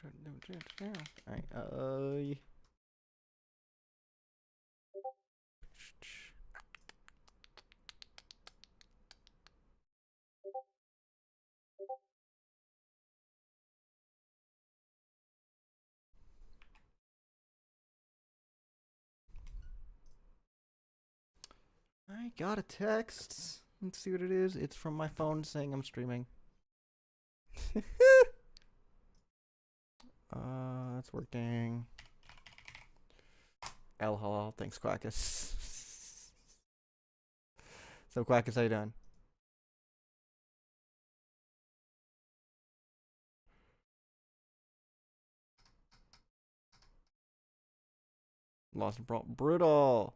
Alright, I got a text. Let's see what it is. It's from my phone saying I'm streaming. It's working. Hello, thanks, Quackus. So, Quackus, how you doing? Lost and brutal.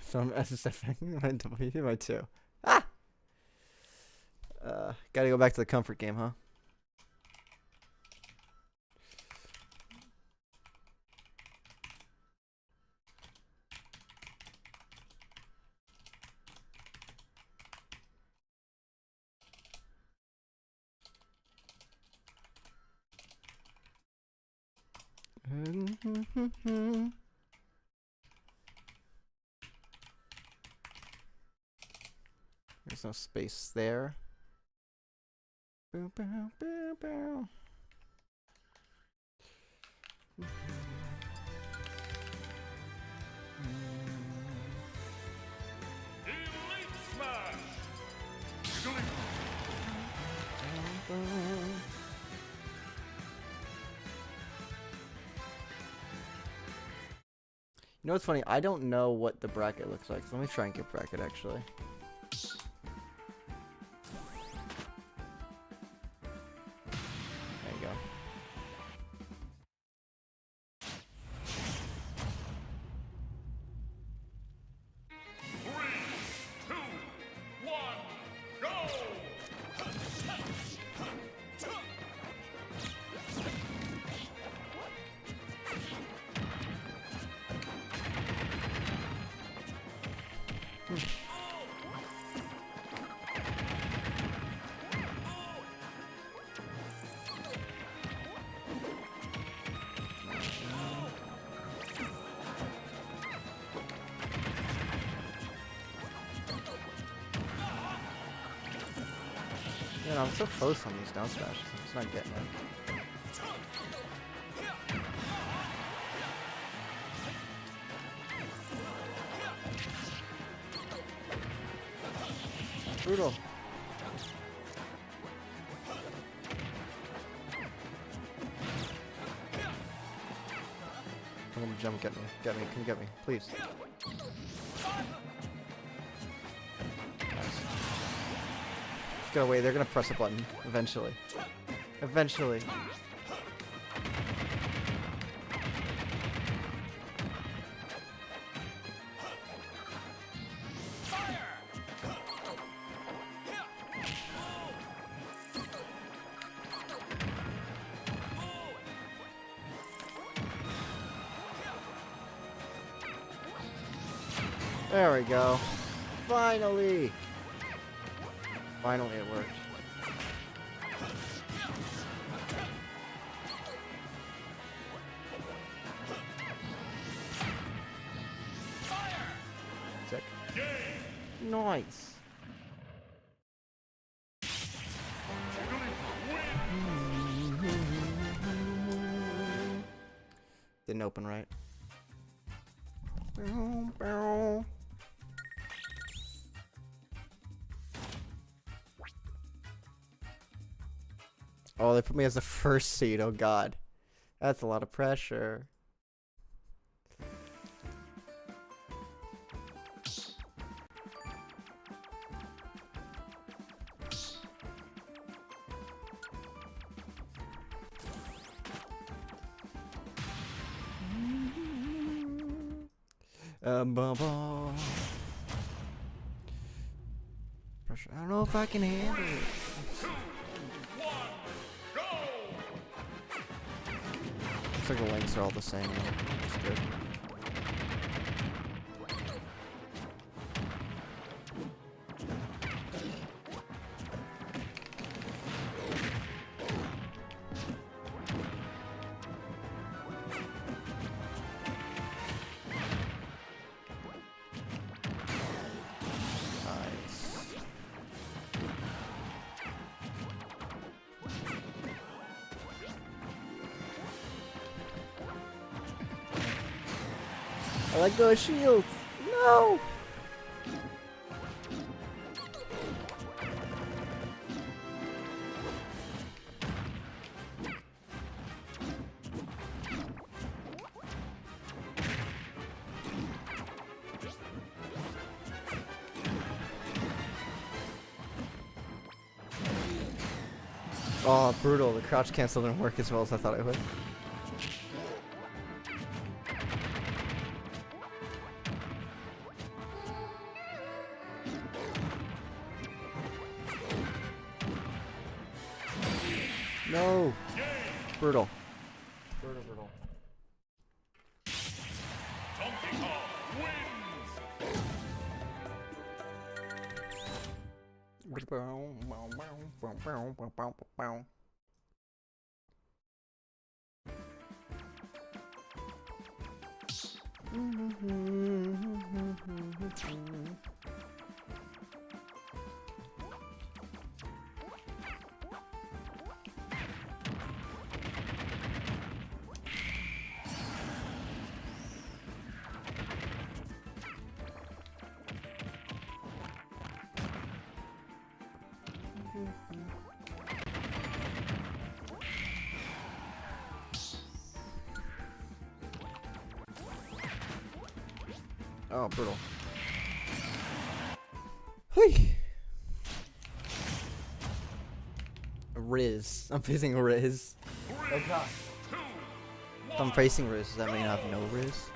So I'm SSFing my W, my 2. Ah! Gotta go back to the comfort game, huh? There's no space there. Bow, bow, bow, bow. You know what's funny? I don't know what the bracket looks like. So let me try and get bracket actually. There you go. Man, I'm so close on these down smashes. I'm just not getting it. Brutal. I'm gonna jump, get me, come get me, please. Go away, they're gonna press a button eventually. Eventually. There we go. Finally! Finally it worked. Sick. Nice. Didn't open right. Oh, they put me as the first seed. Oh god. That's a lot of pressure. Pressure. I don't know if I can handle it. Looks like the links are all the same. That's good. I let go of shield. No. Oh, brutal. The crouch cancel didn't work as well as I thought it would. No. Brutal. Brutal, brutal. Oh, brutal. Hui. Riz. I'm facing Riz. Oh god. If I'm facing Riz, does that mean I have no Riz?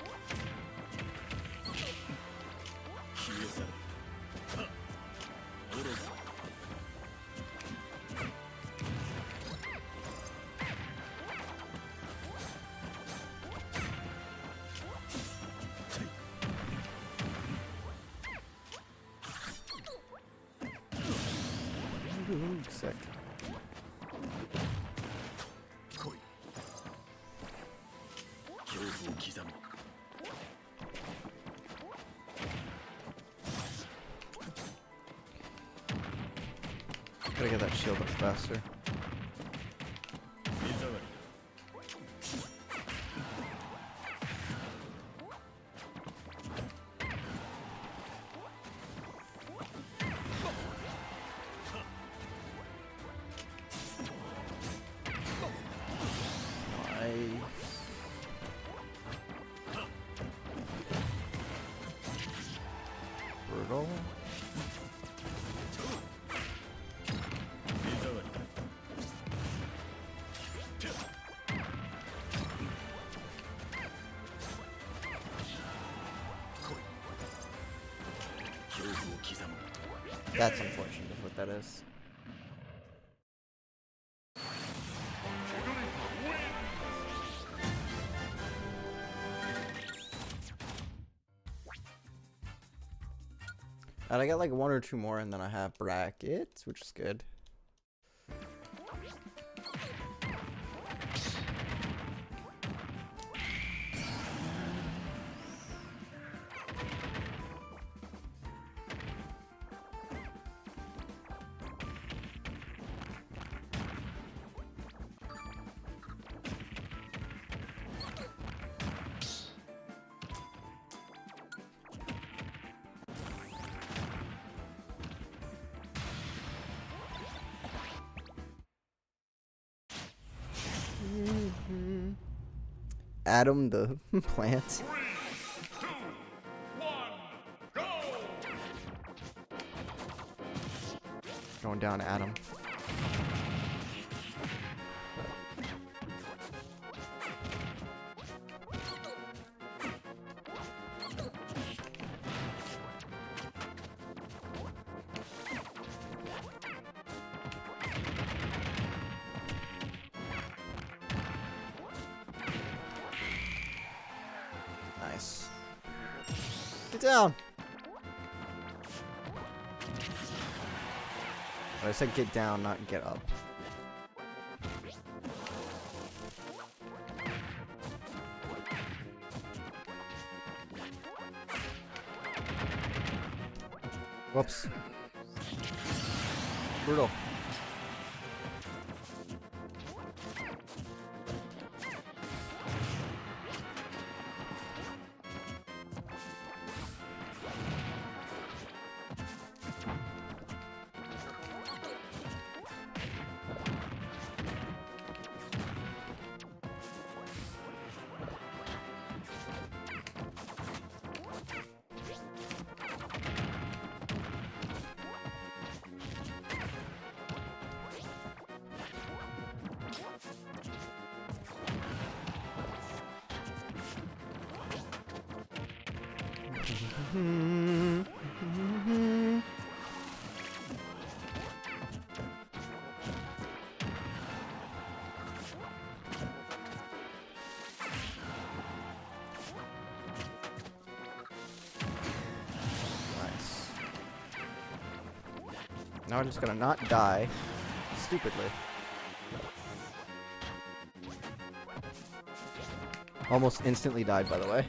Sick. Gotta get that shield up faster. Brutal. That's unfortunate, is what that is. And I got like one or two more, and then I have brackets, which is good. Adam the plant. 3, 2, 1, go! Going down, Adam. Nice. Get down. I said get down, not get up. Whoops. Brutal. Nice. Now I'm just gonna not die stupidly. Almost instantly died, by the way.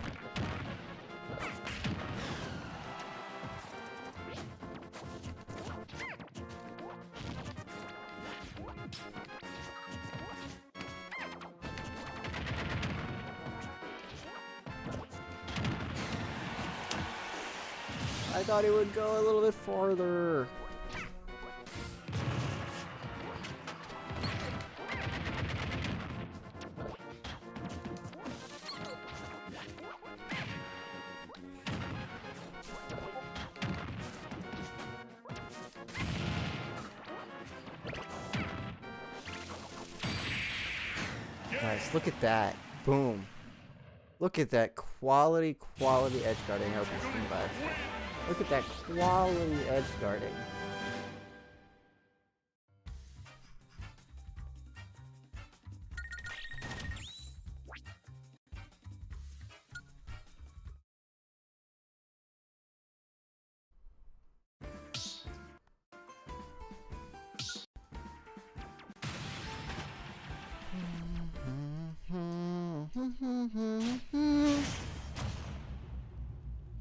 I thought it would go a little bit farther. Nice, look at that. Boom. Look at that quality edge guarding. I hope you see that. Look at that quality edge guarding.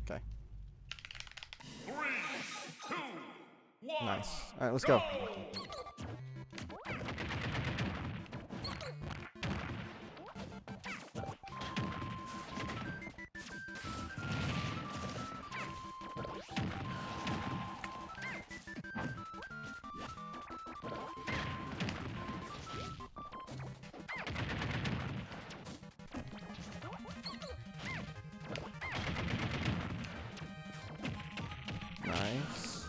Okay. 3, 2, 1. Nice. All right, let's go. Nice.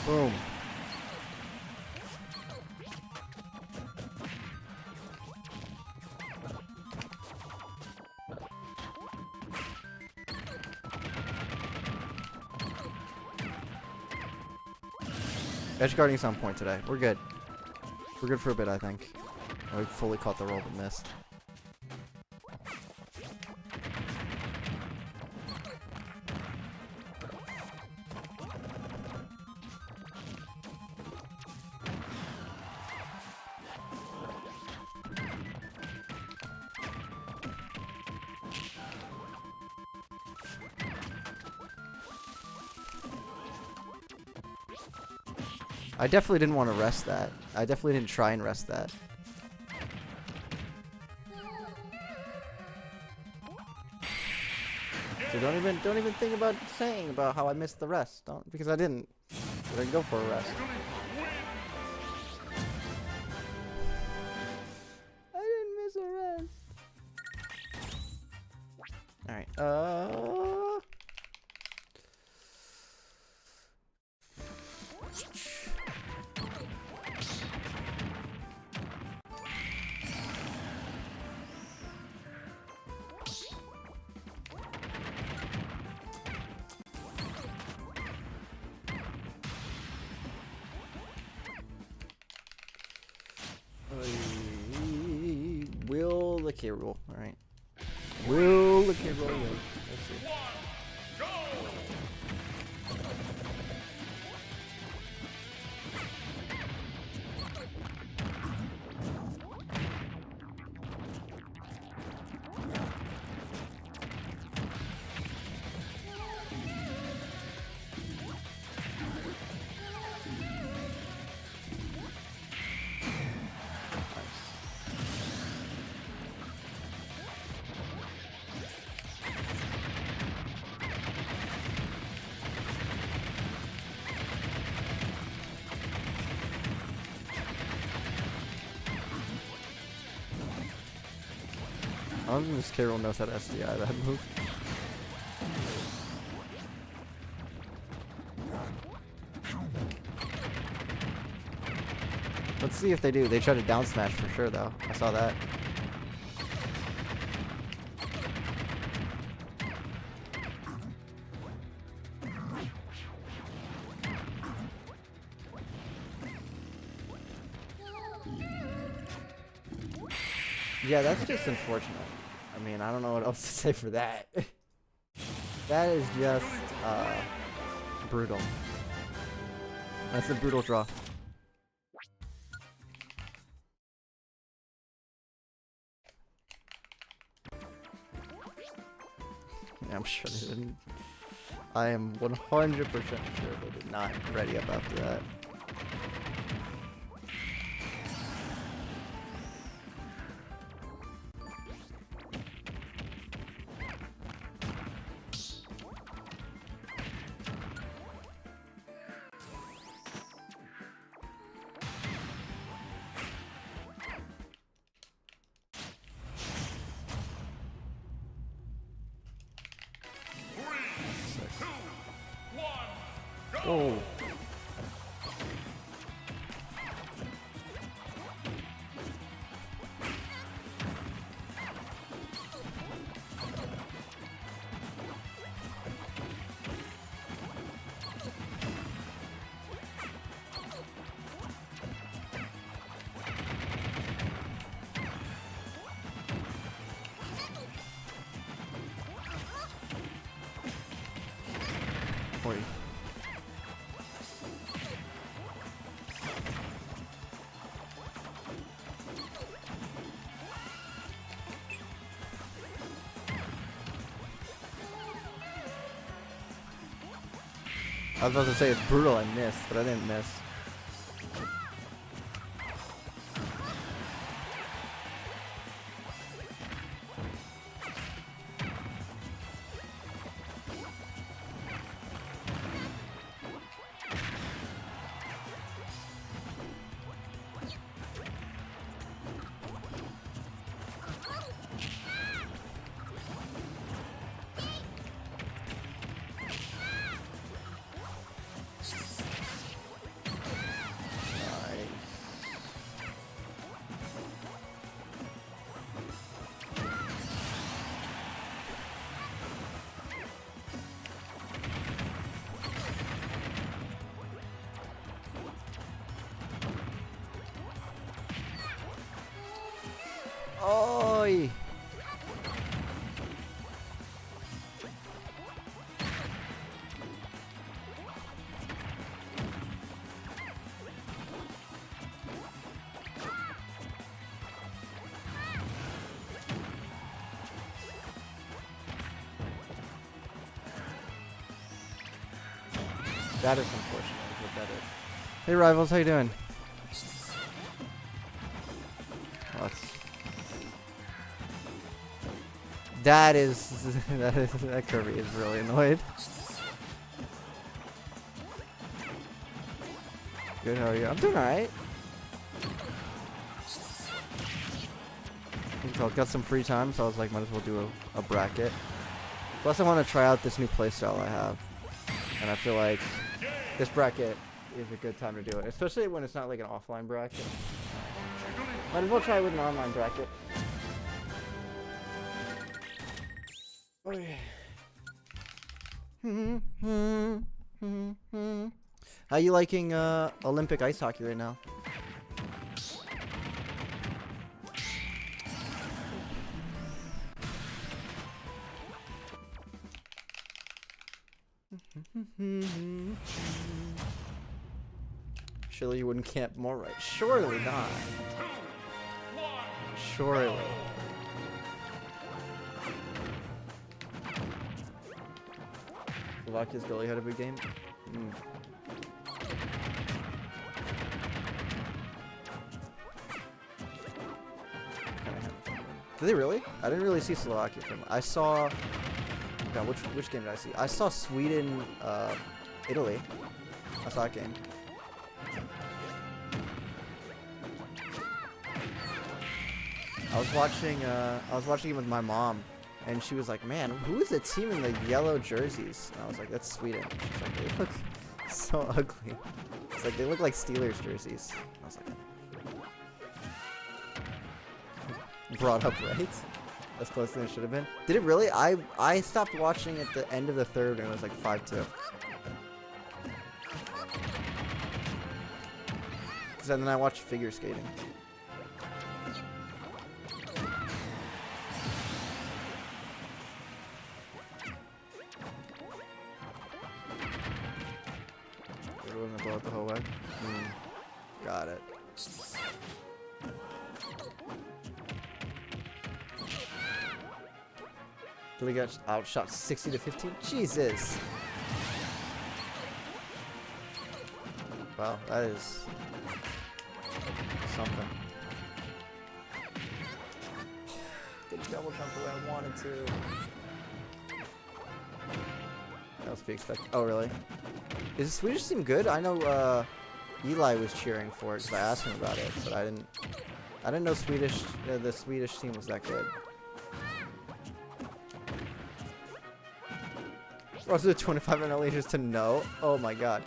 Boom. Edge guarding's on point today. We're good. We're good for a bit, I think. We fully caught the roll but missed. I definitely didn't want to rest that. I definitely didn't try and rest that. So don't even think about saying about how I missed the rest. Don't, because I didn't. I didn't go for a rest. I didn't miss a rest. All right. Will the K roll? All right. Will the K roll? Let's see. Go! I don't think this K-Roll knows how to SDI that move. Let's see if they do. They try to down smash for sure, though. I saw that. Yeah, that's just unfortunate. I mean, I don't know what else to say for that. That is just brutal. That's a brutal draw. Yeah, I'm sure they didn't. I am 100% sure they did not ready up after that. Oh. Oi. I was about to say it's brutal, I missed, but I didn't miss. Oi! That is unfortunate, but that is. Hey rivals, how you doing? Oh, that Kirby is really annoyed. Good, how are you? I'm doing alright. So I've got some free time, so I was like, might as well do a bracket. Plus I want to try out this new playstyle I have. And I feel like this bracket is a good time to do it, especially when it's not like an offline bracket. Might as well try it with an online bracket. Okay. How you liking Olympic ice hockey right now? Surely you wouldn't camp more, right? Surely not. Surely. Slovakia's goalie had a big game. Did they really? I didn't really see Slovakia from. I saw. No, which game did I see? I saw Sweden, Italy. I saw that game. I was watching it with my mom, and she was like, "Man, who is the team in the yellow jerseys?" And I was like, "That's Sweden." She's like, "They look so ugly." It's like they look like Steelers jerseys. I was like, brought up right, as close as it should have been. Did it really? I stopped watching at the end of the third, and it was like 5-2. And then I watched figure skating. It wasn't blow it the whole way. Got it. Did we get outshot 60-15? Jesus. Wow, that is something. Didn't double jump the way I wanted to. That was to be expected. Oh, really? Is the Swedish team good? I know Eli was cheering for it because I asked him about it, but I didn't know the Swedish team was that good. Also, the 25 minute leaders to no. Oh my god.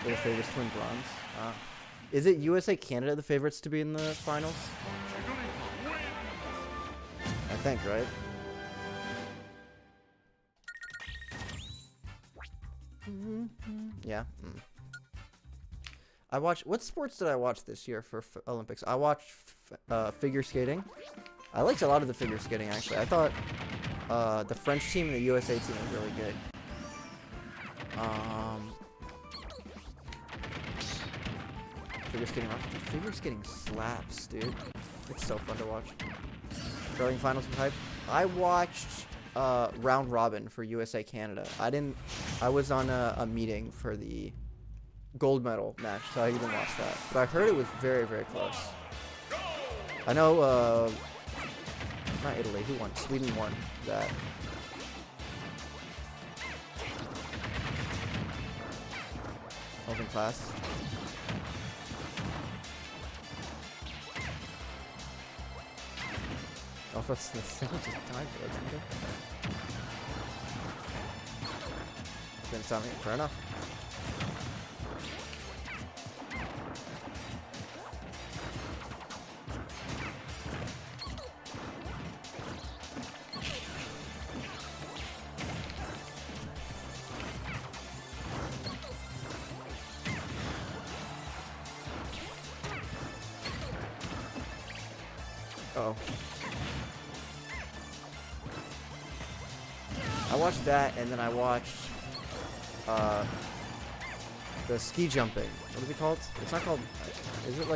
The favorites to win bronze. Is it USA Canada the favorites to be in the finals? I think, right? Yeah. I watched. What sports did I watch this year for Olympics? I watched figure skating. I liked a lot of the figure skating actually. I thought the French team and the USA team was really good. Figure skating slaps, dude. It's so fun to watch. Curling finals with hype. I watched round robin for USA Canada. I was on a meeting for the gold medal match, so I didn't watch that. But I heard it was very, very close. I know not Italy, who won? Sweden won that. Open class. Oh, that's the same just time for that, isn't it? Then something, fair enough. Uh-oh. I watched that, and then I watched the ski jumping. What is it called? It's not called. Is it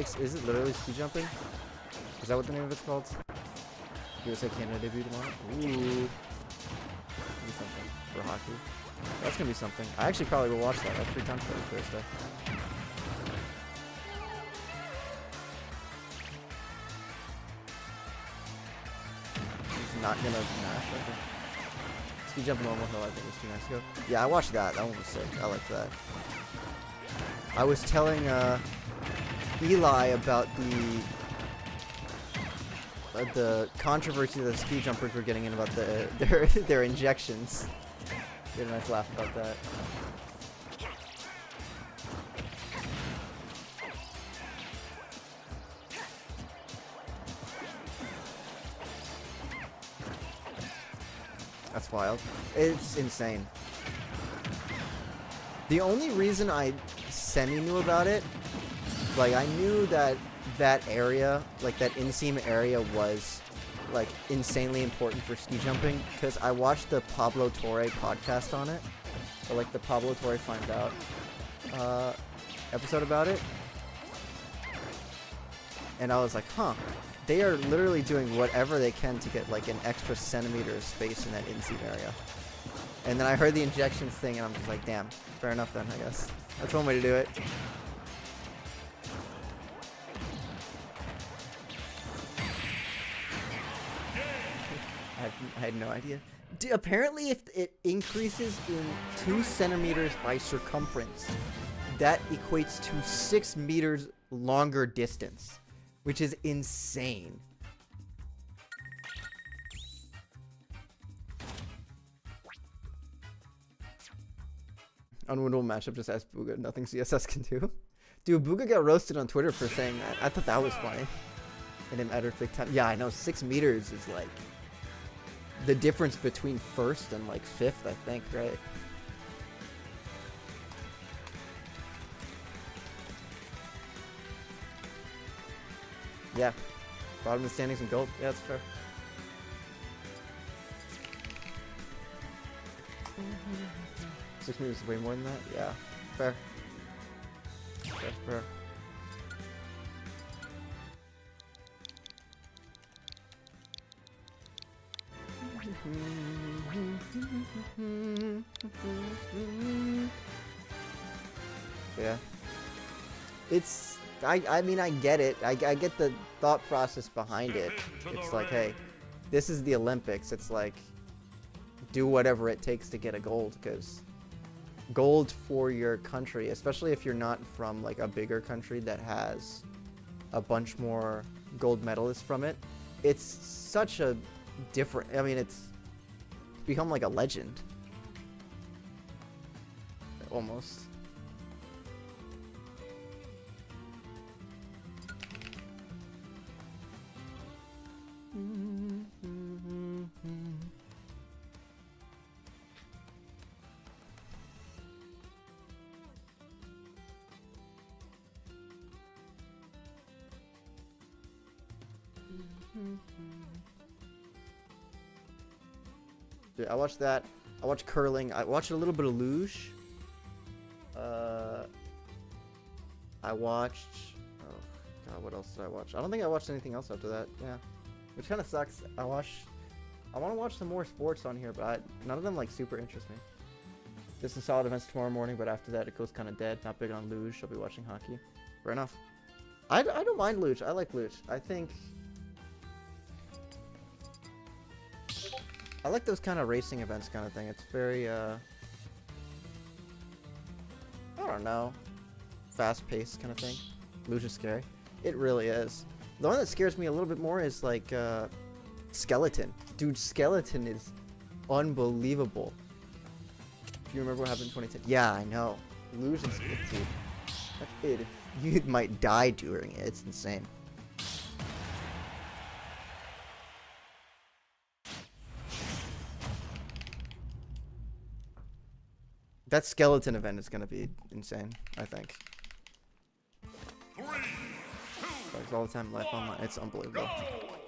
literally ski jumping? Is that what the name of it's called? USA Canada debut tomorrow. Ooh, be something for hockey. That's gonna be something. I actually probably will watch that. I have free time for it Thursday. He's not gonna mash. Okay. Ski jump normal hill, I think it was 2 nights ago. Yeah, I watched that. That one was sick. I liked that. I was telling Eli about the controversy that the ski jumpers were getting in about their injections. We had a nice laugh about that. That's wild. It's insane. The only reason I semi-knew about it, like I knew that area, like that inseam area was like insanely important for ski jumping because I watched the Pablo Torre podcast on it, or like the Pablo Torre Finds Out episode about it, and I was like, huh. They are literally doing whatever they can to get like an extra centimeter of space in that inseam area. And then I heard the injections thing and I'm just like, damn, fair enough then, I guess. That's one way to do it. I had no idea. Apparently, if it increases in 2 centimeters by circumference, that equates to 6 meters longer distance, which is insane. Unwinnable matchup, just ask Booga. Nothing CSS can do. Dude, Booga got roasted on Twitter for saying that. I thought that was funny. And it mattered big time. Yeah, I know. 6 meters is like the difference between first and like fifth, I think, right? Yeah. Bottom of the standings in gold. Yeah, that's fair. Mm-hmm. 6 meters is way more than that? Yeah. Fair. Fair, fair. Yeah. It's... I mean, I get it. I get the thought process behind it. It's like, hey, this is the Olympics. It's like, do whatever it takes to get a gold, because gold for your country, especially if you're not from like a bigger country that has a bunch more gold medalists from it, it's such a different... I mean, it's become like a legend. Almost. Dude, I watched that. I watched curling. I watched a little bit of luge. I watched... Oh, God, what else did I watch? I don't think I watched anything else after that. Yeah. Which kind of sucks. I want to watch some more sports on here, but none of them, like, super interest me. There's some solid events tomorrow morning, but after that, it goes kind of dead. Not big on luge. I'll be watching hockey. Fair enough. I don't mind luge. I like luge. I think... I like those kind of racing events kind of thing. It's very, I don't know, fast-paced kind of thing. Luge is scary. It really is. The one that scares me a little bit more is, like, Skeleton. Dude, Skeleton is unbelievable. If you remember what happened in 2010. Yeah, I know. Luge and Skeleton. Dude, you might die during it. It's insane. That skeleton event is going to be insane, I think. 3, 2, Like, all the time life online. It's unbelievable. go!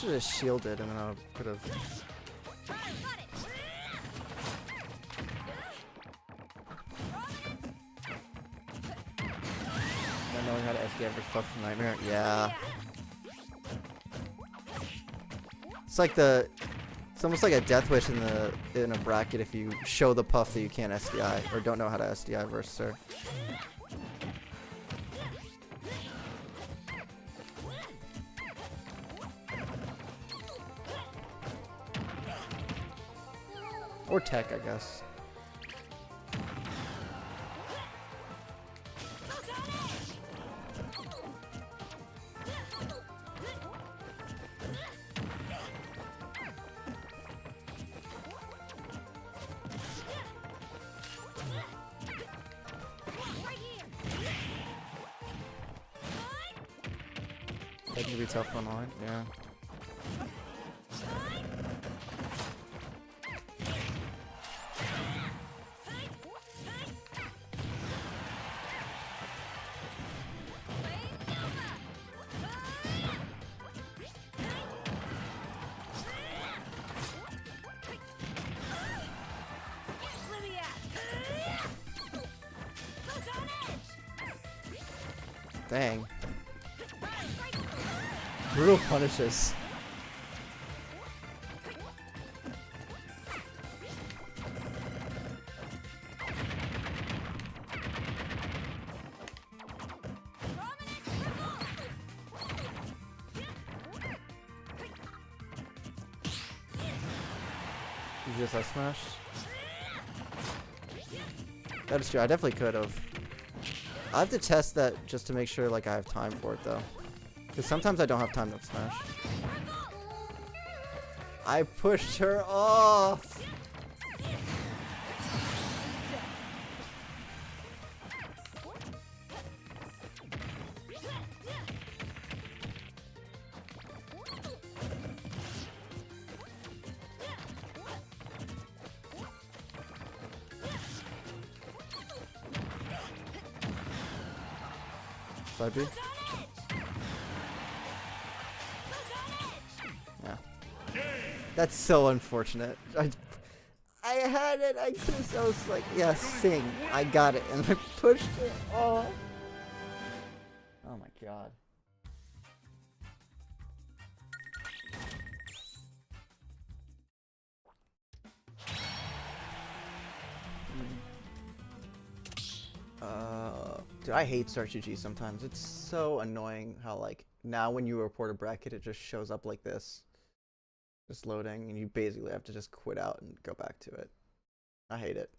Should have shielded and then I could have. Not knowing how to SDI versus fucking nightmare. Yeah. It's like the. It's almost like a death wish in a bracket if you show the puff that you can't SDI or don't know how to SDI versus her. Or tech, I guess. That can be tough online, yeah. Dang. Brutal punishes. You just have smashed? That is true, I definitely could have. I have to test that just to make sure like I have time for it though. Because sometimes I don't have time to smash. I pushed her off! Side B? Yeah. That's so unfortunate. I had it. I was like, yeah, sing. I got it, and I pushed it off. Oh my god. Dude, I hate Start GG sometimes. It's so annoying how like now when you report a bracket, it just shows up like this. Just loading, and you basically have to just quit out and go back to it. I hate it.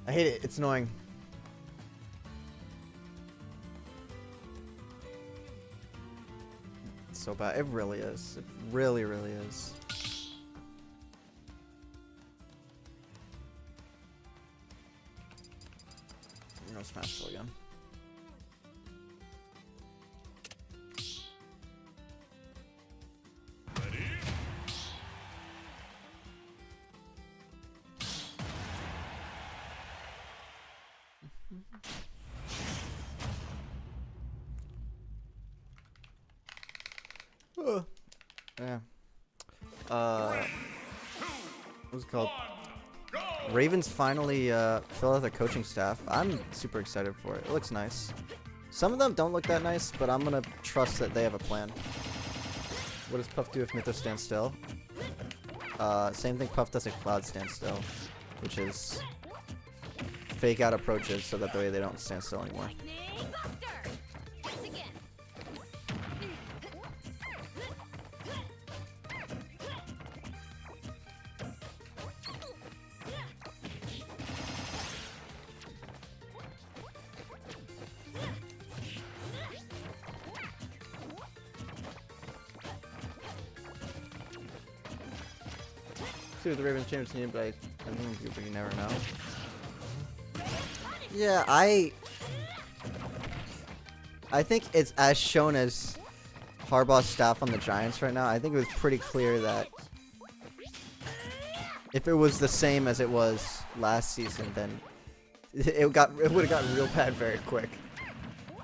I hate it. It's annoying. It's so bad. It really is. It really, really is. No smash still again. Yeah. What's it called? Ravens finally fill out their coaching staff. I'm super excited for it. It looks nice. Some of them don't look that nice, but I'm gonna trust that they have a plan. What does Puff do if Mythos stands still? Same thing Puff does if Cloud stands still, which is fake out approaches so that the way they don't stand still anymore. See what the Ravens Champions team, but I think you never know. Yeah, I think it's as shown as Harbaugh's staff on the Giants right now. I think it was pretty clear that if it was the same as it was last season, then it would have gotten real bad very quick.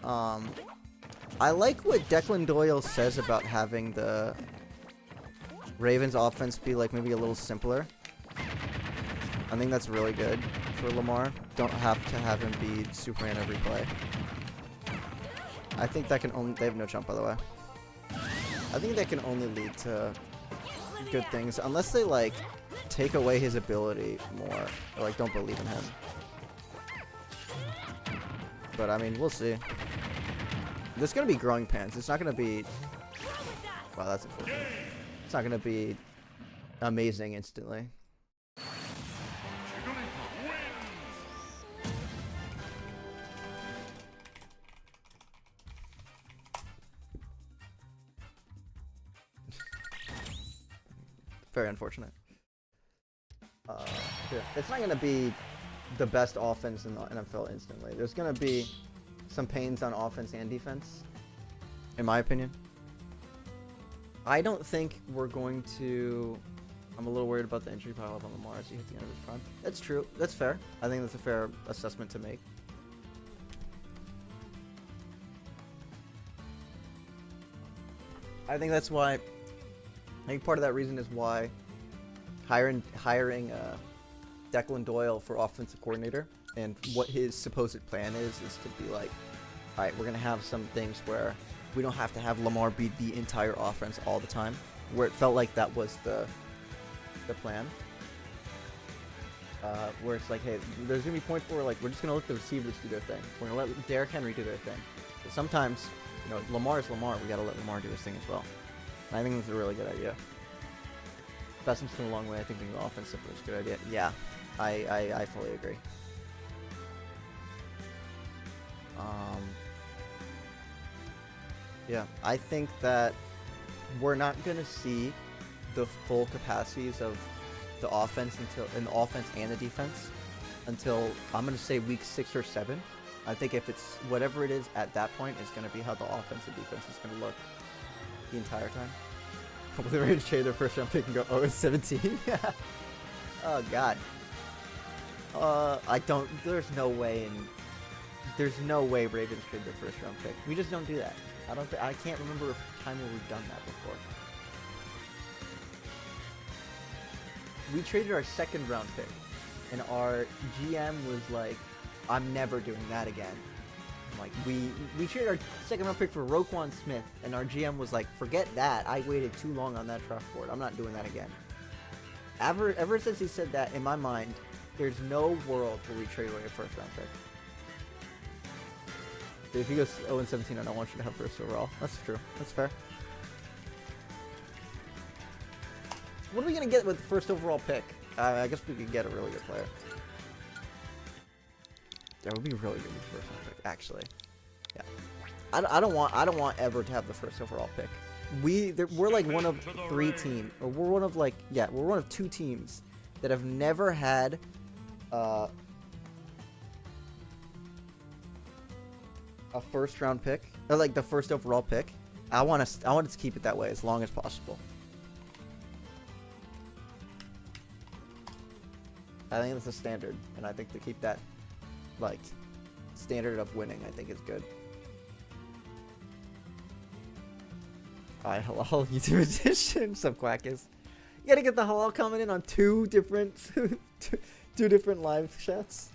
I like what Declan Doyle says about having the Ravens offense be like maybe a little simpler. I think that's really good for Lamar. Don't have to have him be Superman every play. I think that can only... They have no jump, by the way. I think that can only lead to good things. Unless they, like, take away his ability more. Or, like, don't believe in him. But, I mean, we'll see. There's going to be growing pains. It's not going to be... Wow, that's unfortunate. It's not going to be amazing instantly. Very unfortunate. Yeah. It's not going to be the best offense in the NFL instantly. There's going to be some pains on offense and defense, in my opinion. I don't think we're going to... I'm a little worried about the injury pile up on Lamar as he hits the end of his prime. That's true. That's fair. I think that's a fair assessment to make. I think that's why... I think part of that reason is why hiring Declan Doyle for offensive coordinator, and what his supposed plan is to be like, all right, we're going to have some things where we don't have to have Lamar be the entire offense all the time, where it felt like that was the plan. Where it's like, hey, there's going to be points where like we're just going to let the receivers do their thing. We're going to let Derrick Henry do their thing. But sometimes, you know, Lamar is Lamar. We got to let Lamar do his thing as well. And I think that's a really good idea. Besson's come a long way. I think being offensive is a good idea. Yeah, I fully agree. Yeah, I think that we're not gonna see the full capacities of the offense and the defense until I'm gonna say week 6 or 7. I think if it's whatever it is at that point, it's gonna be how the offense and defense is gonna look the entire time. They're ready to trade their first round pick and go 0-17. Oh god. There's no way Ravens trade their first round pick. We just don't do that. I can't remember a time where we've done that before. We traded our second round pick, and our GM was like, I'm never doing that again. Like, we traded our second round pick for Roquan Smith, and our GM was like, forget that. I waited too long on that draft board. I'm not doing that again. Ever since he said that, in my mind, there's no world where we trade away a first round pick. If he goes 0-17, I don't want you to have first overall. That's true. That's fair. What are we going to get with the first overall pick? I guess we could get a really good player. That would be really good with the first round pick, actually. Yeah. I don't want ever to have the first overall pick. We're like one of 3 teams, or we're one of 2 teams that have never had a first round pick, or like the first overall pick. I want to keep it that way as long as possible. I think that's a standard, and I think to keep that like standard of winning, I think is good. Alright, halal YouTube edition. Some quackers. You gotta get the halal comment in on 2 different two different live chats.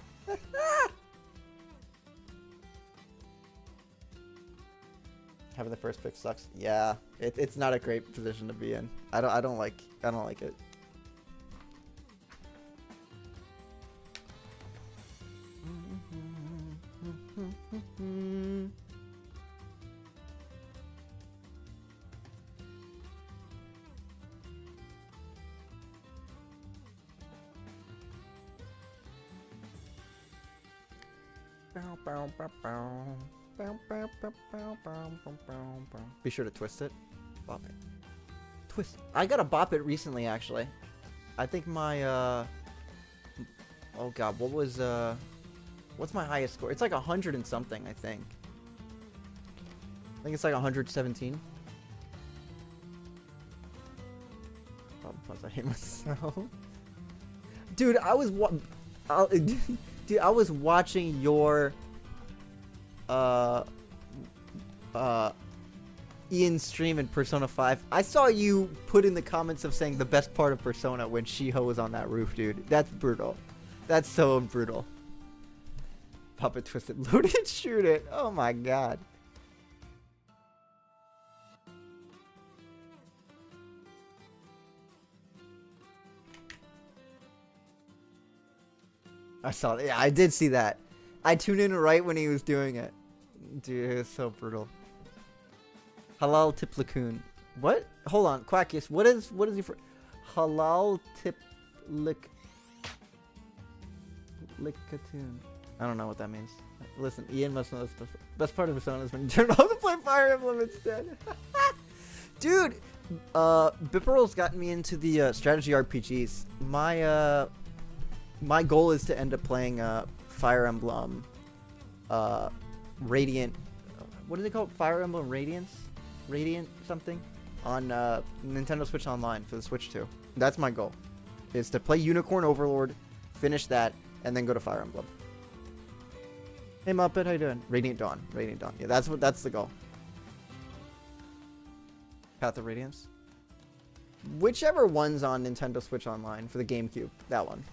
Having the first pick sucks. Yeah, it's not a great position to be in. I don't like it. Be sure to twist it. Bop it. Twist it. I got a bop it recently, actually. I think my oh god, what's my highest score? It's like 100 and something, I think. I think it's like 117. Plus I hate myself. Dude, I was watching your Ian's stream in Persona 5. I saw you put in the comments of saying the best part of Persona when Shiho was on that roof, dude. That's brutal. That's so brutal. Pop it, twist it, load it, shoot it. Oh my god. I saw that. Yeah, I did see that. I tuned in right when he was doing it. Dude, it was so brutal. Halal tip lacoon. What? Hold on, Quackius. What is he for? Halal tip lick lickatoon. I don't know what that means. Listen, Ian must know this. Best part of Persona is when you turn off to play Fire Emblem instead. Dude, Bipperl's gotten me into the strategy RPGs. My goal is to end up playing Fire Emblem Radiant. What is it called? Fire Emblem Radiance? Radiant something? On Nintendo Switch Online for the Switch 2. That's my goal. Is to play Unicorn Overlord, finish that, and then go to Fire Emblem. Hey Muppet, how you doing? Radiant Dawn. Radiant Dawn. Yeah, that's the goal. Path of Radiance. Whichever one's on Nintendo Switch Online for the GameCube. That one.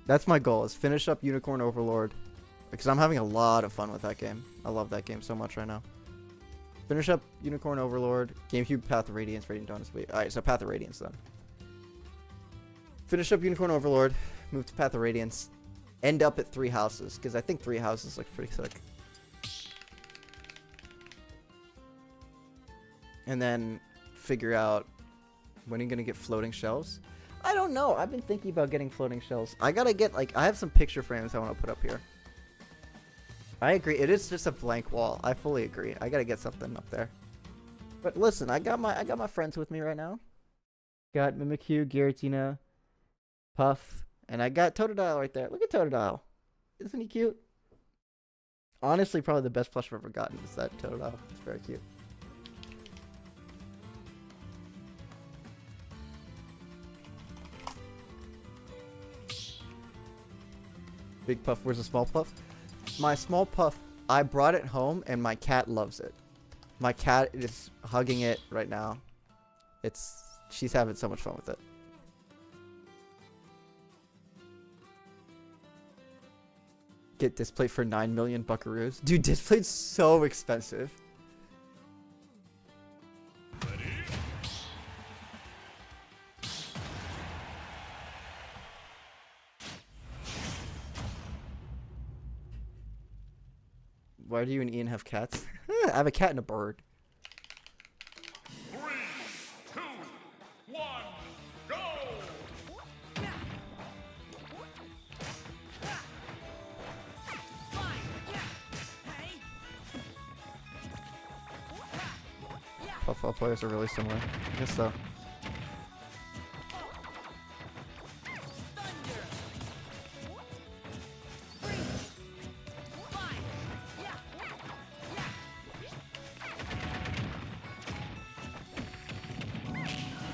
That's my goal, is finish up Unicorn Overlord. Because I'm having a lot of fun with that game. I love that game so much right now. Finish up Unicorn Overlord, GameCube Path of Radiance, Radiant Dawn is sweet. Alright, so Path of Radiance then. Finish up Unicorn Overlord, move to Path of Radiance, end up at 3 houses, because I think 3 houses looks pretty sick. And then figure out when you're going to get floating shells. I don't know. I've been thinking about getting floating shells. I gotta get, like, I have some picture frames I want to put up here. I agree. It is just a blank wall. I fully agree. I gotta get something up there. But listen, I got my friends with me right now. Got Mimikyu, Giratina, Puff, and I got Totodile right there. Look at Totodile. Isn't he cute? Honestly, probably the best plush I've ever gotten is that Totodile. It's very cute. Big Puff, where's the small Puff? My small Puff, I brought it home and my cat loves it. My cat is hugging it right now. She's having so much fun with it. Get displayed for 9 million buckaroos. Dude, display's so expensive. Why do you and Ian have cats? I have a cat and a bird. 3, 2, 1, go! Puff players are really similar. I guess so.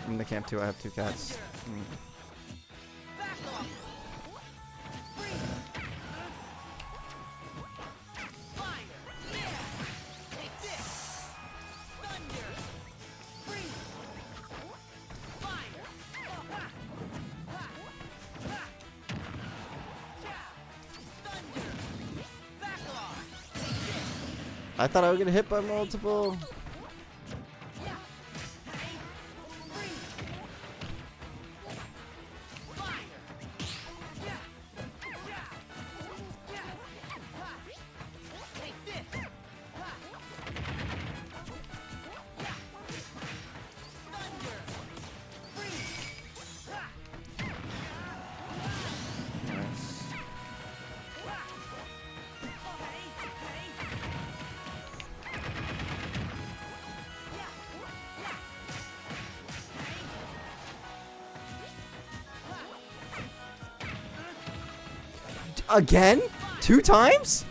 In the camp too, I have 2 cats. I thought I was gonna hit by multiple. Again? 2 times?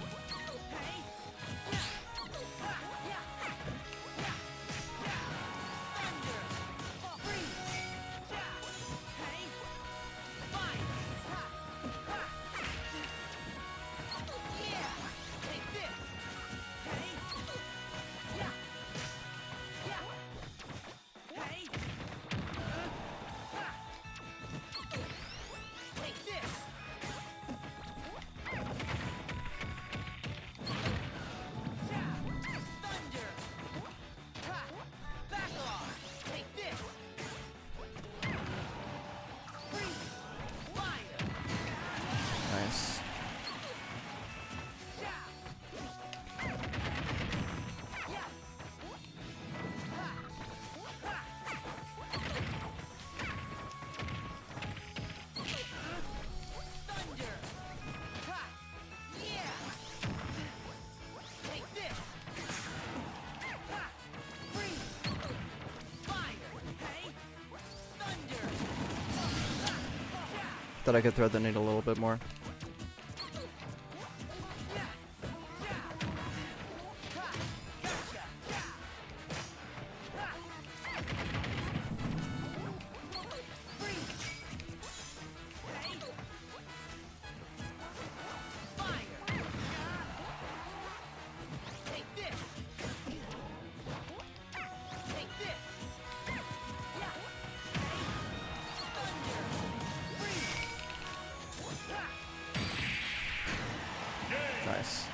that I could thread the needle a little bit more. Nice.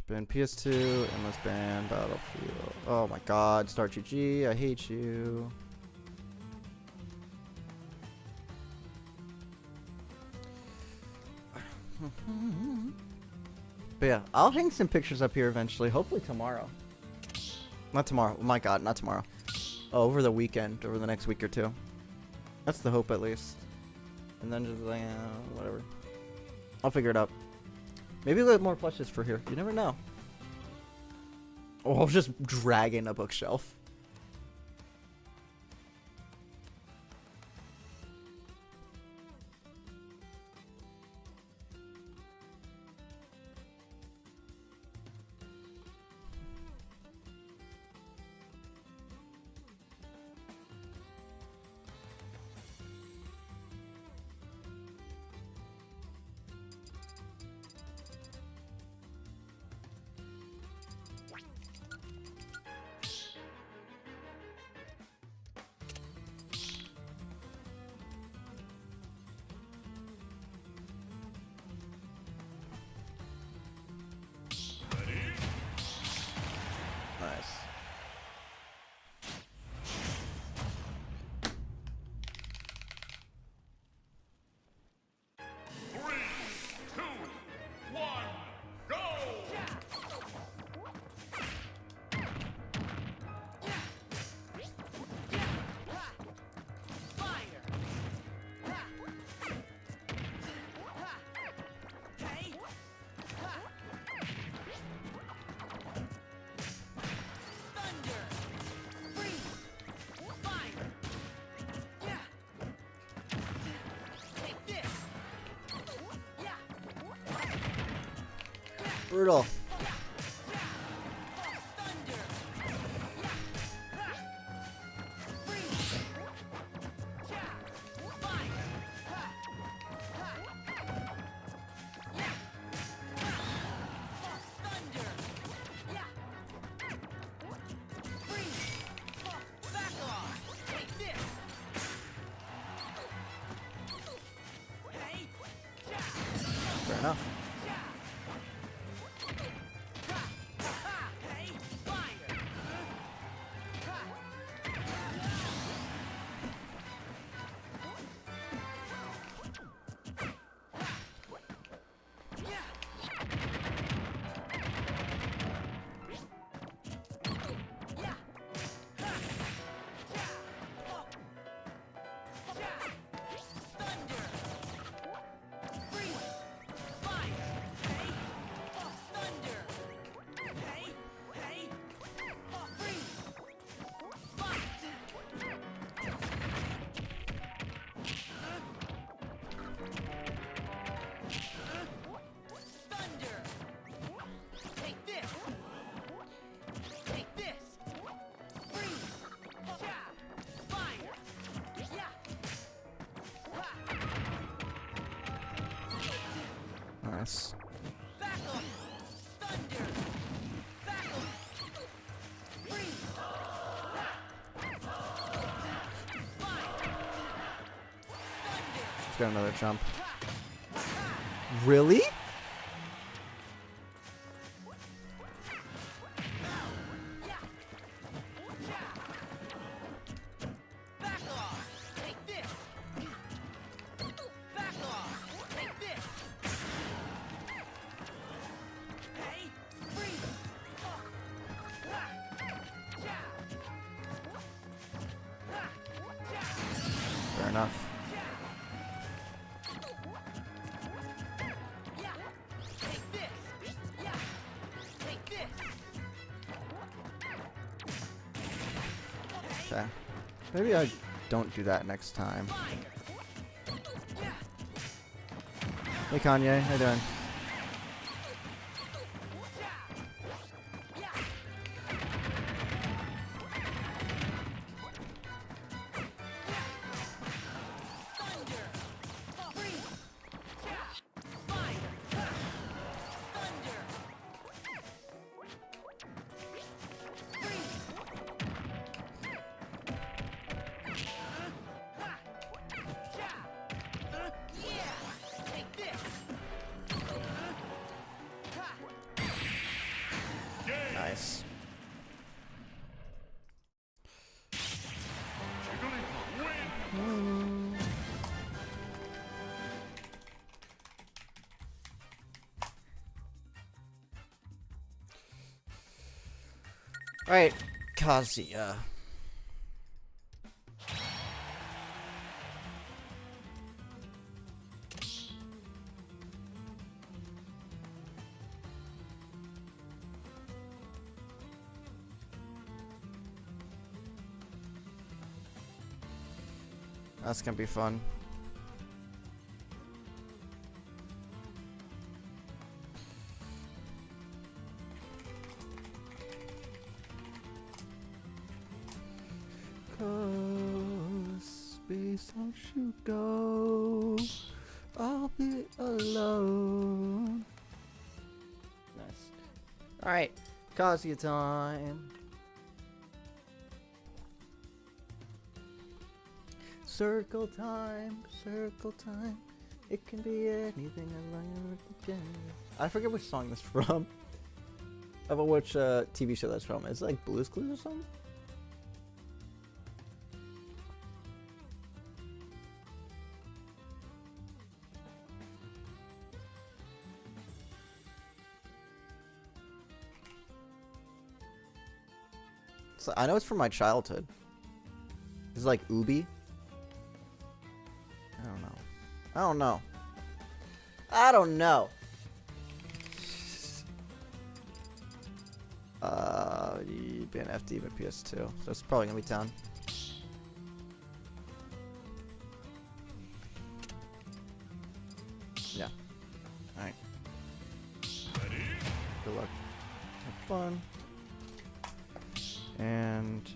Ban PS2, endless ban, Battlefield. Oh my god, Start GG, I hate you. But yeah, I'll hang some pictures up here eventually, hopefully tomorrow. Not tomorrow. Oh my god, not tomorrow. Oh, over the weekend, over the next week or two. That's the hope at least. And then just like, whatever. I'll figure it out. Maybe we'll get more plushes for here. You never know. Oh, I'll just drag in a bookshelf. Nice. Three, two, one, go! Brutal. Fair enough. Nice. Let's get another jump. Really? Fair enough. Maybe I don't do that next time. Hey Kanye, how you doing? Nice. Alright, Kazuya. That's gonna be fun. Space, don't you go. I'll be alone. Nice. Alright, Kazuya time. Circle time, circle time. It can be anything I forget which song this is from. I forget which TV show that's from. Is it like Blue's Clues or something? So I know it's from my childhood. It's like Ubi. I don't know. I don't know. I don't know. Been FD, but PS2. So it's probably gonna be 10. Yeah. Alright. Good luck. Have fun. And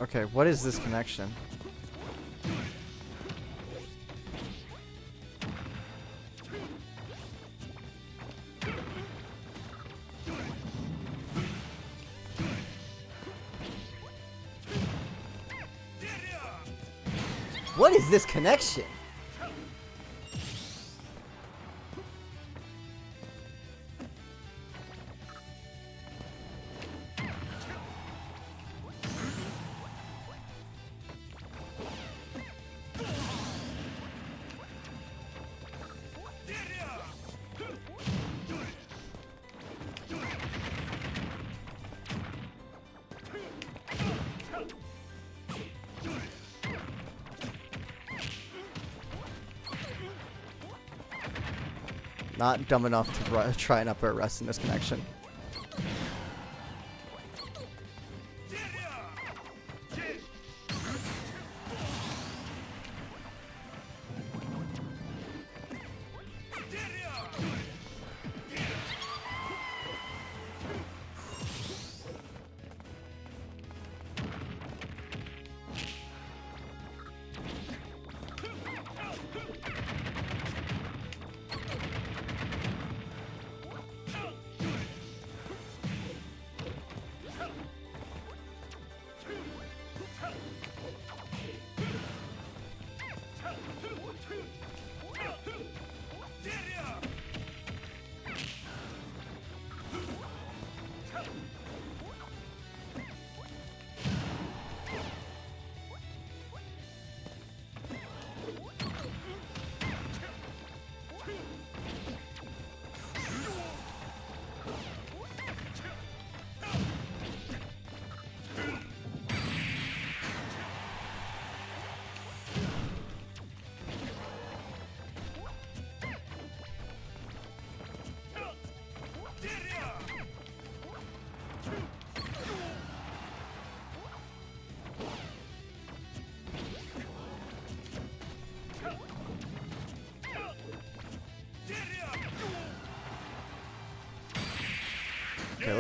okay, what is this connection? What is this connection? Not dumb enough to try and up a rest in this connection.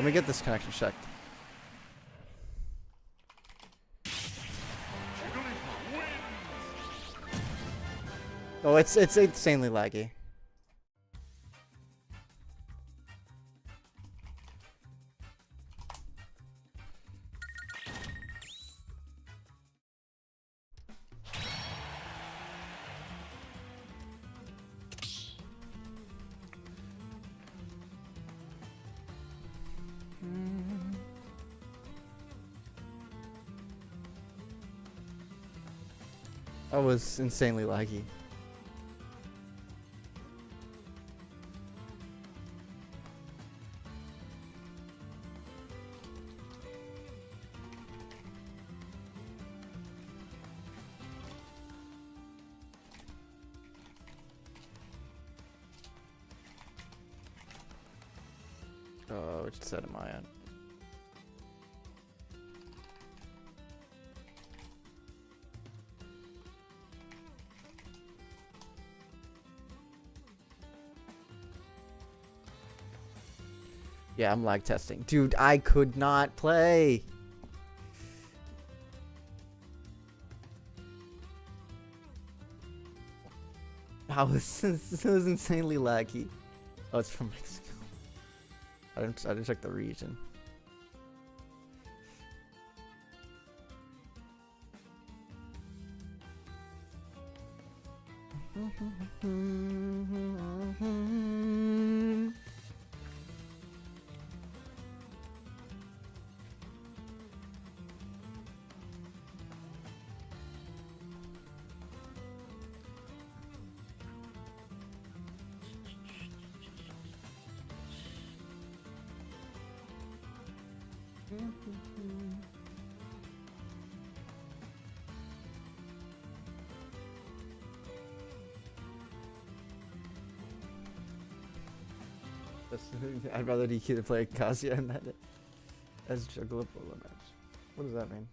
let me get this connection checked. Jigglypuff wins. Oh, it's insanely laggy. That was insanely laggy. Which set am I on? Yeah, I'm lag testing. Dude, I could not play. That was insanely laggy. Oh, it's from Mexico. I didn't check the region. I'd rather DQ to play Kazuya and that as Juggalo match. What does that mean?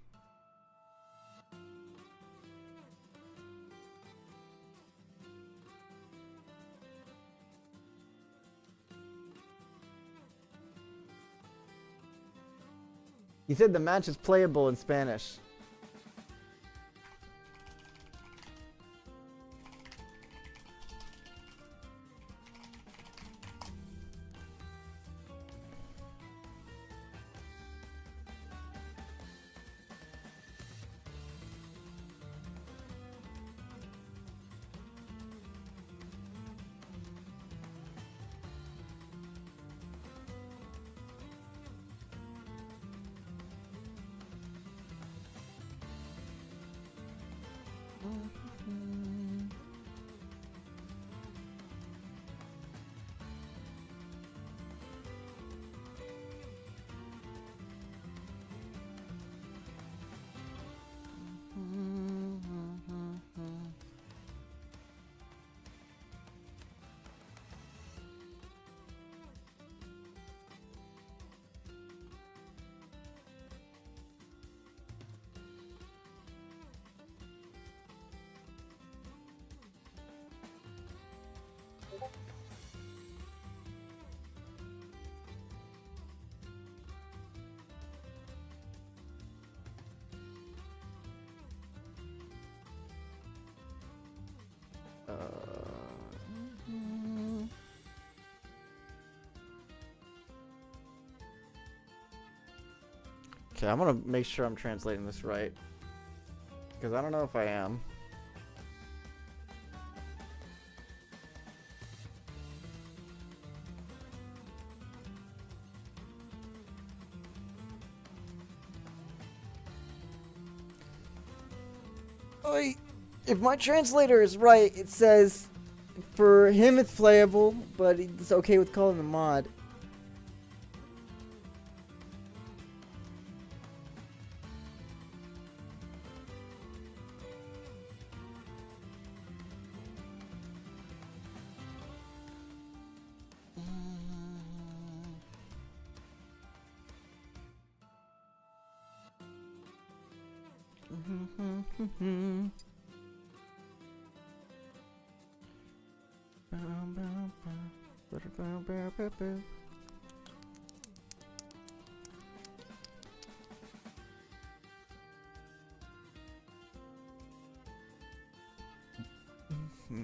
He said the match is playable in Spanish. Okay, I'm gonna make sure I'm translating this right, because I don't know if I am. Oi, if my translator is right, it says for him it's playable, but it's okay with calling the mod. Ready?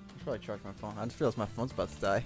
I should probably charge my phone. I just realized my phone's about to die.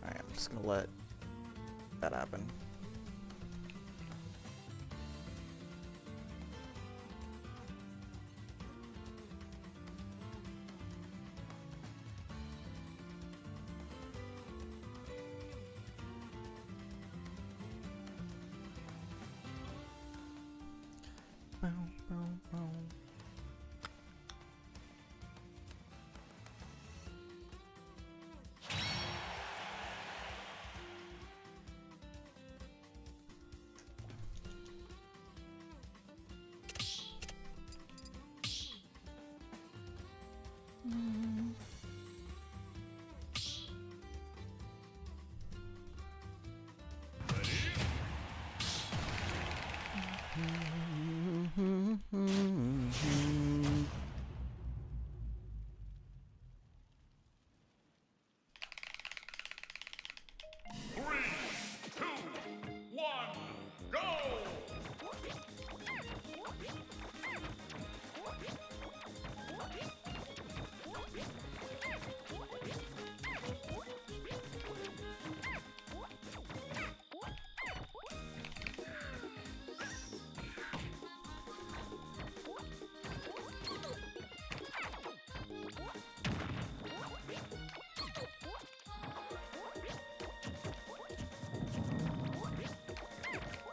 Alright, I'm just gonna let that happen.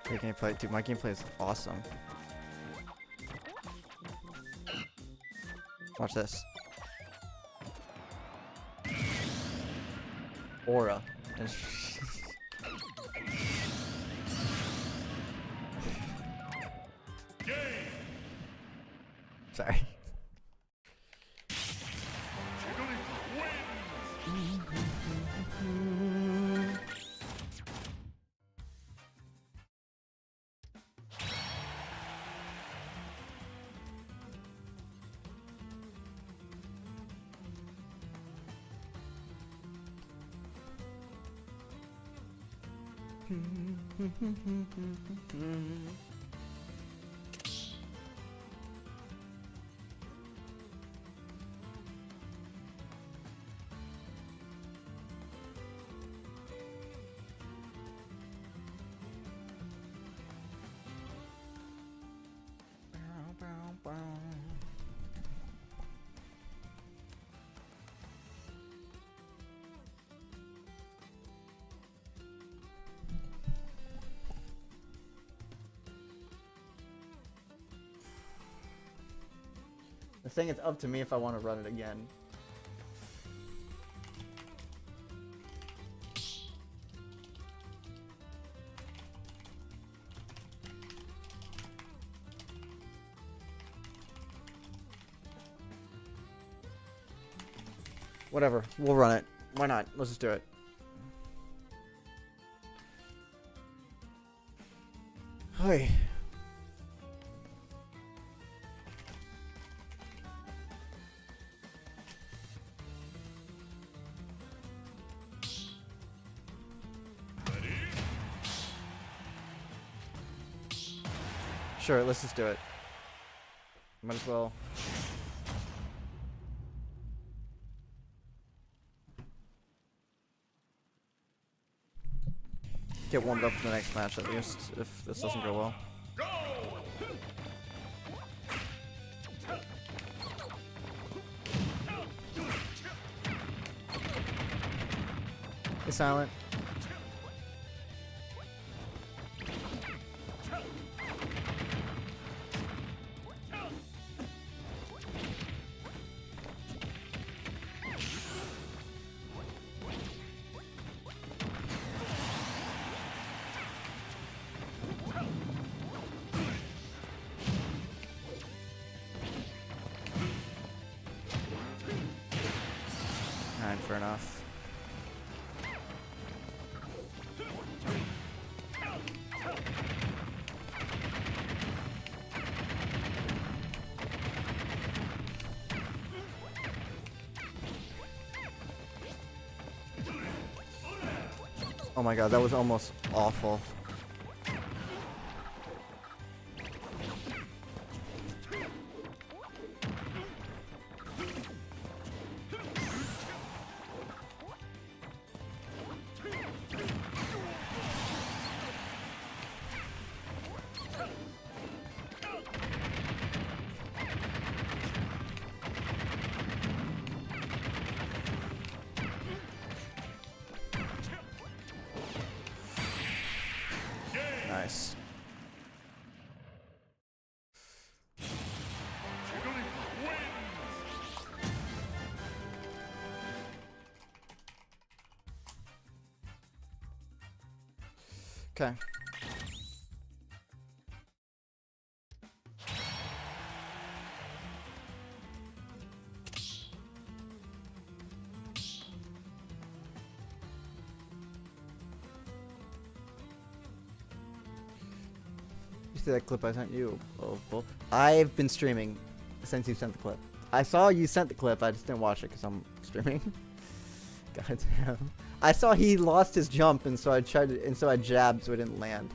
Great gameplay, dude. My gameplay is awesome. Watch this. Aura. Sorry. The thing, it's up to me if I want to run it again. Whatever, we'll run it. Why not? Let's just do it. Hi. Sure, let's just do it. Might as well. Get warmed up for the next match at least, if this doesn't go well. Hey, Silent. Alright, fair enough. Oh my god, that was almost awful. Nice. Okay. You see that clip I sent you? Oh, well, I've been streaming since you sent the clip. I saw you sent the clip. I just didn't watch it because I'm streaming. God damn. I saw he lost his jump, and so I tried to, and so I jabbed so it didn't land.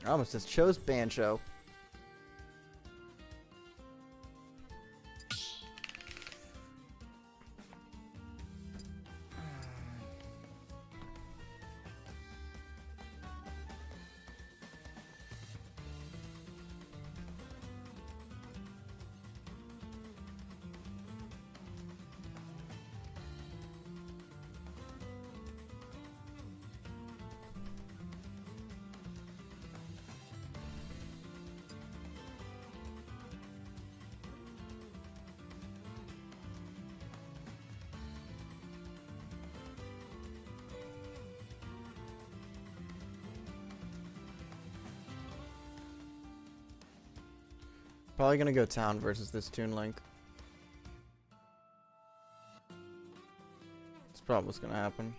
I almost just chose Bancho. Probably gonna go town versus this Toon Link. That's probably what's gonna happen.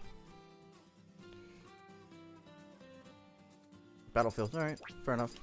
Battlefield, alright, fair enough.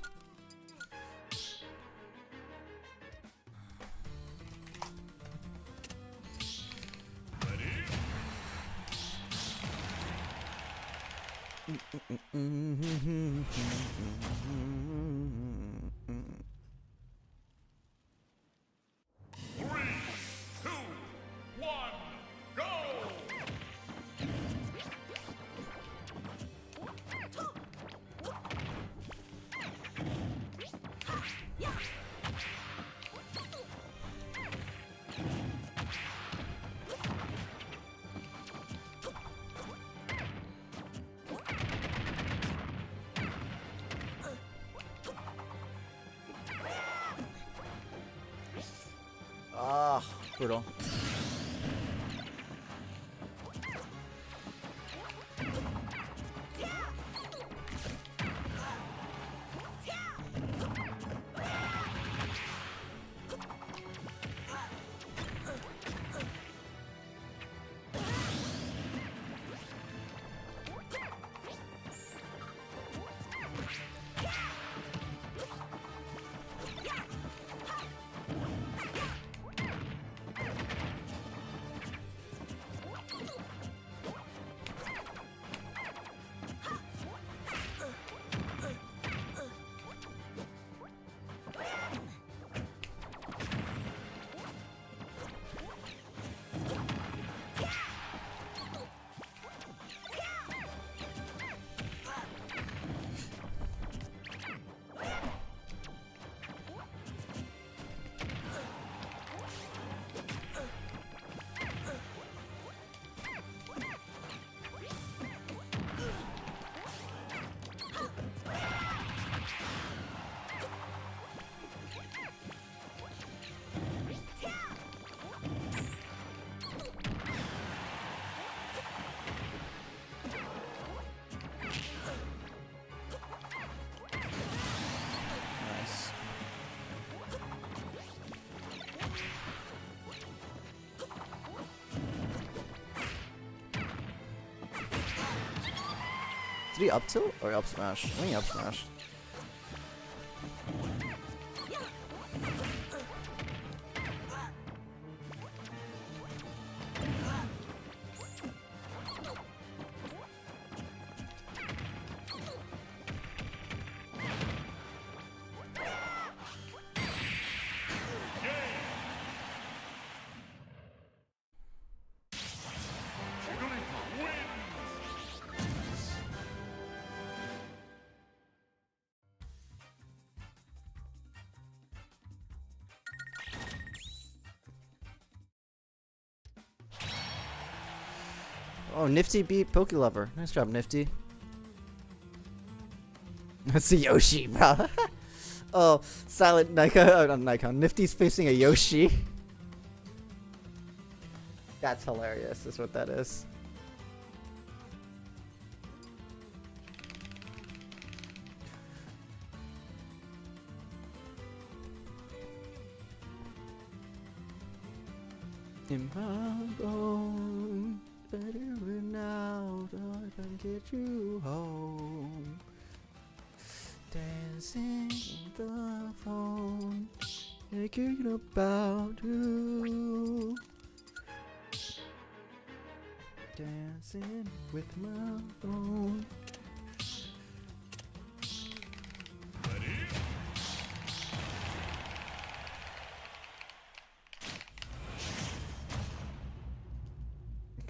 Ah, brutal. Did he up tilt or up smash? I think he up smashed. Oh, Nifty beat Pokelover. Nice job, Nifty. That's a Yoshi, bro. Oh, Silent Nikon. Oh, not Nikon. Nifty's facing a Yoshi. That's hilarious, is what that is. In my bones, better now, I can get you home. Dancing on the phone, thinking about you. Dancing with my phone.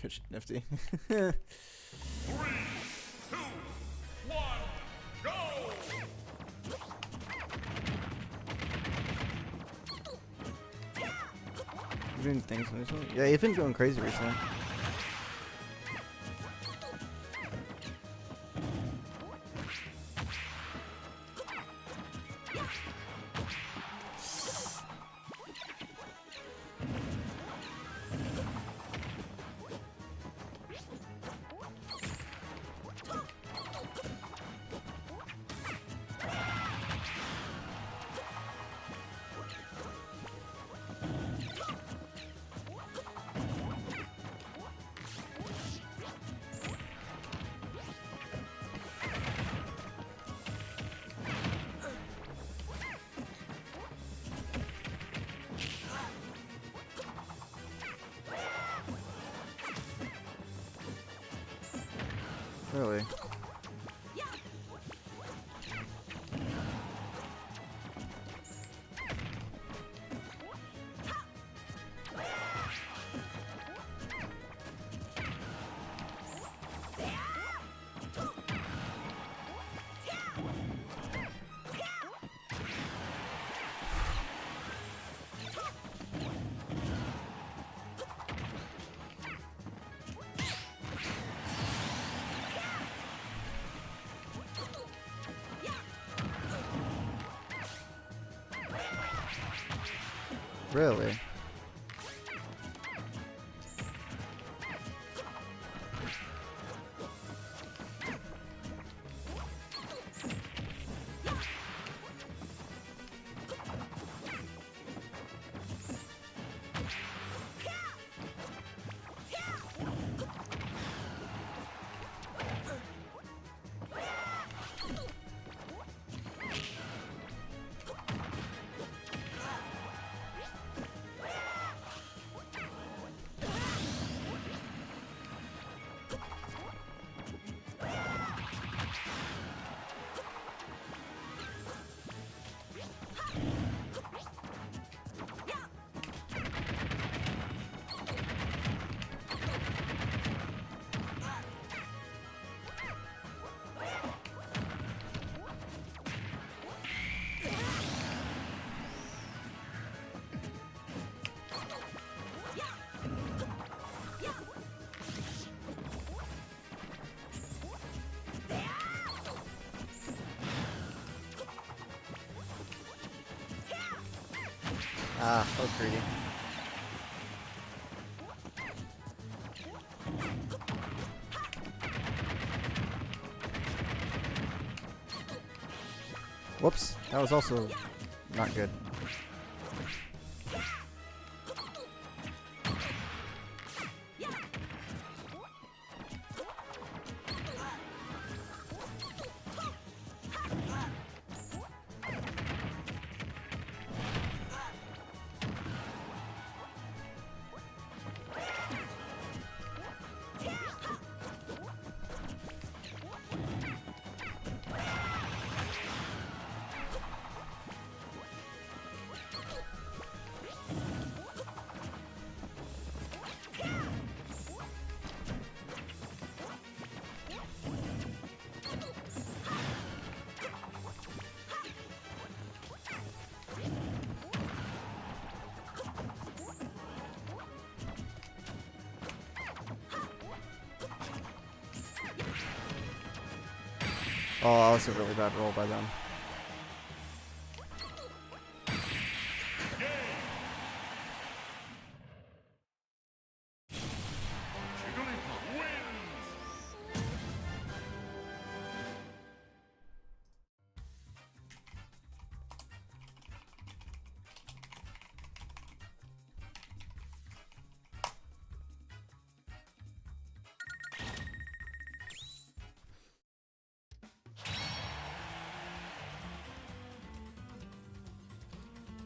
Good shit, Nifty. 3, 2, 1, go! You doing things in this one? Yeah, you've been going crazy recently. Really? Really? Ah, that was greedy. Whoops, that was also not good. Oh, that was a really bad roll by them. Jigglypuff wins.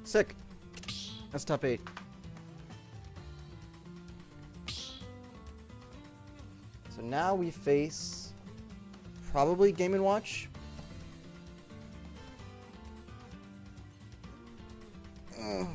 Sick. That's top 8. So now we face probably Game & Watch. Ugh.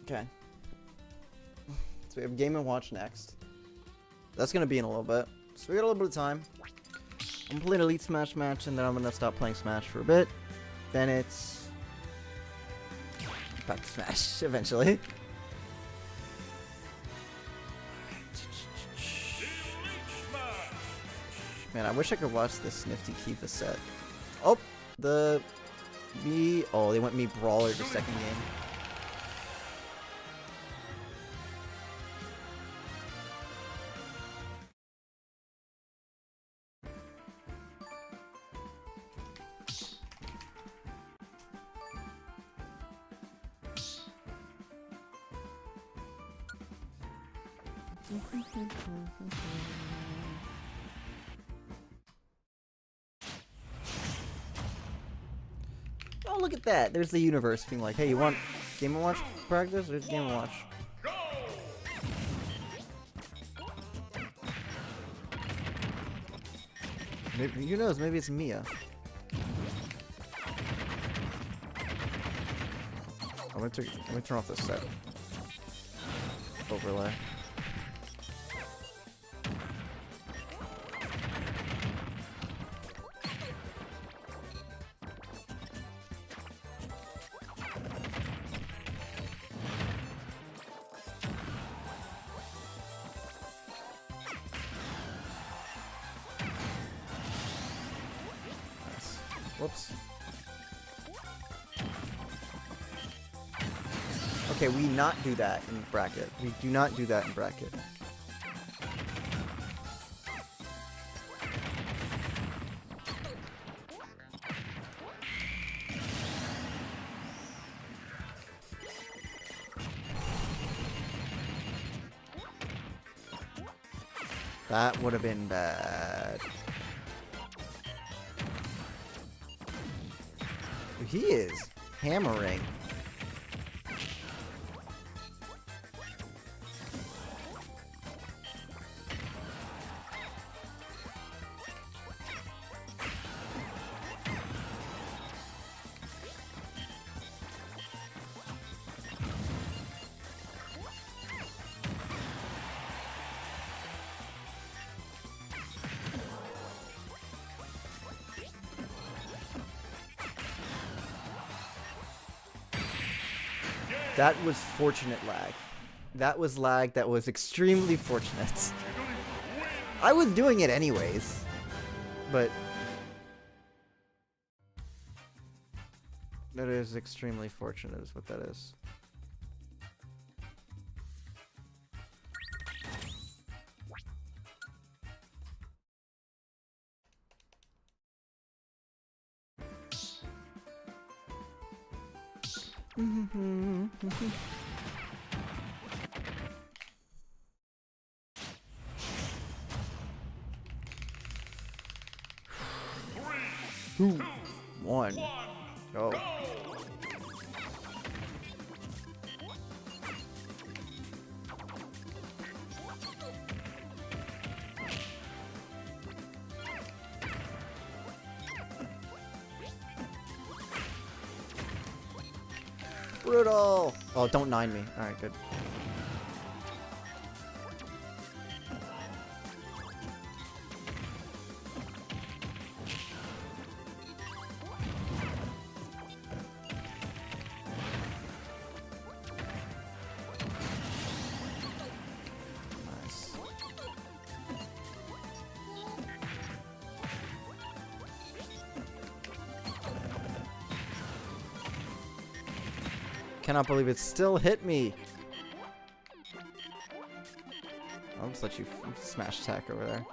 Okay. So we have Game & Watch next. That's going to be in a little bit. So we got a little bit of time. I'm playing Elite Smash match, and then I'm going to stop playing Smash for a bit. Then it's back to Smash, eventually. Elite Smash. Man, I wish I could watch this Nifty Kiva set. Oh, the me. Oh, they went me Brawler the second game. Oh, look at that. There's the universe being like, hey, you want Game & Watch practice? There's Game & Watch. Maybe, who knows? Maybe it's Mia. I'm gonna turn off the set overlay. Whoops. Okay, we not do that in bracket. We do not do that in bracket. That would have been bad. He is hammering. That was fortunate lag. That was lag that was extremely fortunate. I was doing it anyways, but that is extremely fortunate is what that is. Two, one, go. Brutal! Oh, don't 9 me. Alright, good. Nice. Cannot believe it still hit me. I'll just let you smash attack over there.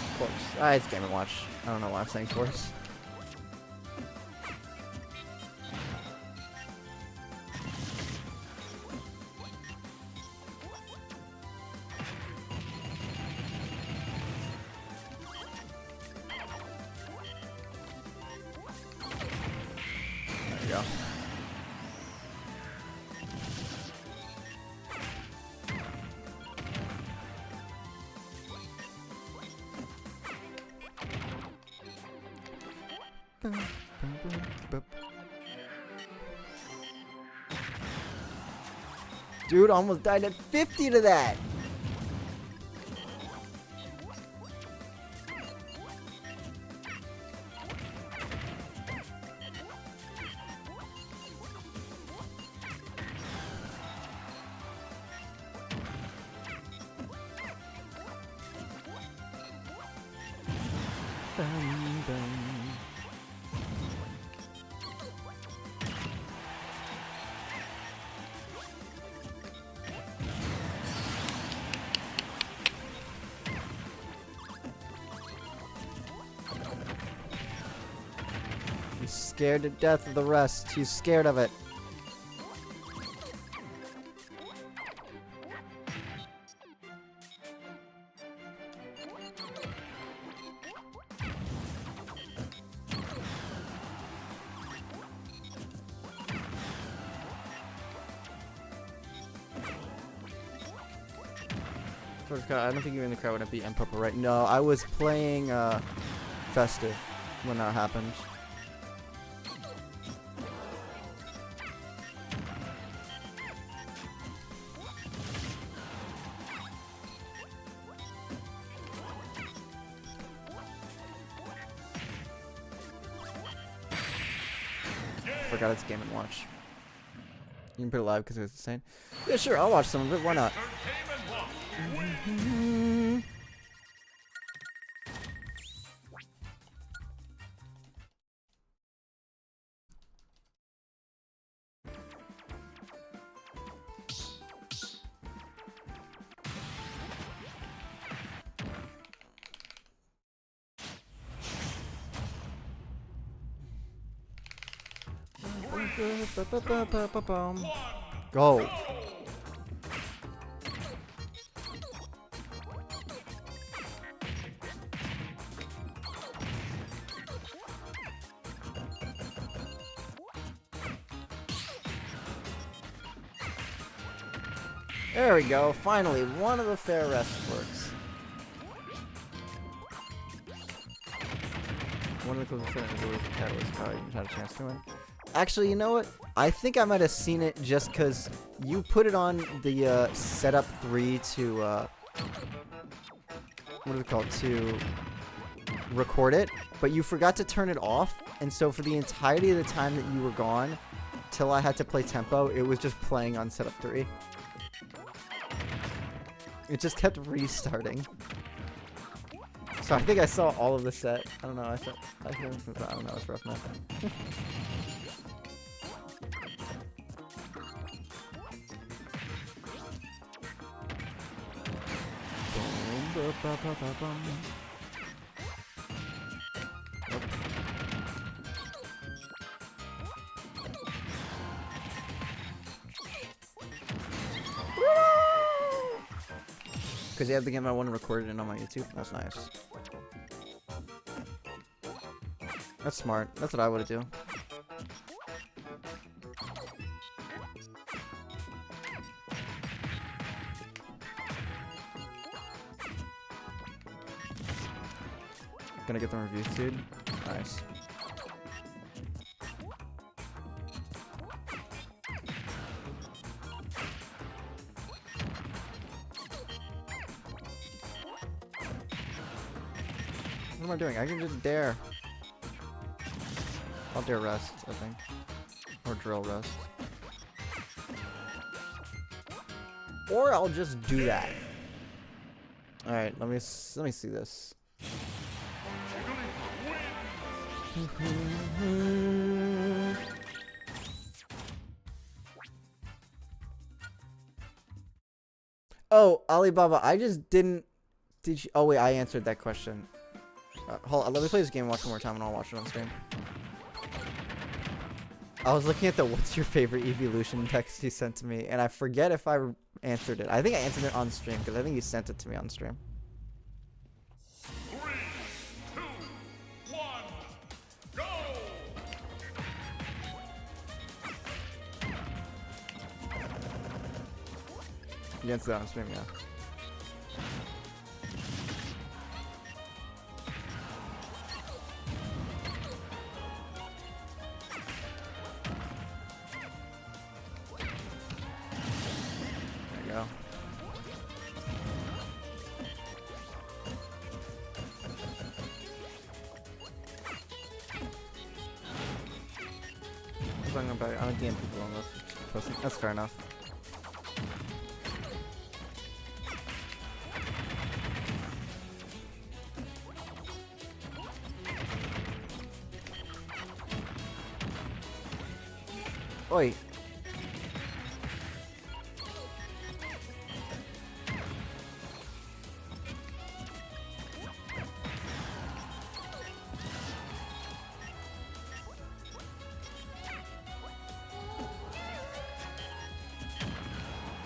Of course. It's Game & Watch. I don't know why I'm saying course. Go. Dude, almost died at 50 to that. scared to death of the rest. She's scared of it. I don't think you were in the crowd when it beat M-Purple, right? No, I was playing Festive when that happened. Forgot it's Game & Watch. You can put it live because it was insane. Yeah, sure, I'll watch some of it. Why not? Go. There we go. Finally, one of the fair rests works. One of the closest things was the Catalyst probably had a chance to win. Actually, you know what? I think I might have seen it just because you put it on the setup 3 to what is it called, to record it, but you forgot to turn it off, and so for the entirety of the time that you were gone, till I had to play tempo, it was just playing on setup 3. It just kept restarting. So I think I saw all of the set. I don't know. I don't know. It's rough enough. Because you have the game I want to record it on my YouTube. That's nice. That's smart. That's what I would do. Gonna get them reviews, dude. Nice. What am I doing? I can just dare. I'll dare rest, I think. Or drill rest. Or I'll just do that. Alright, let me see this. Oh, Alibaba, I just didn't... Did you... Oh, wait, I answered that question. Hold on, let me play this game one more time and I'll watch it on stream. I was looking at the "What's your favorite evolution" text you sent to me, and I forget if I answered it. I think I answered it on stream because I think you sent it to me on stream. 3, 2, 1, go! You answered that on stream, yeah. I don't DM people on this. That's fair enough. Oi.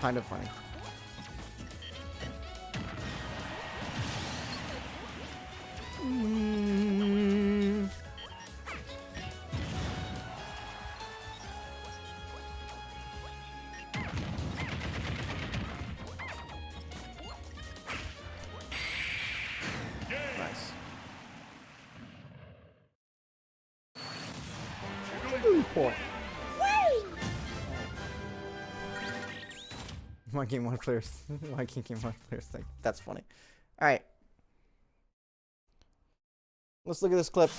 kind of funny. Nice. Poor. One game, one clear. One game, one clear thing. That's funny. All right. Let's look at this clip.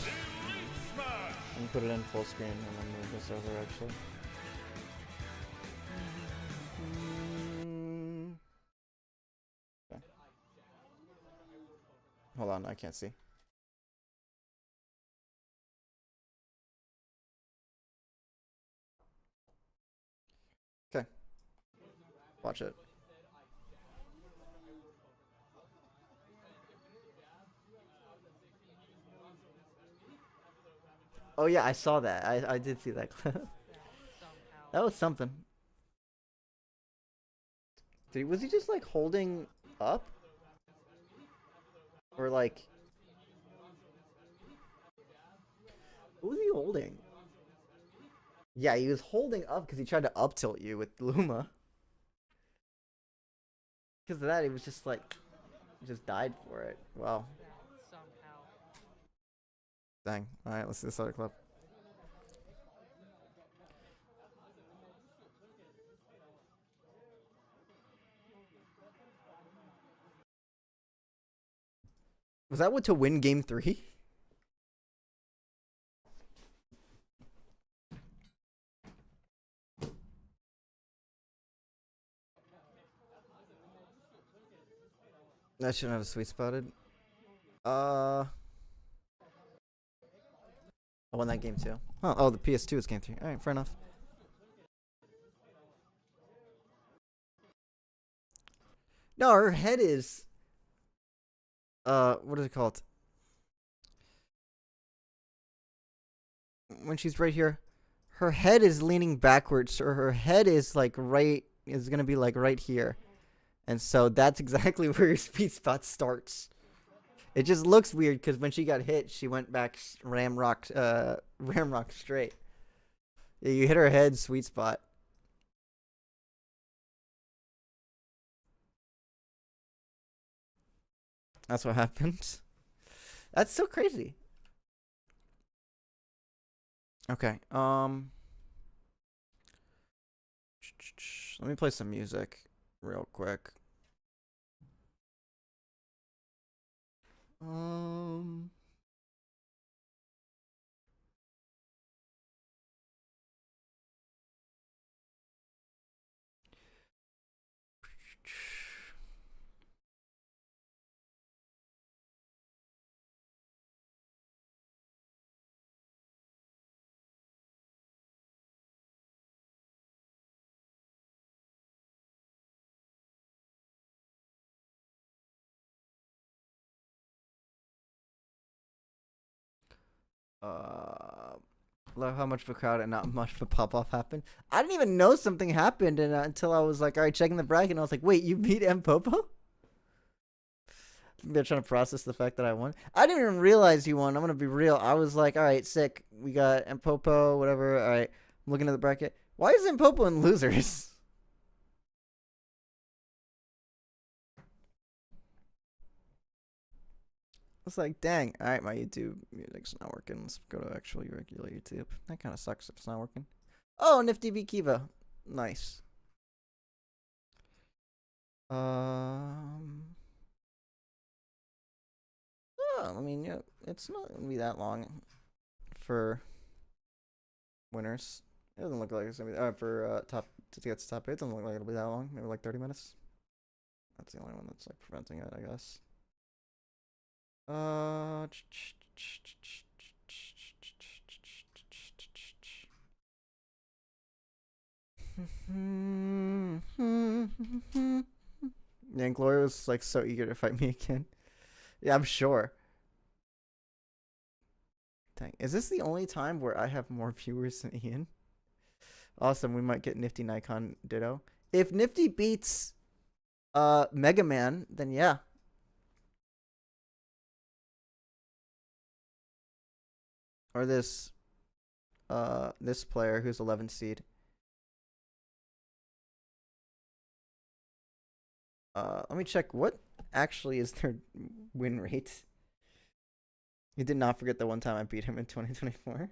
Let me put it in full screen and then move this over actually. Okay. Hold on, I can't see. Okay. Watch it. Oh yeah, I saw that. I did see that clip. That was something. Was he just like holding up? Or like what was he holding? Yeah, he was holding up because he tried to up tilt you with Luma. Because of that, he was just like, just died for it. Wow. Dang. Alright, let's see this other clip. Was that what to win game 3? I shouldn't have a sweet spotted. I won that game too. Oh, the PS2 is game 3. Alright, fair enough. No, her head is what is it called? When she's right here, her head is leaning backwards, so her head is like is gonna be like right here. And so that's exactly where your speed spot starts. It just looks weird because when she got hit, she went back ramrock straight. Yeah, you hit her head, sweet spot. That's what happened. That's so crazy. Okay. Let me play some music real quick. Love how much of a crowd and not much of a pop-off happened. I didn't even know something happened until I was like, all right, checking the bracket, and I was like, wait, you beat Mpopo? They're trying to process the fact that I won. I didn't even realize you won. I'm going to be real. I was like, all right, sick. We got Mpopo, whatever. All right, I'm looking at the bracket. Why is Mpopo in losers? I was like, dang. All right, my YouTube music's not working. Let's go to actually regular YouTube. That kind of sucks if it's not working. Oh, Nifty B Kiva. Nice. Oh, I mean, yeah, it's not gonna be that long for winners. It doesn't look like it's gonna be for top to get to top 8. It doesn't look like it'll be that long. Maybe like 30 minutes. That's the only one that's like preventing it, I guess. Yeah, and Gloria was like so eager to fight me again. Yeah, I'm sure. Dang, is this the only time where I have more viewers than Ian? Awesome, we might get Nifty Nikon Ditto. If Nifty beats Mega Man, then yeah. Or this player who's 11 seed. Let me check what actually is their win rate. You did not forget the one time I beat him in 2024.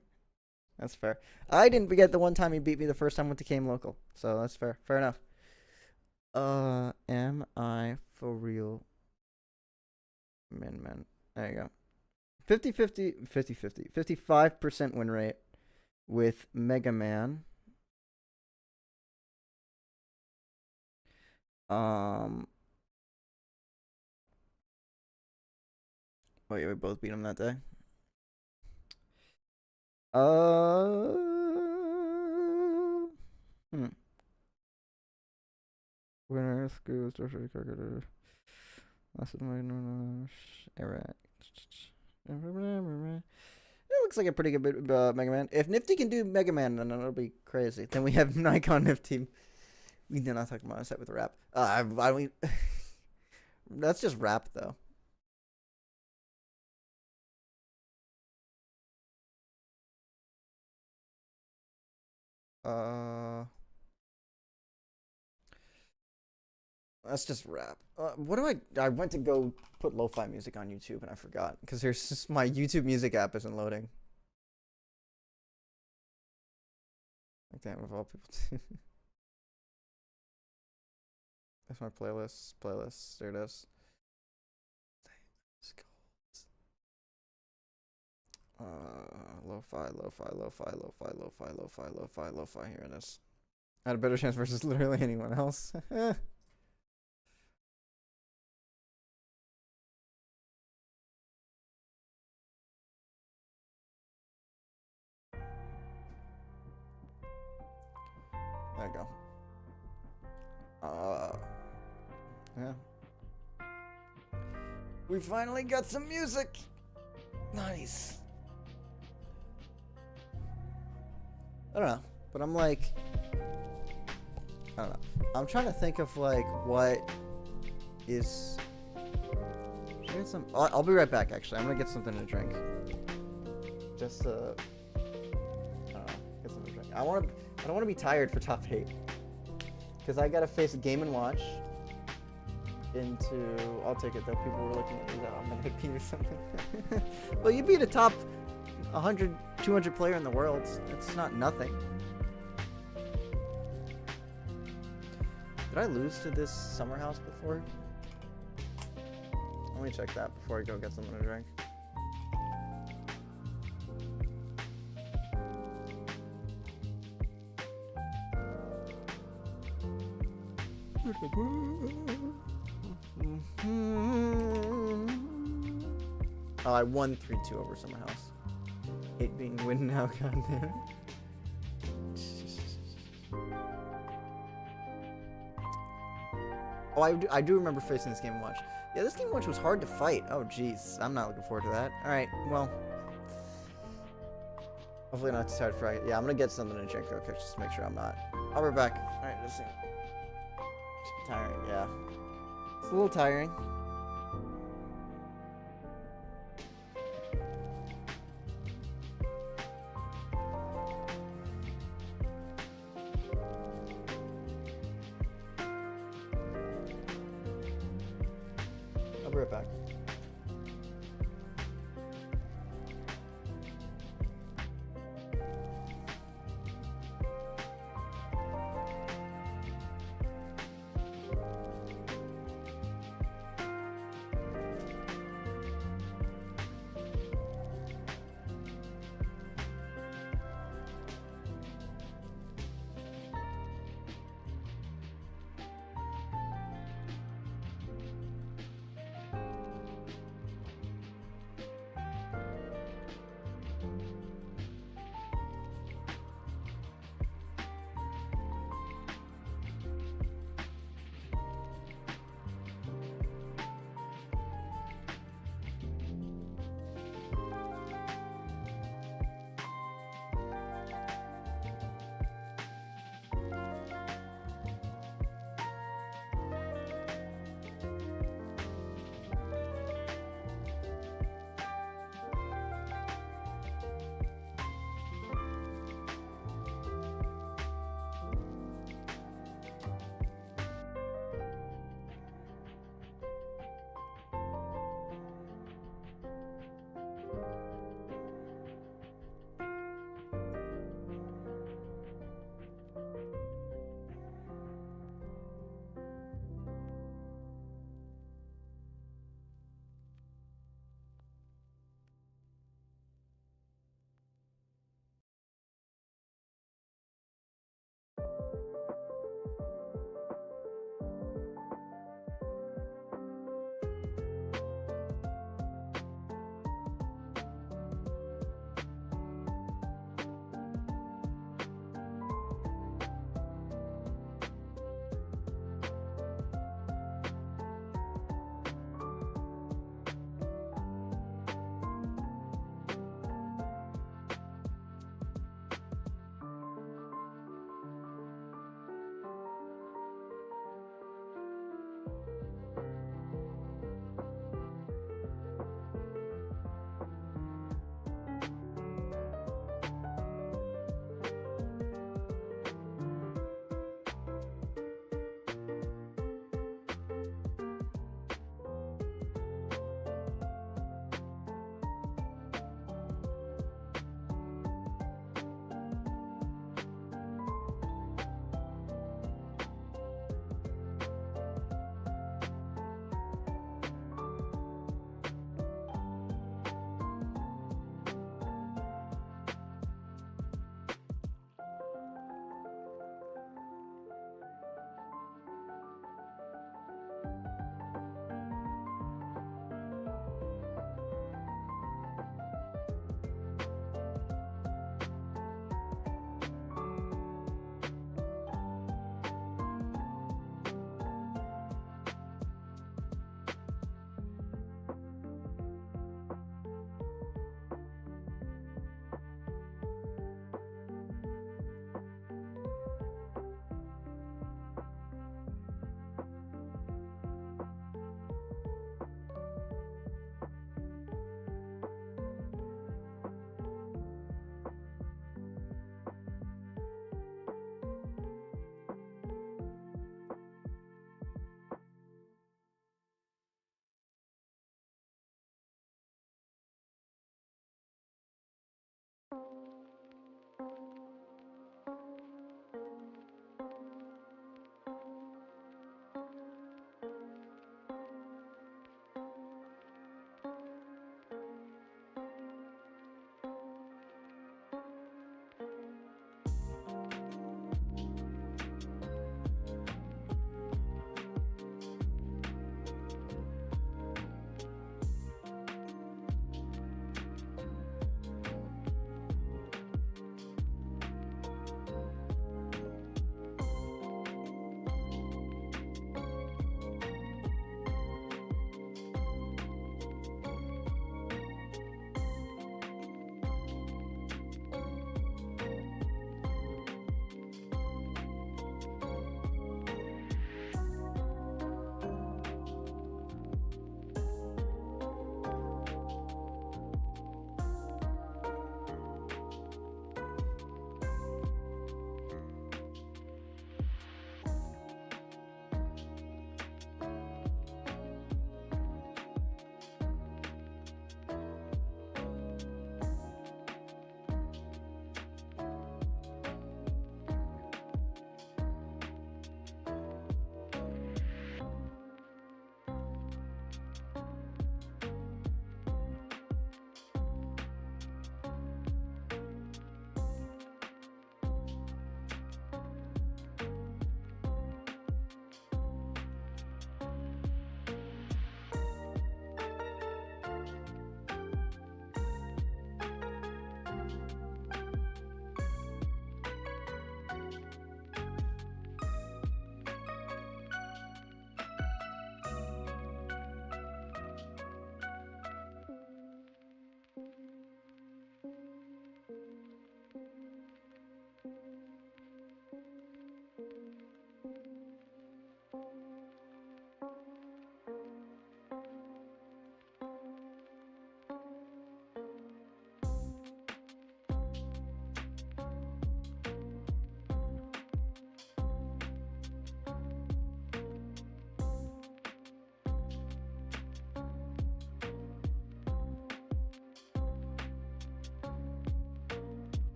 That's fair. I didn't forget the one time he beat me the first time we came local. So that's fair. Fair enough. Am I for real? Min. There you go. 50-50, 50-50. 55% win rate with Mega Man. Oh yeah, we both beat him that day. Winner schools it looks like a pretty good Mega Man. If Nifty can do Mega Man, then it'll be crazy. Then we have Nikon Nifty. We did not talk about a set with rap. I don't. That's just rap though. That's just rap. What do I went to go put lo-fi music on YouTube and I forgot because there's just my YouTube music app isn't loading. Like damn, of all people. That's my playlist. There it is. Lo-fi. Here it is. I had a better chance versus literally anyone else. There you go. Yeah. We finally got some music. Nice. I don't know, but I'm like, I don't know. I'm trying to think of like what is. Should I get some? I'll be right back. Actually, I'm gonna get something to drink. Just I don't know, get something to drink. I don't want to be tired for top 8 because I gotta face Game and Watch. I'll take it though. People were looking at me that I'm gonna beat or something. Well, you beat a top 100, 200 player in the world. It's not nothing. Did I lose to this summer house before? Let me check that before I go get something to drink. Oh, I won 3-2 over Summer House. 8 being win now, goddamn. Oh, I do remember facing this Game and Watch. Yeah, this Game and Watch was hard to fight. Oh, jeez. I'm not looking forward to that. Alright, well. Hopefully not too tired for it. Yeah, I'm gonna get something to drink real quick just to make sure I'm not. I'll be back. Alright, let's see. It's tiring, yeah. It's a little tiring. I'll be right back.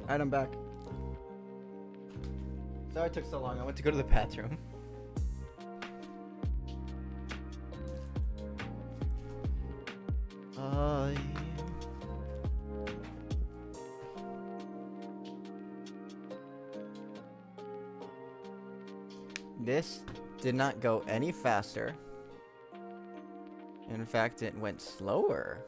Alright, I'm back. Sorry it took so long. I went to go to the bathroom. This did not go any faster. In fact, it went slower.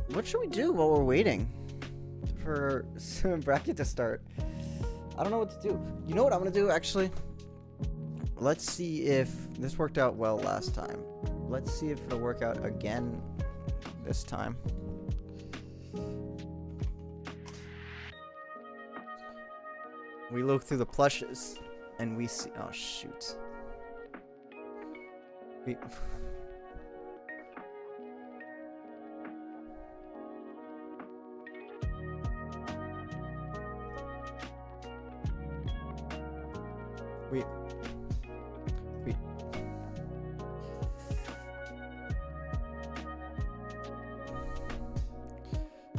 What should we do while we're waiting for some bracket to start? I don't know what to do. You know what I'm gonna do, actually? Let's see if this worked out well last time. Let's see if it'll work out again this time. We look through the plushes and we see, oh shoot. We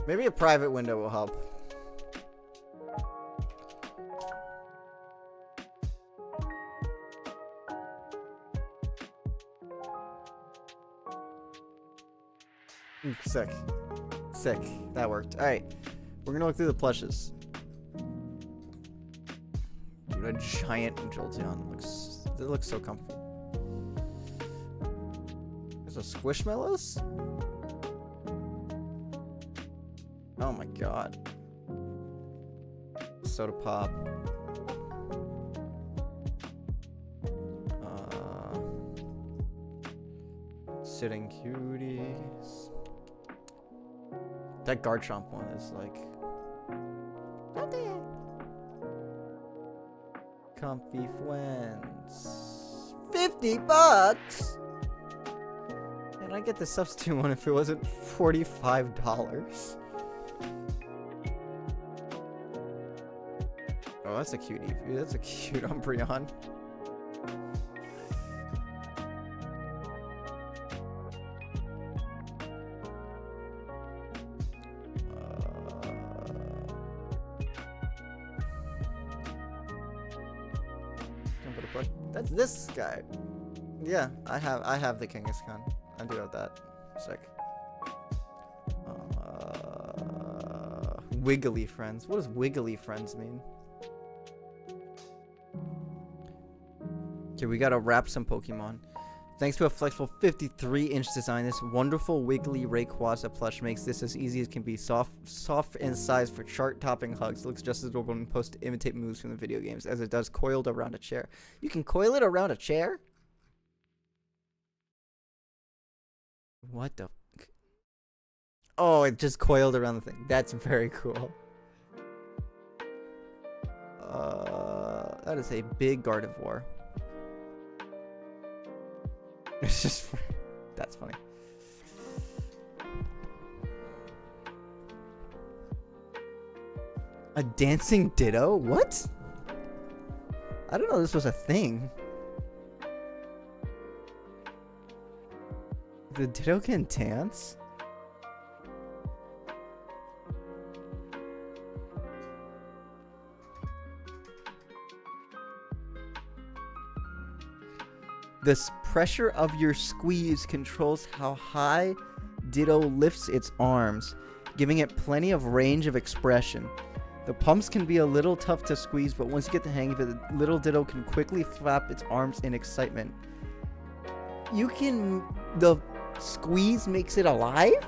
maybe a private window will help. Sick. Sick. That worked. Alright. We're gonna look through the plushes. Dude, a giant Jolteon. It looks so comfy. There's a Squishmallows? Oh my god. Soda Pop. Sitting Cuties. That Garchomp one is like... Comfy Friends. $50! And I get the substitute one if it wasn't $45. Oh, that's a cute Eevee. That's a cute Umbreon. That's this guy. Yeah, I have the Kangaskhan. I do have that. Sick. Wiggly Friends. What does Wiggly Friends mean? Okay, we gotta wrap some Pokemon. Thanks to a flexible 53-inch design, this wonderful Wiggly Rayquaza plush makes this as easy as can be. Soft in size for chart-topping hugs. It looks just as adorable when posed to imitate moves from the video games as it does coiled around a chair. You can coil it around a chair? What the f***? Oh, it just coiled around the thing. That's very cool. That is a big Gardevoir. It's just... That's funny. A dancing Ditto? What? I don't know this was a thing. The Ditto can dance? The pressure of your squeeze controls how high Ditto lifts its arms, giving it plenty of range of expression. The pumps can be a little tough to squeeze, but once you get the hang of it, the little Ditto can quickly flap its arms in excitement. You can... The squeeze makes it alive?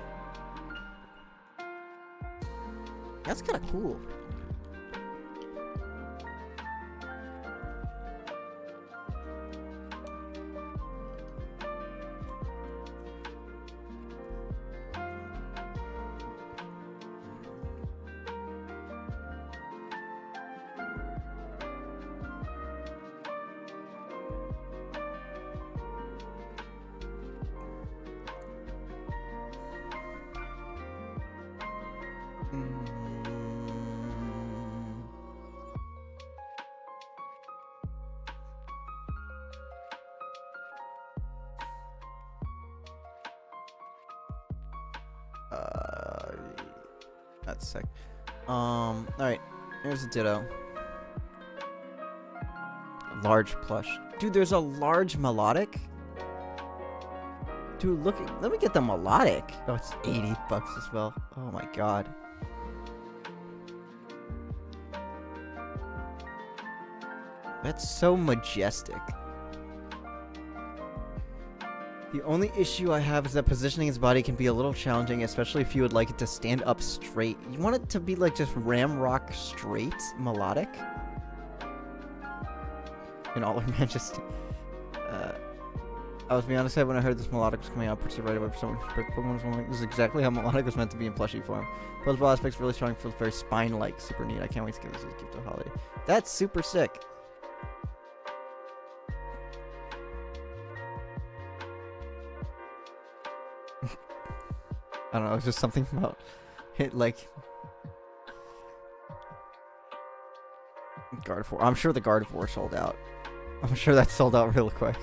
That's kind of cool. That's sick. Alright. Here's a Ditto. Large plush. Dude, there's a large melodic? Dude, look. Let me get the melodic. Oh, it's 80 bucks as well. Oh my god. That's so majestic. The only issue I have is that positioning his body can be a little challenging, especially if you would like it to stand up straight. You want it to be like just ramrock straight melodic? In all her majesty. I was being honest, when I heard this melodic was coming out, I pursued right away for someone who's picked Pokemon. This is exactly how melodic was meant to be in plushie form. Posable aspects really strong, feels very spine-like, super neat. I can't wait to give this as a gift to holiday. That's super sick. I don't know, it's just something about it, like Gardevoir. I'm sure the Gardevoir sold out. I'm sure that sold out real quick.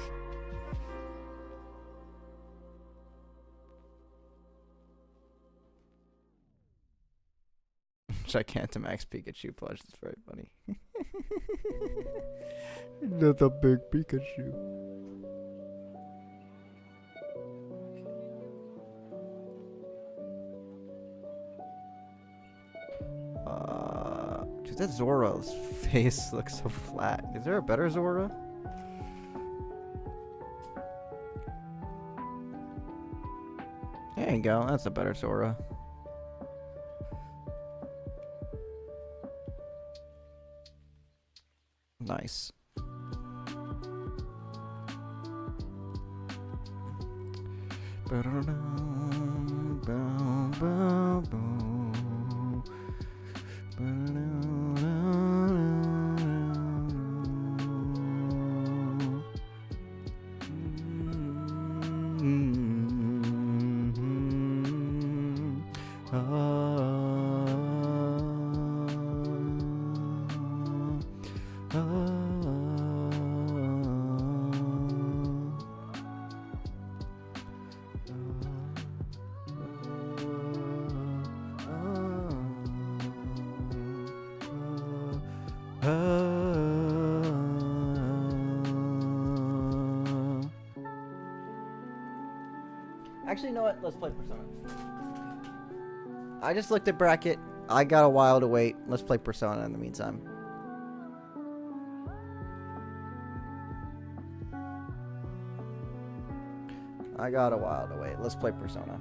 Gigantamax Pikachu plush. It's very funny. Not a big Pikachu. Dude, that Zora's face looks so flat. Is there a better Zora? There you go. That's a better Zora. Nice. Actually, you know what? Let's play Persona. I just looked at bracket. I got a while to wait. Let's play Persona in the meantime. I got a while to wait. Let's play Persona.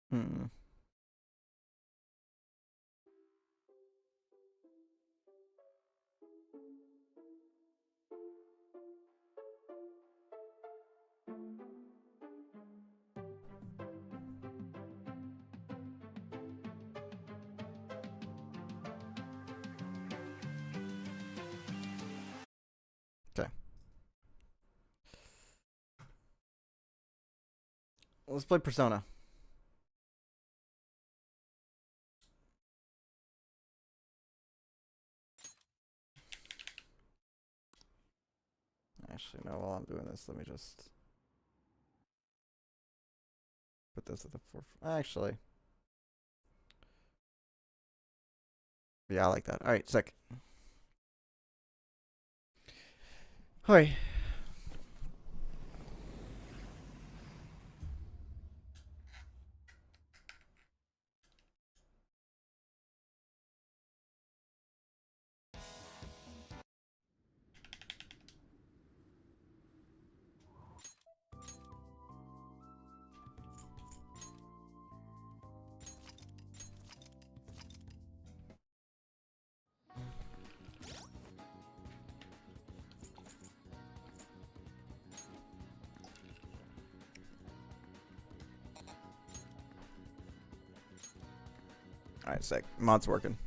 Hmm. Okay. Let's play Persona. Actually, no, while I'm doing this, let me just... Put those at the fourth. Actually. Yeah, I like that. Alright, sick. Alright. Alright, sick. Mod's working.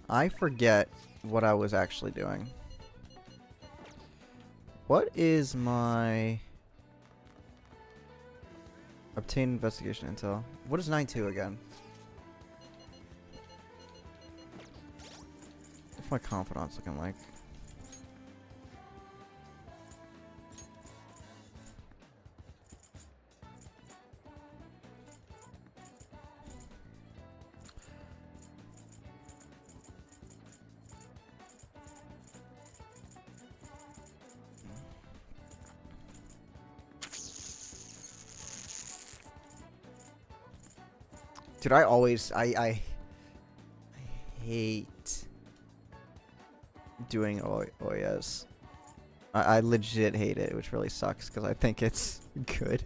I forget what I was actually doing. What is my obtain investigation intel? What is 9-2 again? What's my confidence looking like? Dude, I hate doing OAS. I legit hate it, which really sucks because I think it's good.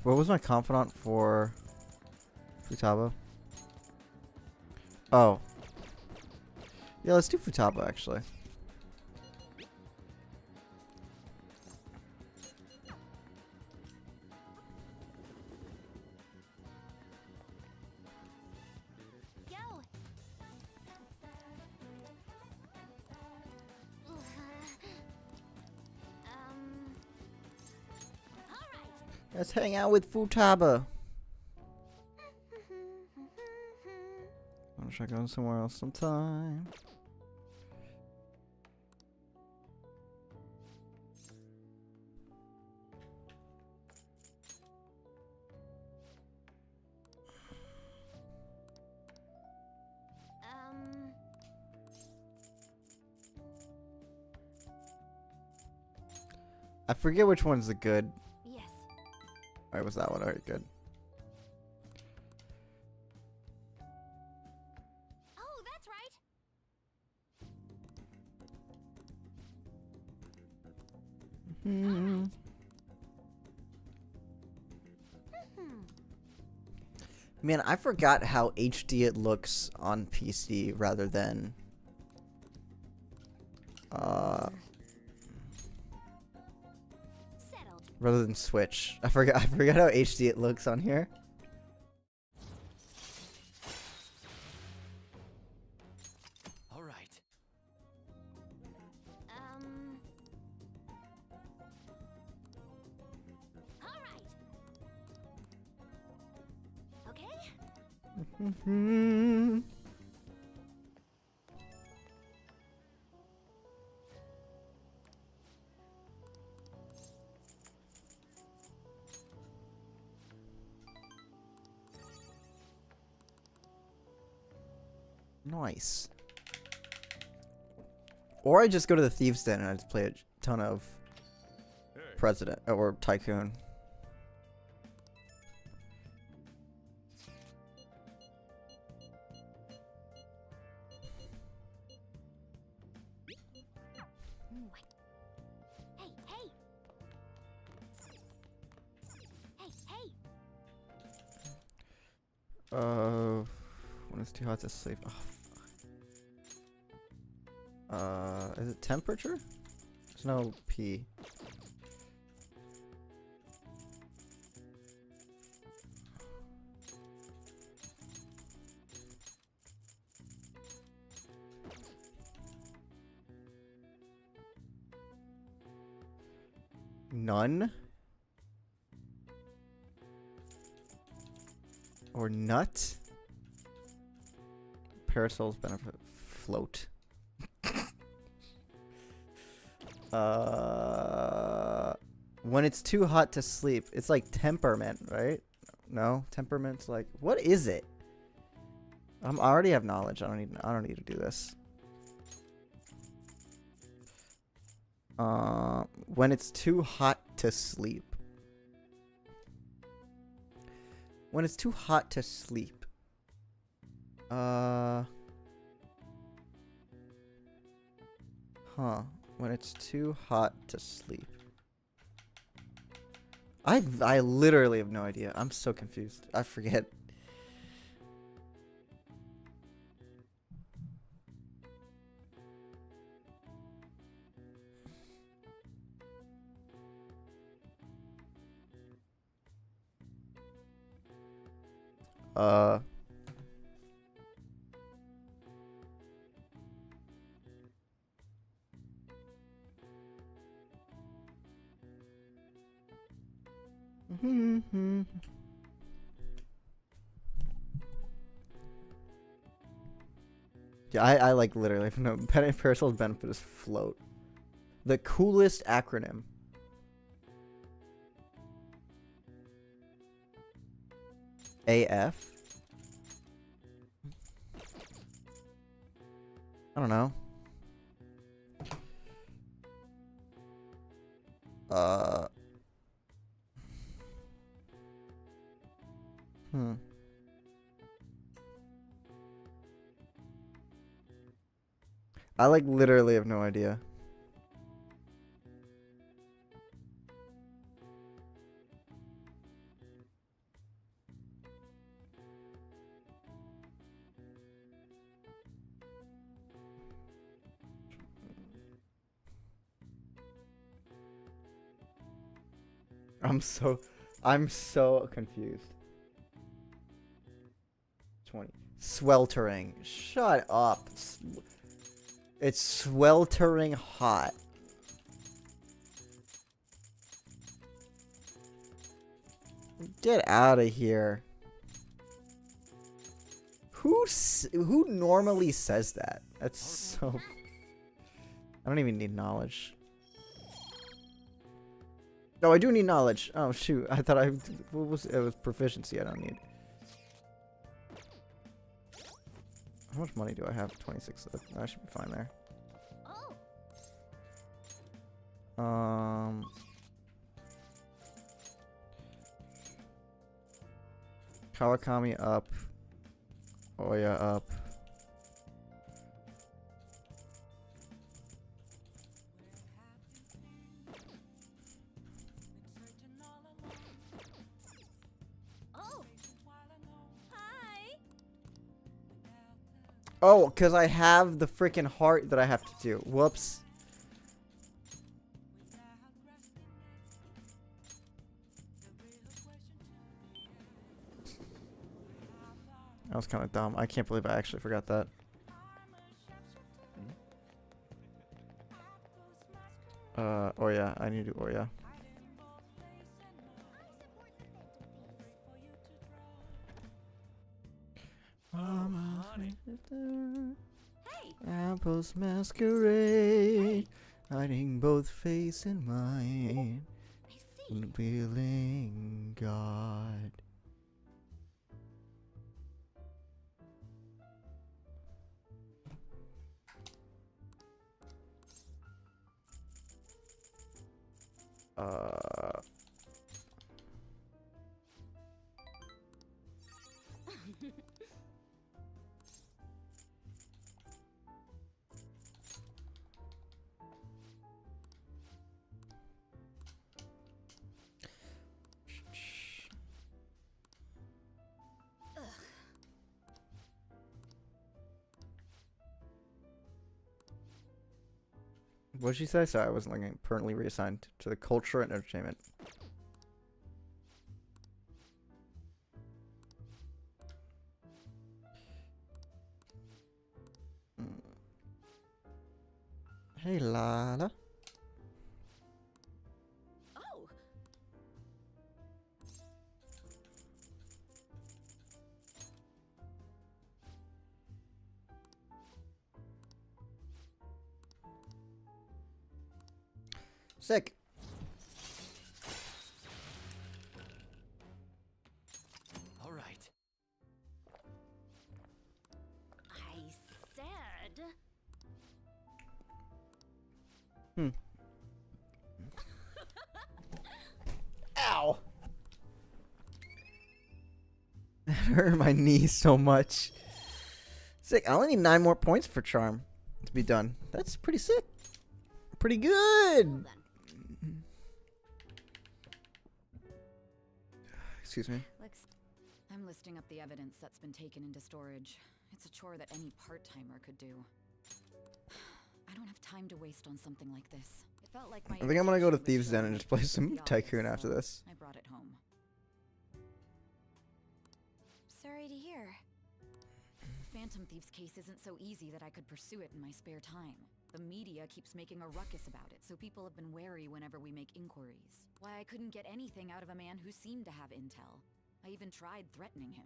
What was my confidant for Futaba? Oh. Yeah, let's do Futaba actually. Let's hang out with Futaba. I'll try going somewhere else sometime. I forget which one's the good. Yes. Alright, was that one? Alright, good. Oh, that's right. Hmm. Man, I forgot how HD it looks on PC rather than Settled. rather than Switch. I forgot how HD it looks on here. All right. All right. Okay. Nice. Or I just go to the Thieves' Den and I just play a ton of President or Tycoon. Hey, hey. Hey, hey. When it's too hot to sleep. Oh, fuck. Is it temperature? There's no P. None? Or nut? Parasol's benefit. Float. When it's too hot to sleep, it's like temperament, right? No, temperament's like, what is it? I already have knowledge. I don't need to do this. When it's too hot to sleep. When it's too hot to sleep. Huh. When it's too hot to sleep. I literally have no idea. I'm so confused. I forget. Yeah, I like literally no. Parasol's benefit is float. The coolest acronym. AF. I don't know. I like literally have no idea. I'm so confused. 20. Sweltering. Shut up. It's sweltering hot. Get out of here. Who normally says that? That's so... I don't even need knowledge. No, I do need knowledge. Oh shoot! I thought it was proficiency. I don't need. How much money do I have? 26. I should be fine there. Oh. Kawakami up. Oya up. Oh. Hi. Oh, because I have the freaking heart that I have to do. Whoops. That was kind of dumb. I can't believe I actually forgot that. Oh yeah, I need to do Oya. Hey. Apples masquerade, hiding both face and mind, I see. revealing God. What did she say? Sorry, I wasn't looking. Permanently reassigned to the culture and entertainment. Hey, Lala. Oh. Sick. All right. I said. Ow. That hurt my knee so much. Sick. I only need 9 more points for charm to be done. That's pretty sick. Pretty good. Well then. Excuse me. I'm listing up the evidence that's been taken into storage. It's a chore that any part-timer could do. I don't have time to waste on something like this. It felt like my I think I'm gonna go to education was Thieves Den showing and just play me some the obvious, Tycoon after so this. I brought it home. Sorry to hear. Phantom Thief's case isn't so easy that I could pursue it in my spare time. The media keeps making a ruckus about it, so people have been wary whenever we make inquiries. Why I couldn't get anything out of a man who seemed to have intel. I even tried threatening him.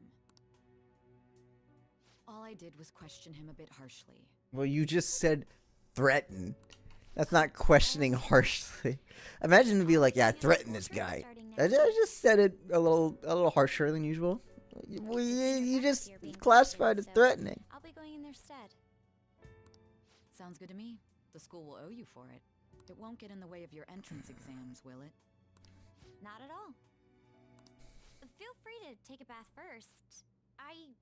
All I did was question him a bit harshly. Well, you just said threaten. That's not questioning harshly. Imagine to be like, yeah, threaten this guy. I just said it a little harsher than usual. You just classified as threatening. I'll be going in their stead. Sounds good to me. The school will owe you for it. It won't get in the way of your entrance exams, will it? Not at all. Feel free to take a bath first. I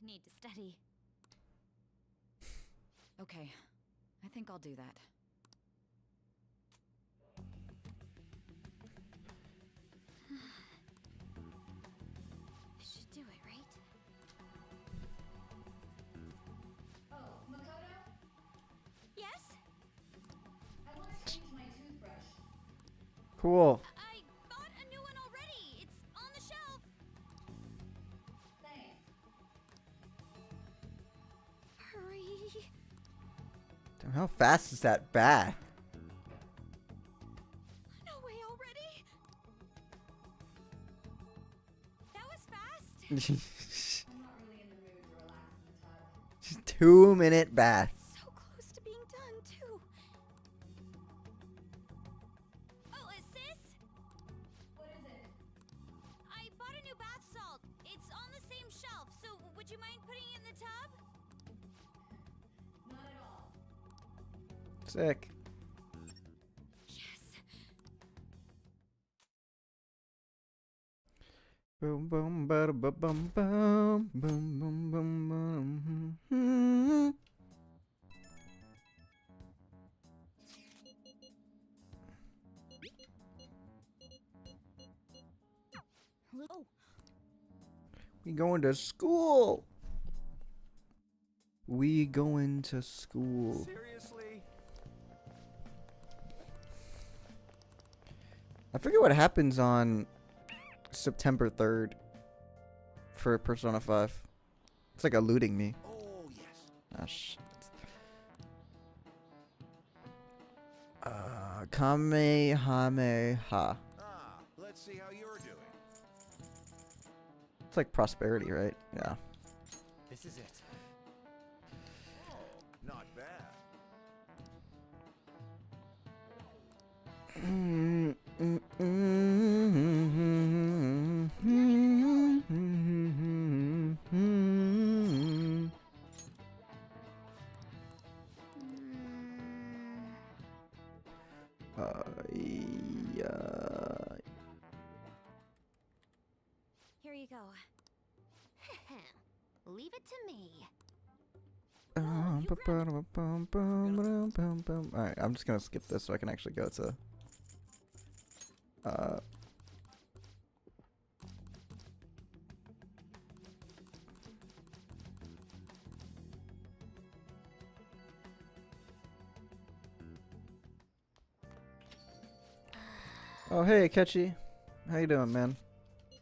need to study. Okay, I think I'll do that. Should do it, right? Oh, Makoto? Yes? I want to change my toothbrush. Cool. I bought a new one already. It's on the shelf. Thanks. Hurry. Damn, how fast is that bat? No way already. That was fast. I'm not really in the mood to relax in the tub. Just 2-minute bath. So close to being done, too. Oh, sis? What is it? I bought a new bath salt. It's on the same shelf, so would you mind putting it in the tub? Not at all. Sick. Yes. Boom boom ba bum bum bum boom boom boom boom. Oh, We going to school. We going to school. Seriously? I forget what happens on September 3rd for Persona 5. It's like eluding me. Oh, yes. Ah, shit. Kamehameha. Ah, let's see how you're doing. It's like prosperity, right? Yeah. This is it. Oh, not bad. Yeah. here you go. Leave it to me. Alright, I'm just gonna skip this so I can actually go to Oh hey Ketchy. How you doing, man? Hey,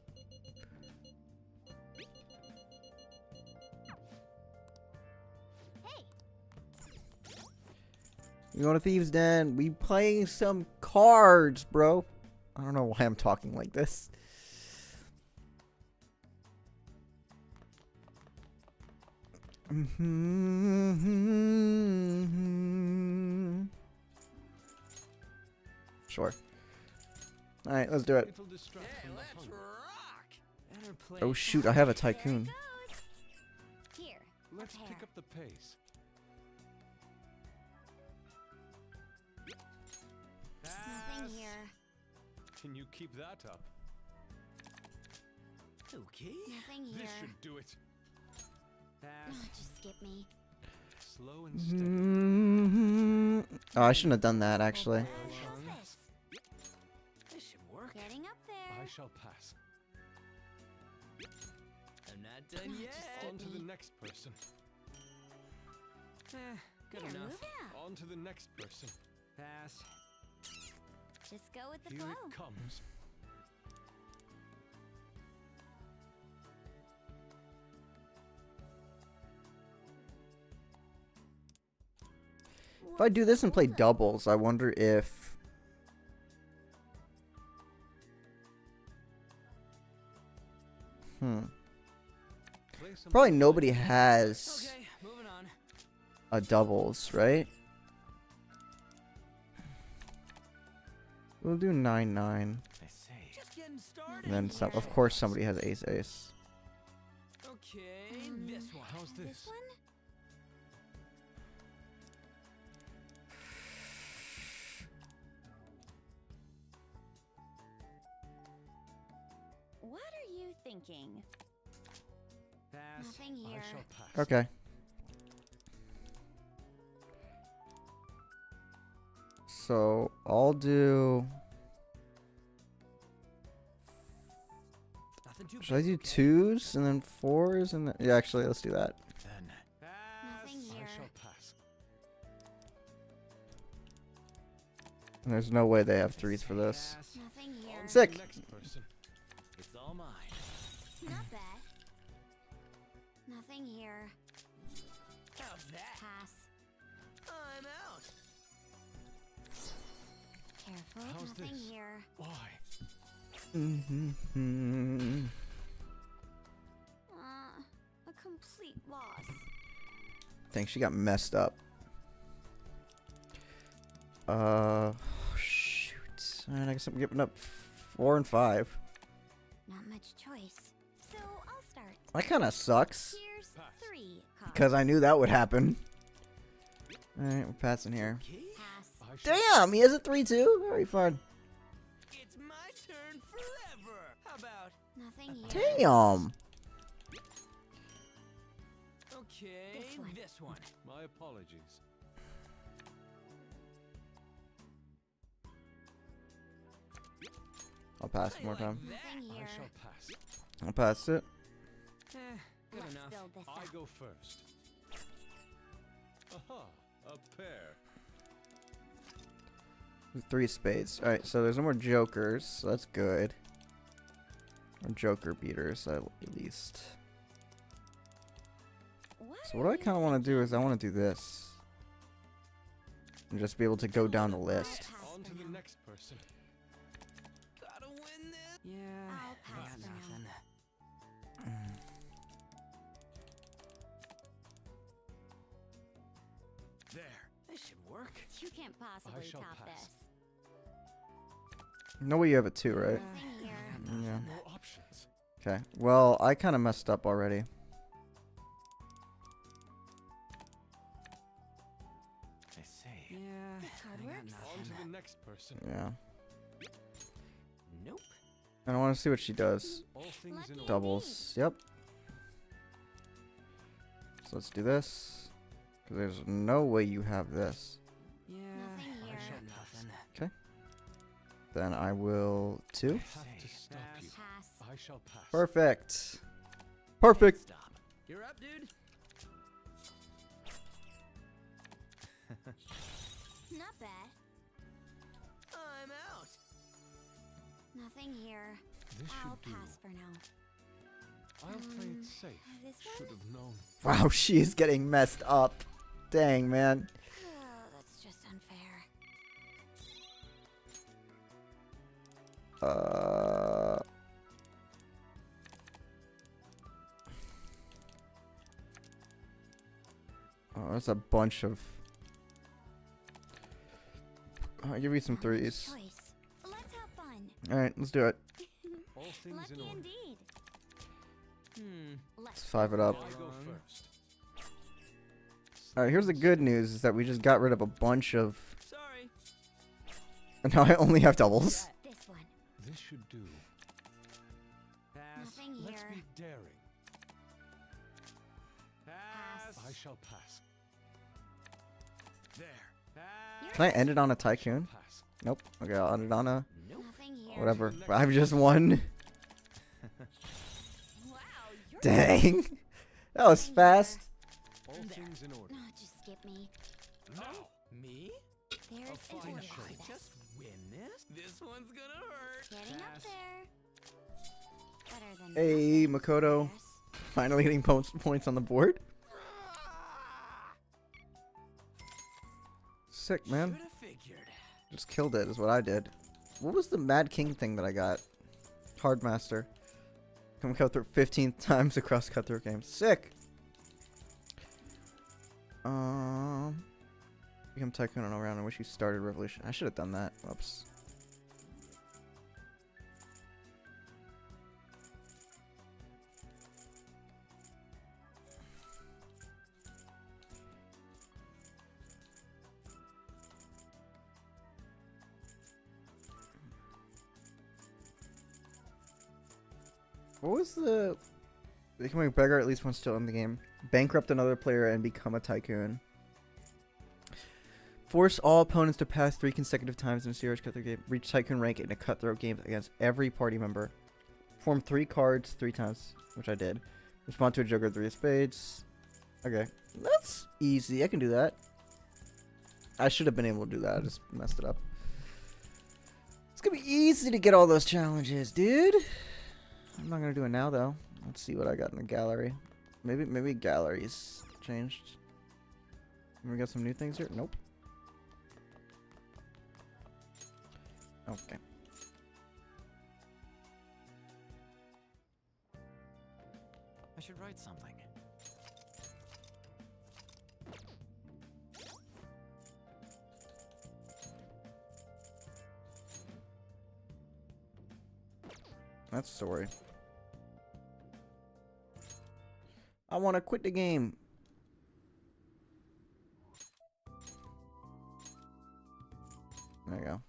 You going to Thieves Den? We playing some cards, bro. I don't know why I'm talking like this. Sure. All right, let's do it. It'll distract from the hunger. Oh shoot, I have a tycoon. There it goes. Here, Let's a pair. pick up the pace. Nothing here. Can you keep that up? Okay. Nothing here. This should do it. Just skip me. Slow and steady. Oh, I shouldn't have done that actually. How's this? This should work. Getting up there. I shall pass. I'm not done Just yet. skip On to the me. next person. Good Here, enough. move out. On to the next person. Pass. Just go with the Here flow. it comes. If I do this and play doubles, I wonder if... Play some Probably nobody has Okay, moving on. a doubles, right? We'll do 9-9. I see. Just getting started. And then some, of course somebody has ace-ace. Okay, this one. How's This this? one? What are you thinking? Pass. Nothing I here. shall pass. Okay. So I'll do... Nothing too Should I big, do okay? 2s and then 4s and then... Yeah, actually, let's do that. Then. Pass. Nothing here. I shall pass. And there's no way they have 3s for this. Pass. Nothing here. On to Sick. the next person. It's all mine. Not bad. Nothing here. How's that? Pass. I'm out. Careful. How's Nothing this? here. Why? A complete loss. Think she got messed up. Shoot. Alright, I guess I'm giving up 4 and 5. Not much choice. So I'll start. That kind of sucks. Here's Pass. 3 cards. Because I knew that would happen. Alright, we're passing here. Okay. Pass. I shall Damn, he has a 3-2? Very fun. It's my turn forever. How about? Nothing here. Damn. Okay, This one. this one. My apologies. I'll pass I it more like time. that. Nothing I here. shall pass. I'll pass it. Good Let's enough. build this I up. go first. Aha! A pair. 3 spades. Alright, so there's no more jokers, so that's good. Or joker beaters, at least. So what I kind of want to do is I want to do this. And just be able to go down the list. Pass On to for the now. next person. Gotta win this. Yeah. I'll pass got for now. nothing. There. This should work. You can't possibly shall top pass. this. No way you have a 2, right? Nothing here. Yeah. No options. Okay. Well, I kind of messed up already. I see. Yeah. This card works. On to the next person. Yeah. Nope. And I want to see what she does. All things in Lucky. order. Doubles. Yep. So let's do this. Because there's no way you have this. Yeah. Nothing I here. shall Nothing. Then I will 2. I have to stop you. Pass. I shall pass. Perfect. Perfect. Stop. You're up, dude. Not bad. I'm out. Nothing here. This I'll should do. pass for now. I'll play it safe. This Should one? have known. Wow, she is getting messed up. Dang, man. Oh, that's just unfair. Oh, there's a bunch of... I'll give you some Not much 3s. choice. All right, let's do it. All things in Lucky order. indeed. Let's Let's 5 it up. I go first. All right, here's the good news: is that we just got rid of a bunch of. Sorry. And now I only have doubles. this one. This should do. Pass. Nothing Let's here. be daring. Pass. I shall pass. There. Pass. Can I end it on a tycoon? Pass. Nope. Okay, I'll end it on a Nothing here. whatever. I've just won. Wow, you're Dang. That was fast. All things in order. No, just skip me. Now. Me? There's an fine order show. for I this. just win this? This one's gonna hurt. Getting up Pass. there. Better than Hey, nothing, Makoto. I guess. Finally getting points on the board. Sick, man. Shoulda figured. Just killed it is what I did. What was the Mad King thing that I got? Hard Master. Come cutthroat 15 times across cutthroat games. Sick. Become tycoon on all round. I wish you started revolution. I should have done that. Whoops. What was the becoming a beggar at least once still in the game? Bankrupt another player and become a tycoon. Force all opponents to pass 3 consecutive times in a serious cutthroat game. Reach tycoon rank in a cutthroat game against every party member. Form 3 cards 3 times, which I did. Respond to a joker 3 of spades. Okay, that's easy. I can do that. I should have been able to do that. I just messed it up. It's gonna be easy to get all those challenges, dude. I'm not gonna do it now though. Let's see what I got in the gallery. Maybe galleries changed. We got some new things here. Nope. Okay. I should write something. That's sorry. I want to quit the game. There you go.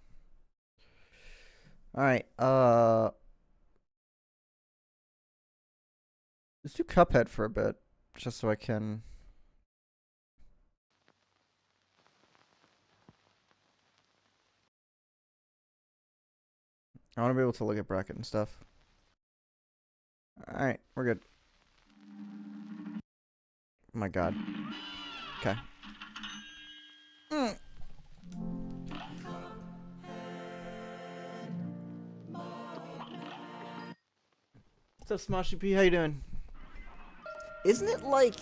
Alright, let's do Cuphead for a bit, just so I can... I want to be able to look at bracket and stuff. Alright, we're good. Oh my god. Okay. What's up, Smoshy P? How you doing? Isn't it like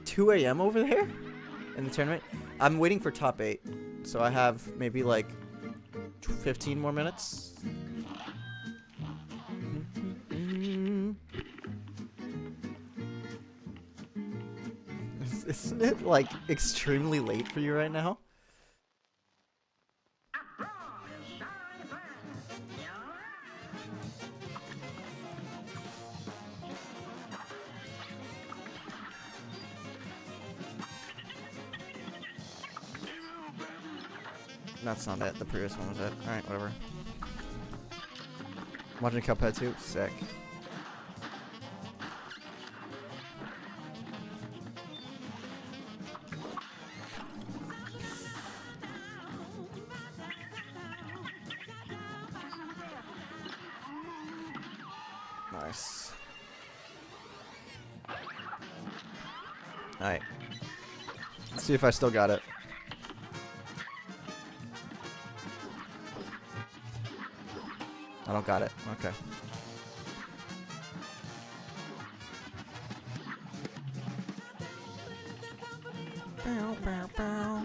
2 a.m. over there in the tournament? I'm waiting for top 8, so I have maybe like 15 more minutes. Isn't it like extremely late for you right now? That's not it. The previous one was it. Alright, whatever. Watching Cuphead too? Sick. Nice. Alright. Let's see if I still got it. I don't got it. Okay. Bow, bow, bow.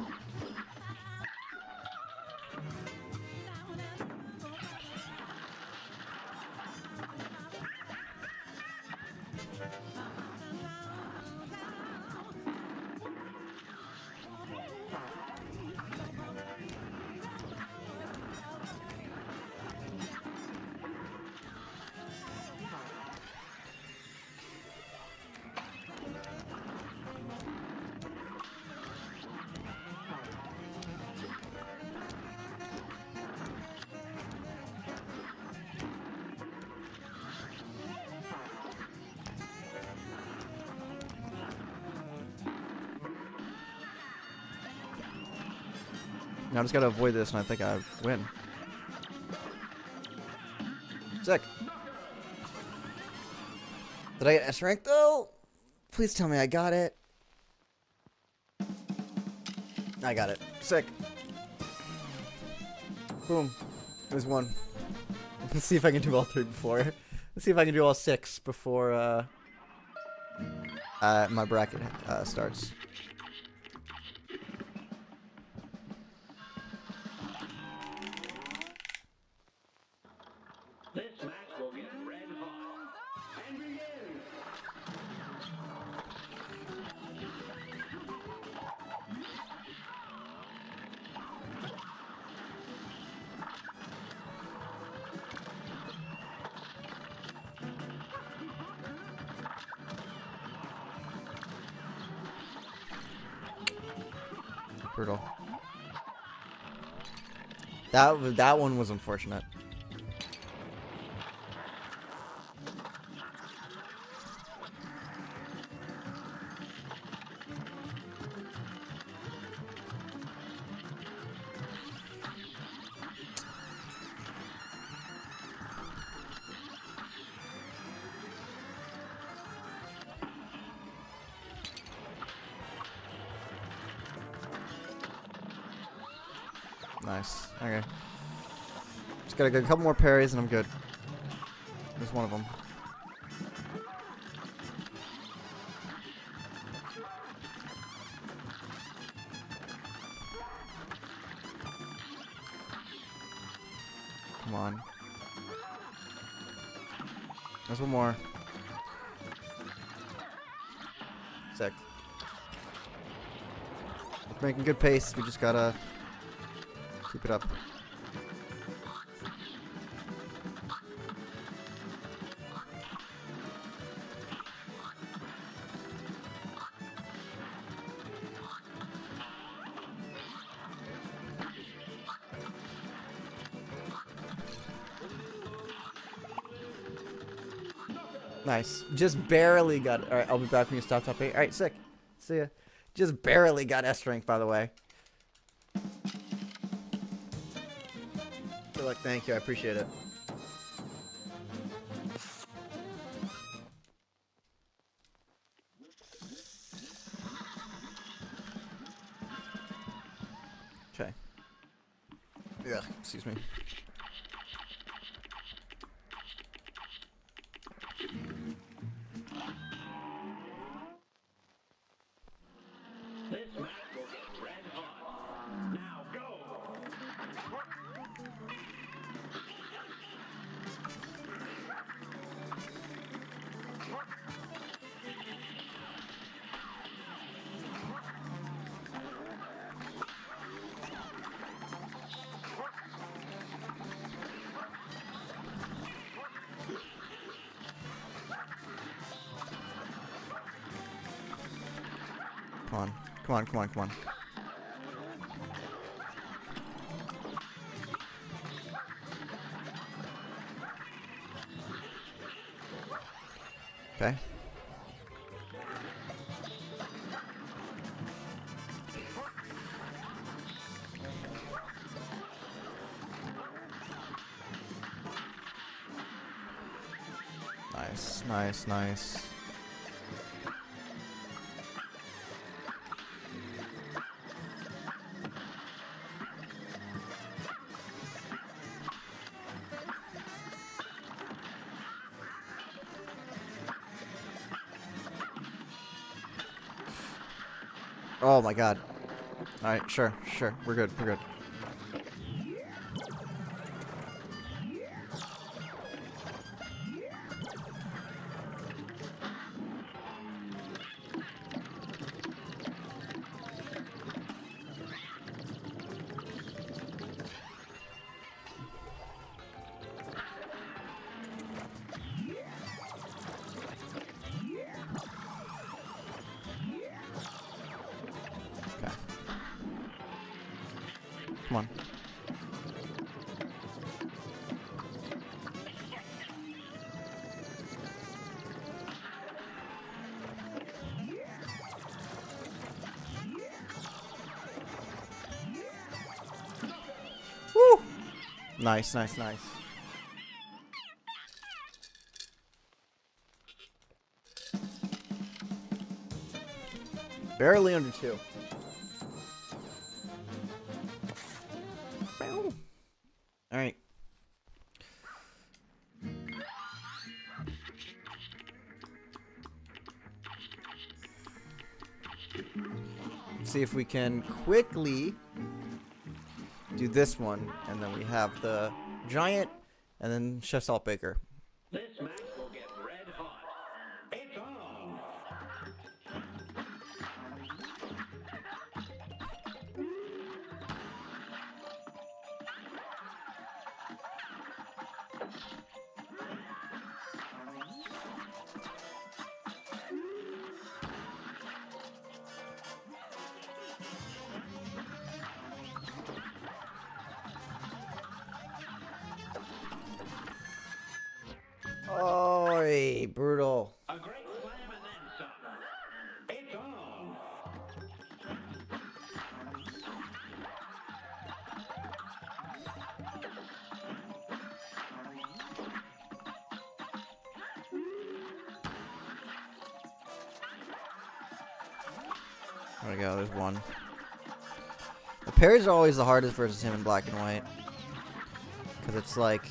Now I just gotta avoid this, and I think I win. Sick. Did I get S rank though? Please tell me I got it. I got it. Sick. Boom. There's one. Let's see if I can do all 3 before. Let's see if I can do all 6 before my bracket starts. This match will get red hot. And begin. Brutal. That one was unfortunate. Nice. Okay. Just gotta get a couple more parries and I'm good. There's one of them. Come on. There's one more. Sick. Making good pace. We just gotta keep it up. Nice. Just barely got it. Alright, I'll be back when you stop top 8. Alright, sick. See ya. Just barely got S rank, by the way. Good luck. Thank you. I appreciate it. Okay. Yeah, excuse me. This match will get red hot. Now go. Come on. Come on, come on, come on. Okay. Nice, nice, nice. Oh my god. Alright, sure, sure. We're good, we're good. Okay. Come on. Nice, nice, nice. Barely under 2. Alright. Let's see if we can quickly do this one, and then we have the giant, and then Chef Saltbaker. This match will get red hot. It's on! Oh, brutal. A great slam and then some. It's on! There we go, there's one. The parries are always the hardest versus him in black and white. Because it's like...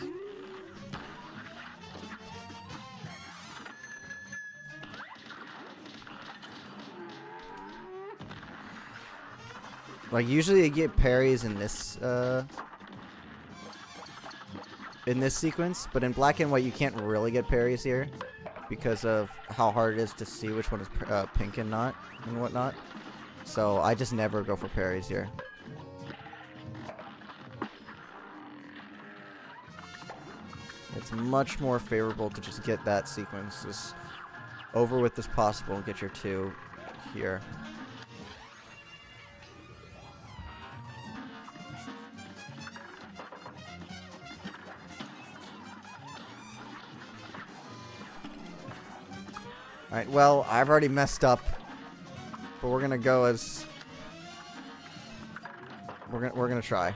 Like, usually you get parries in this sequence, but in black and white you can't really get parries here because of how hard it is to see which one is pink and not, and whatnot. So I just never go for parries here. It's much more favorable to just get that sequence as over with as possible and get your 2 here. Alright, well, I've already messed up, but we're gonna go as... We're gonna try.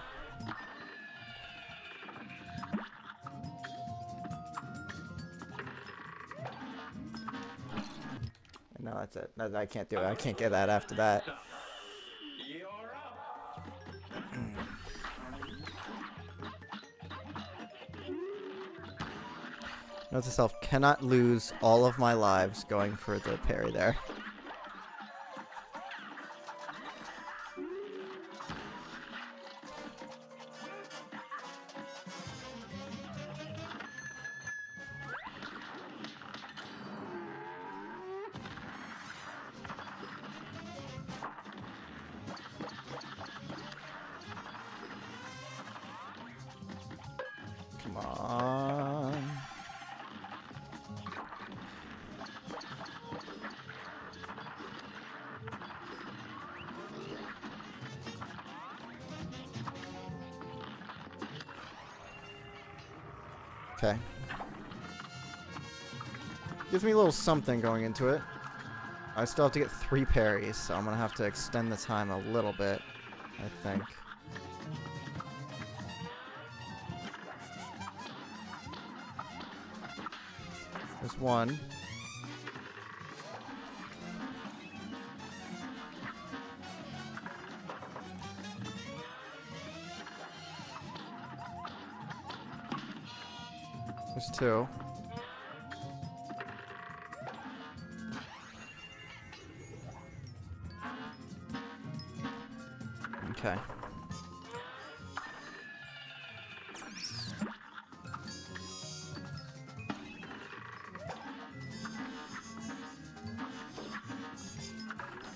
No, that's it. No, I can't do it. I can't get that after that. You're up! Note to self, cannot lose all of my lives going for the parry there. Come on. Okay. Gives me a little something going into it. I still have to get 3 parries, so I'm gonna have to extend the time a little bit, I think. There's one. There's 2. Okay.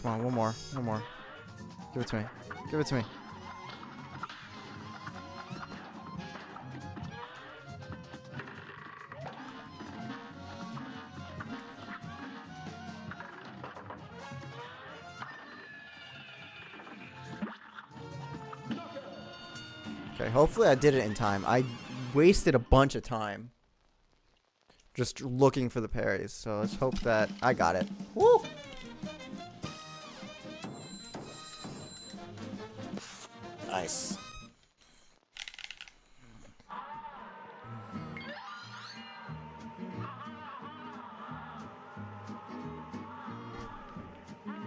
Come on, one more. One more. Give it to me. Give it to me. Okay, hopefully I did it in time. I wasted a bunch of time just looking for the parries, so let's hope that I got it. Woo! All Nice.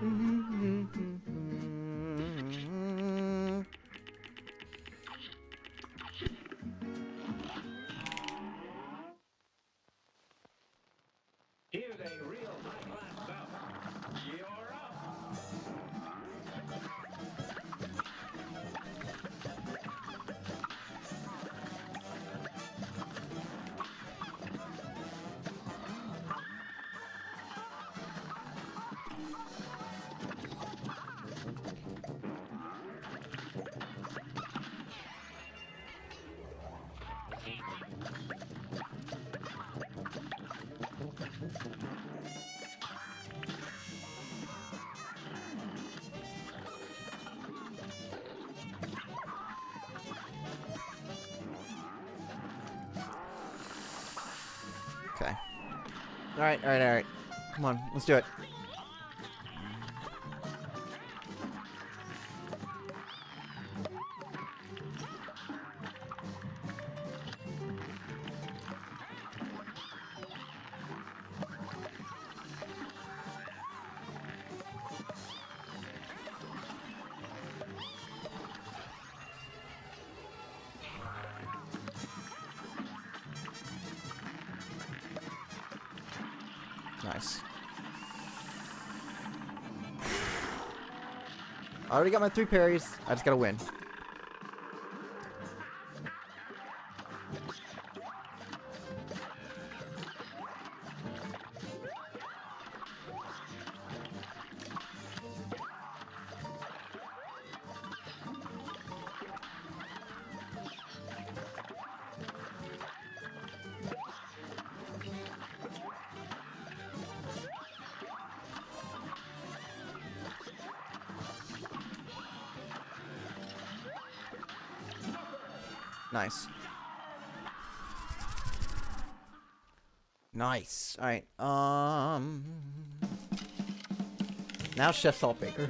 Here's a real high-class bout. You're up. Okay. Alright, alright, alright. Come on, let's do it. Nice. I already got my 3 parries. I just gotta win. Nice. Nice. Alright. Now Chef Saltbaker.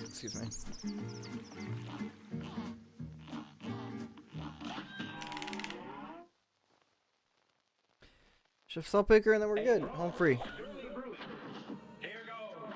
Excuse me. Chef Saltbaker, and then we're good. Home free. Here goes.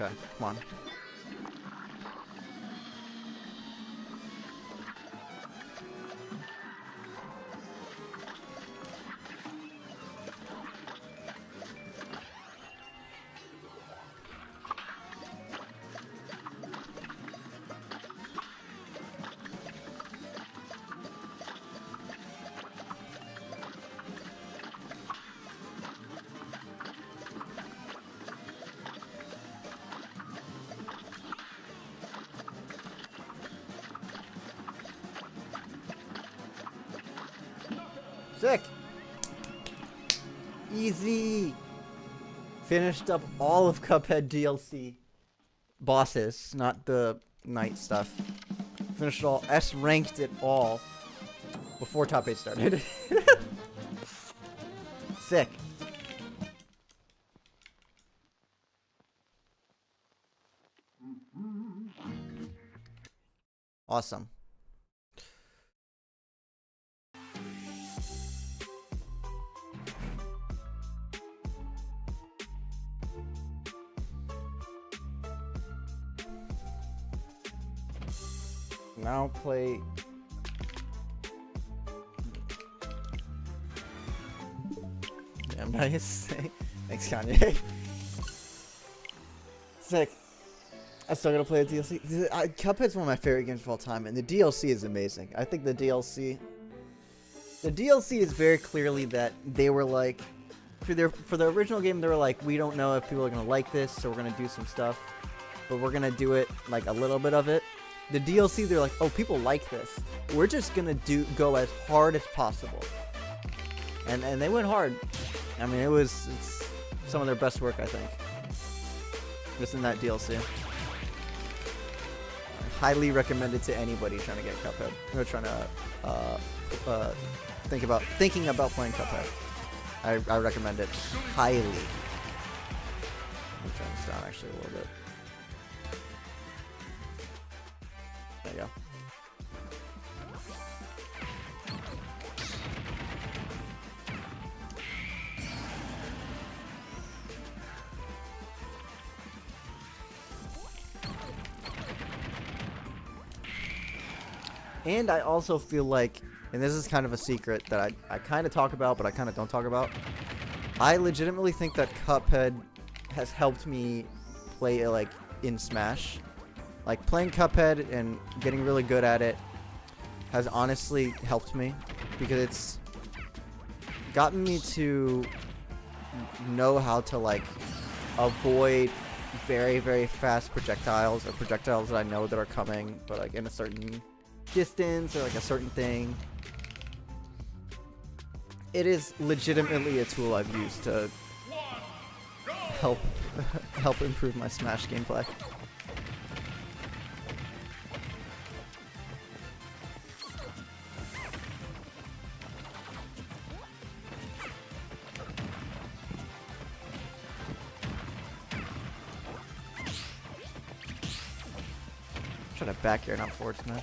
Okay, come on. Sick. Easy. Finished up all of Cuphead DLC bosses, not the night stuff. Finished it all. S ranked it all before top 8 started. Sick. Awesome. Now play. Damn nice. Thanks, Kanye. Sick. I still gotta play the DLC. Cuphead's one of my favorite games of all time, and the DLC is amazing. I think the DLC is very clearly that they were like, for the original game, they were like, we don't know if people are gonna like this, so we're gonna do some stuff, but we're gonna do it like a little bit of it. The DLC, they're like, oh, people like this. We're just gonna go as hard as possible, and they went hard. I mean, it's some of their best work, I think. Just in that DLC. Highly recommended to anybody trying to get Cuphead. Or trying to thinking about playing Cuphead. I recommend it highly. Let me turn this down actually a little bit. There you go. And I also feel like, and this is kind of a secret that I kind of talk about, but I kind of don't talk about. I legitimately think that Cuphead has helped me play like in Smash. Like playing Cuphead and getting really good at it has honestly helped me, because it's gotten me to know how to like avoid very, very fast projectiles, or projectiles that I know that are coming, but like in a certain distance or like a certain thing. It is legitimately a tool I've used to help improve my Smash gameplay. Try to back here, not forward smash.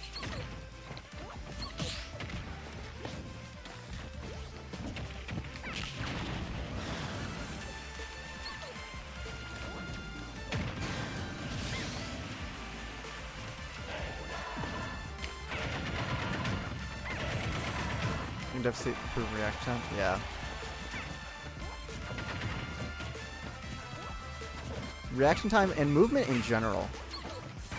You can definitely improve reaction time. Yeah. Reaction time and movement in general.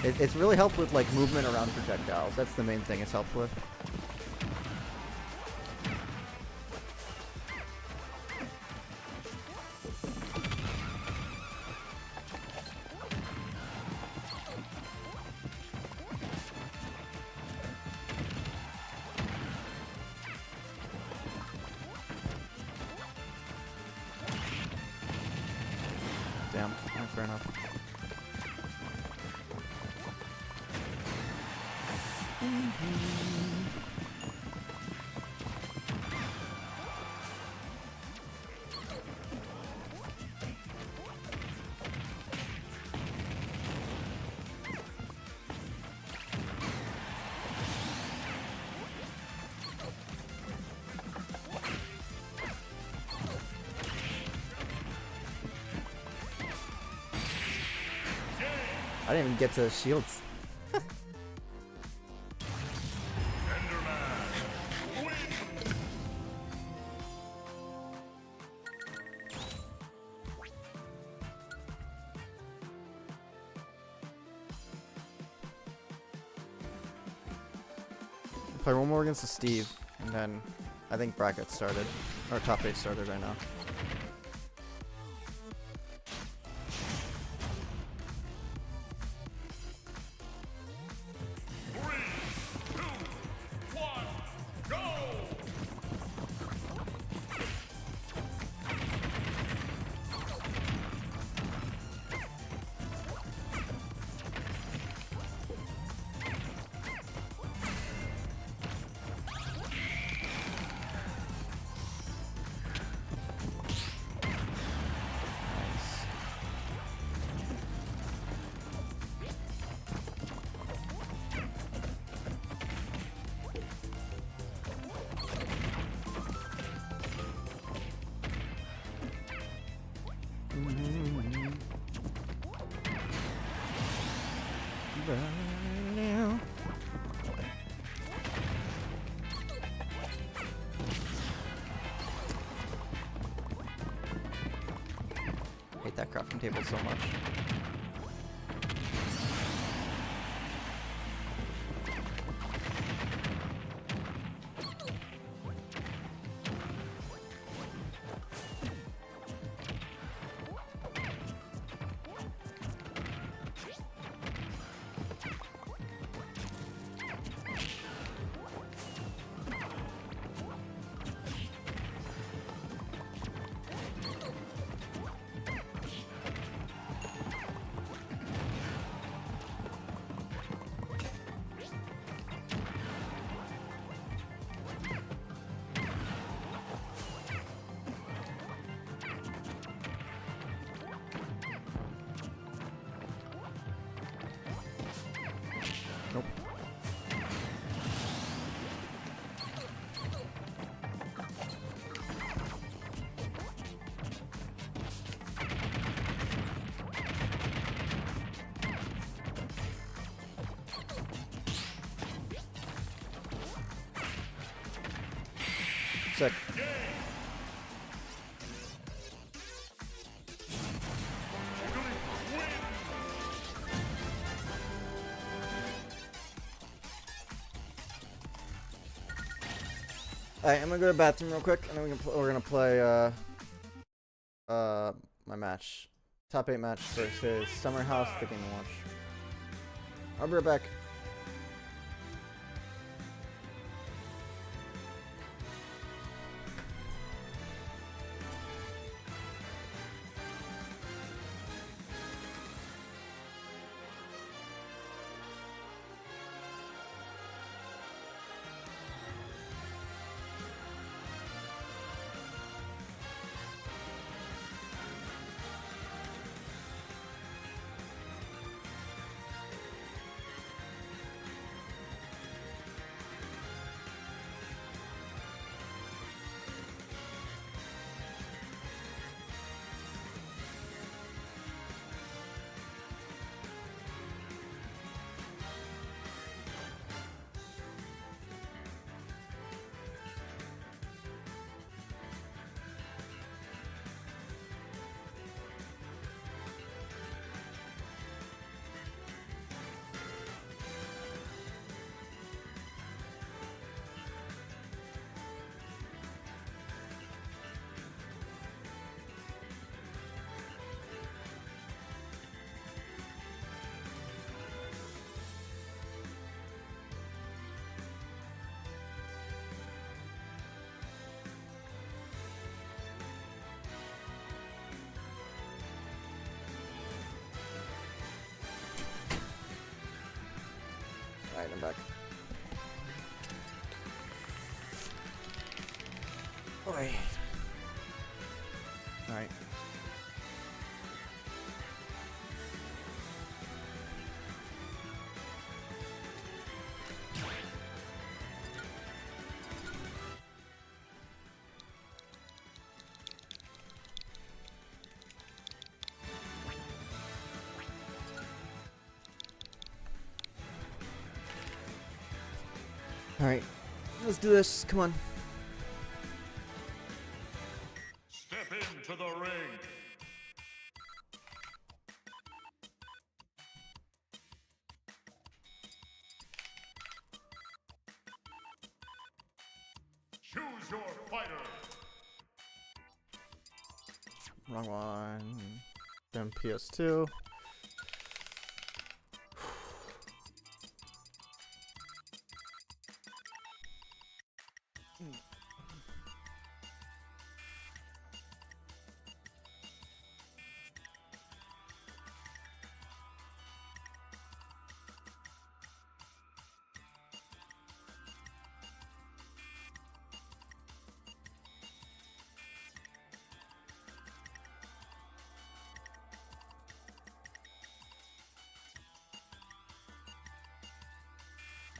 It's really helped with like movement around projectiles. That's the main thing it's helped with. Damn, fair enough. I didn't even get to shields. Play one more against the Steve, and then I think bracket started, or top 8 started right now. Hate that crafting table so much. Nope. Sick. Alright, I'm gonna go to the bathroom real quick, and then we're gonna play my match, top 8 match versus Summer House, the Game & Watch. I'll be right back. Alright, I'm back. Oi. Alright. Alright, let's do this. Come on. Step into the ring. Choose your fighter. Wrong one. Then PS2.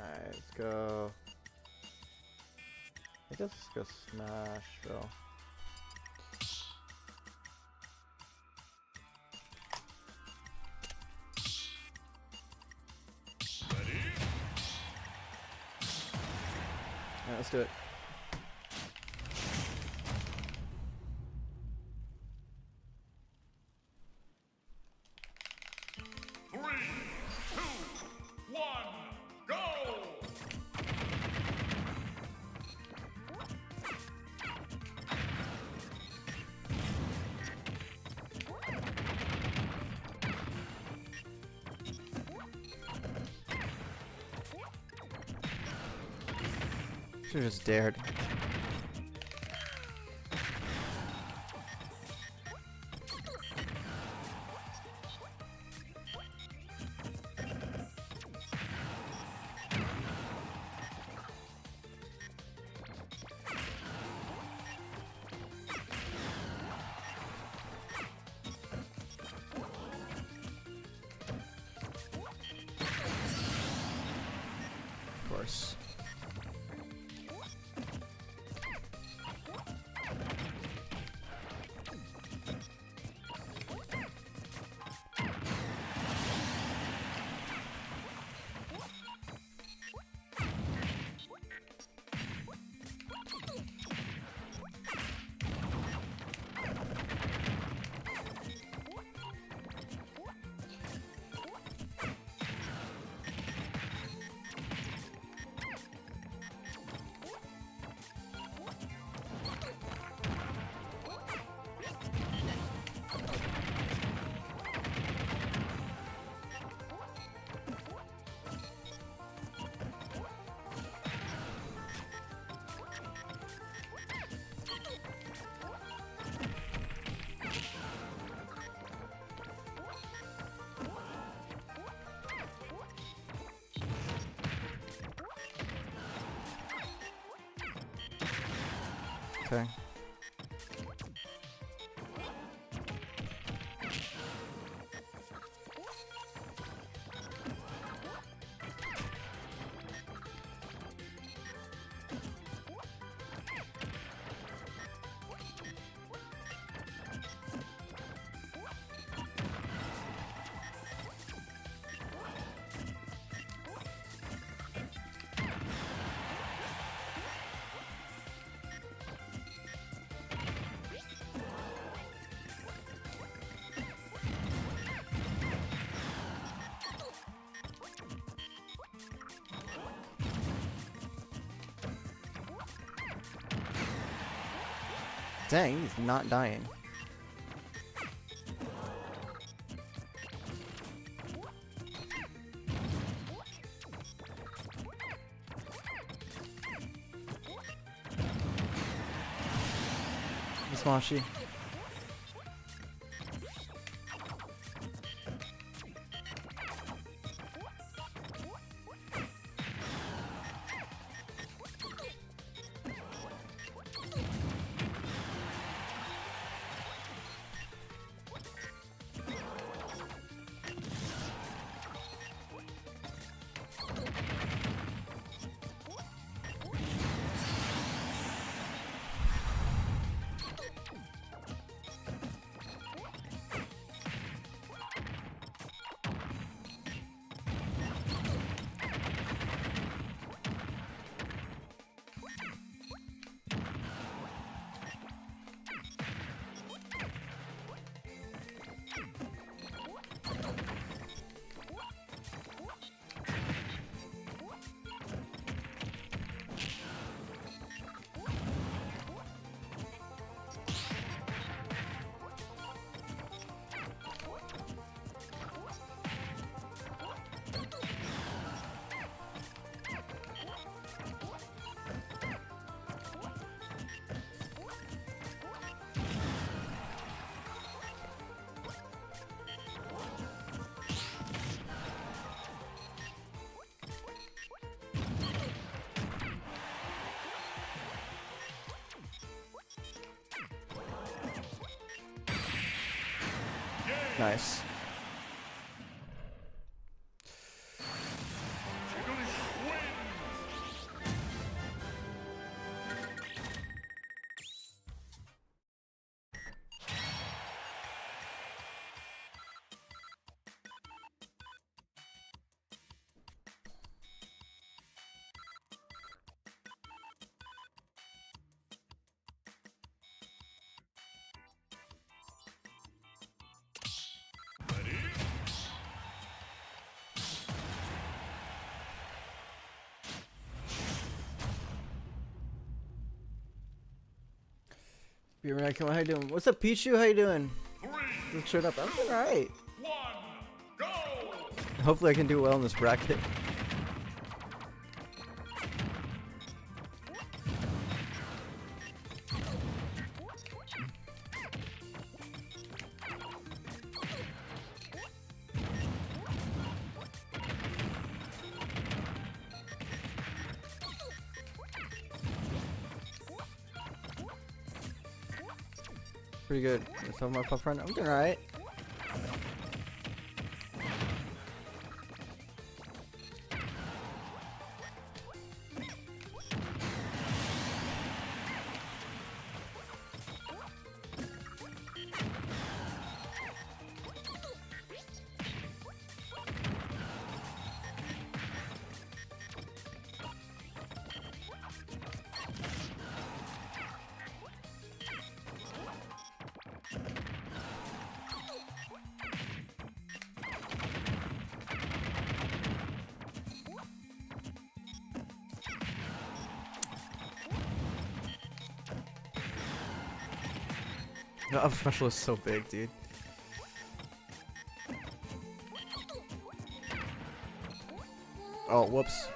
Alright, let's go. I guess let's go Smashville. let's do it. Should've just dared. Of course. Okay. Dang, he's not dying. Smashy. Nice. BRBNicon, how you doing? What's up, Pichu? How you doing? Just showed up. I'm doing alright. Hopefully I can do well in this bracket. Pretty good. So my puff run. I'm doing alright. The up special is so big, dude. Oh, whoops.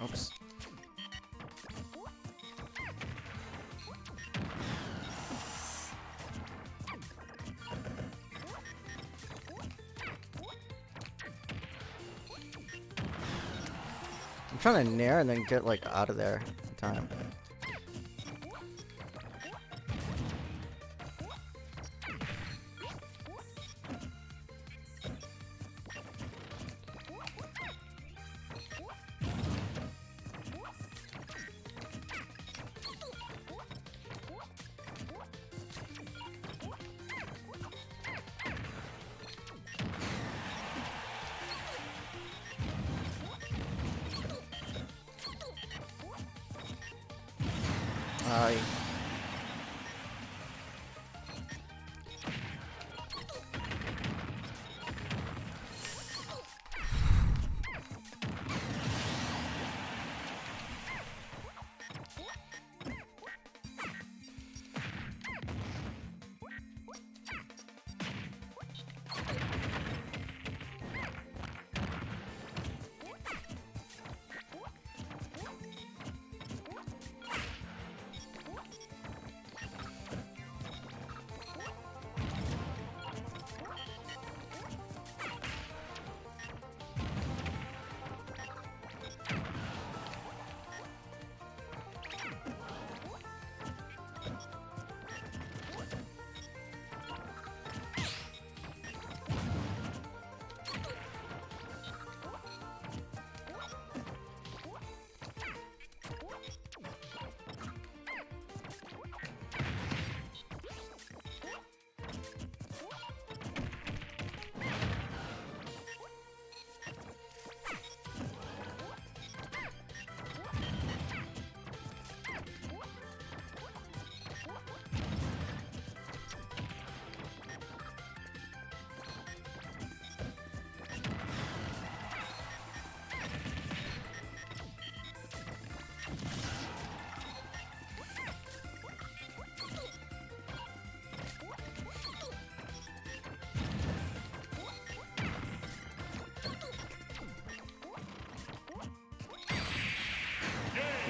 Oops. I'm trying to nair and then get like out of there in time. Aye.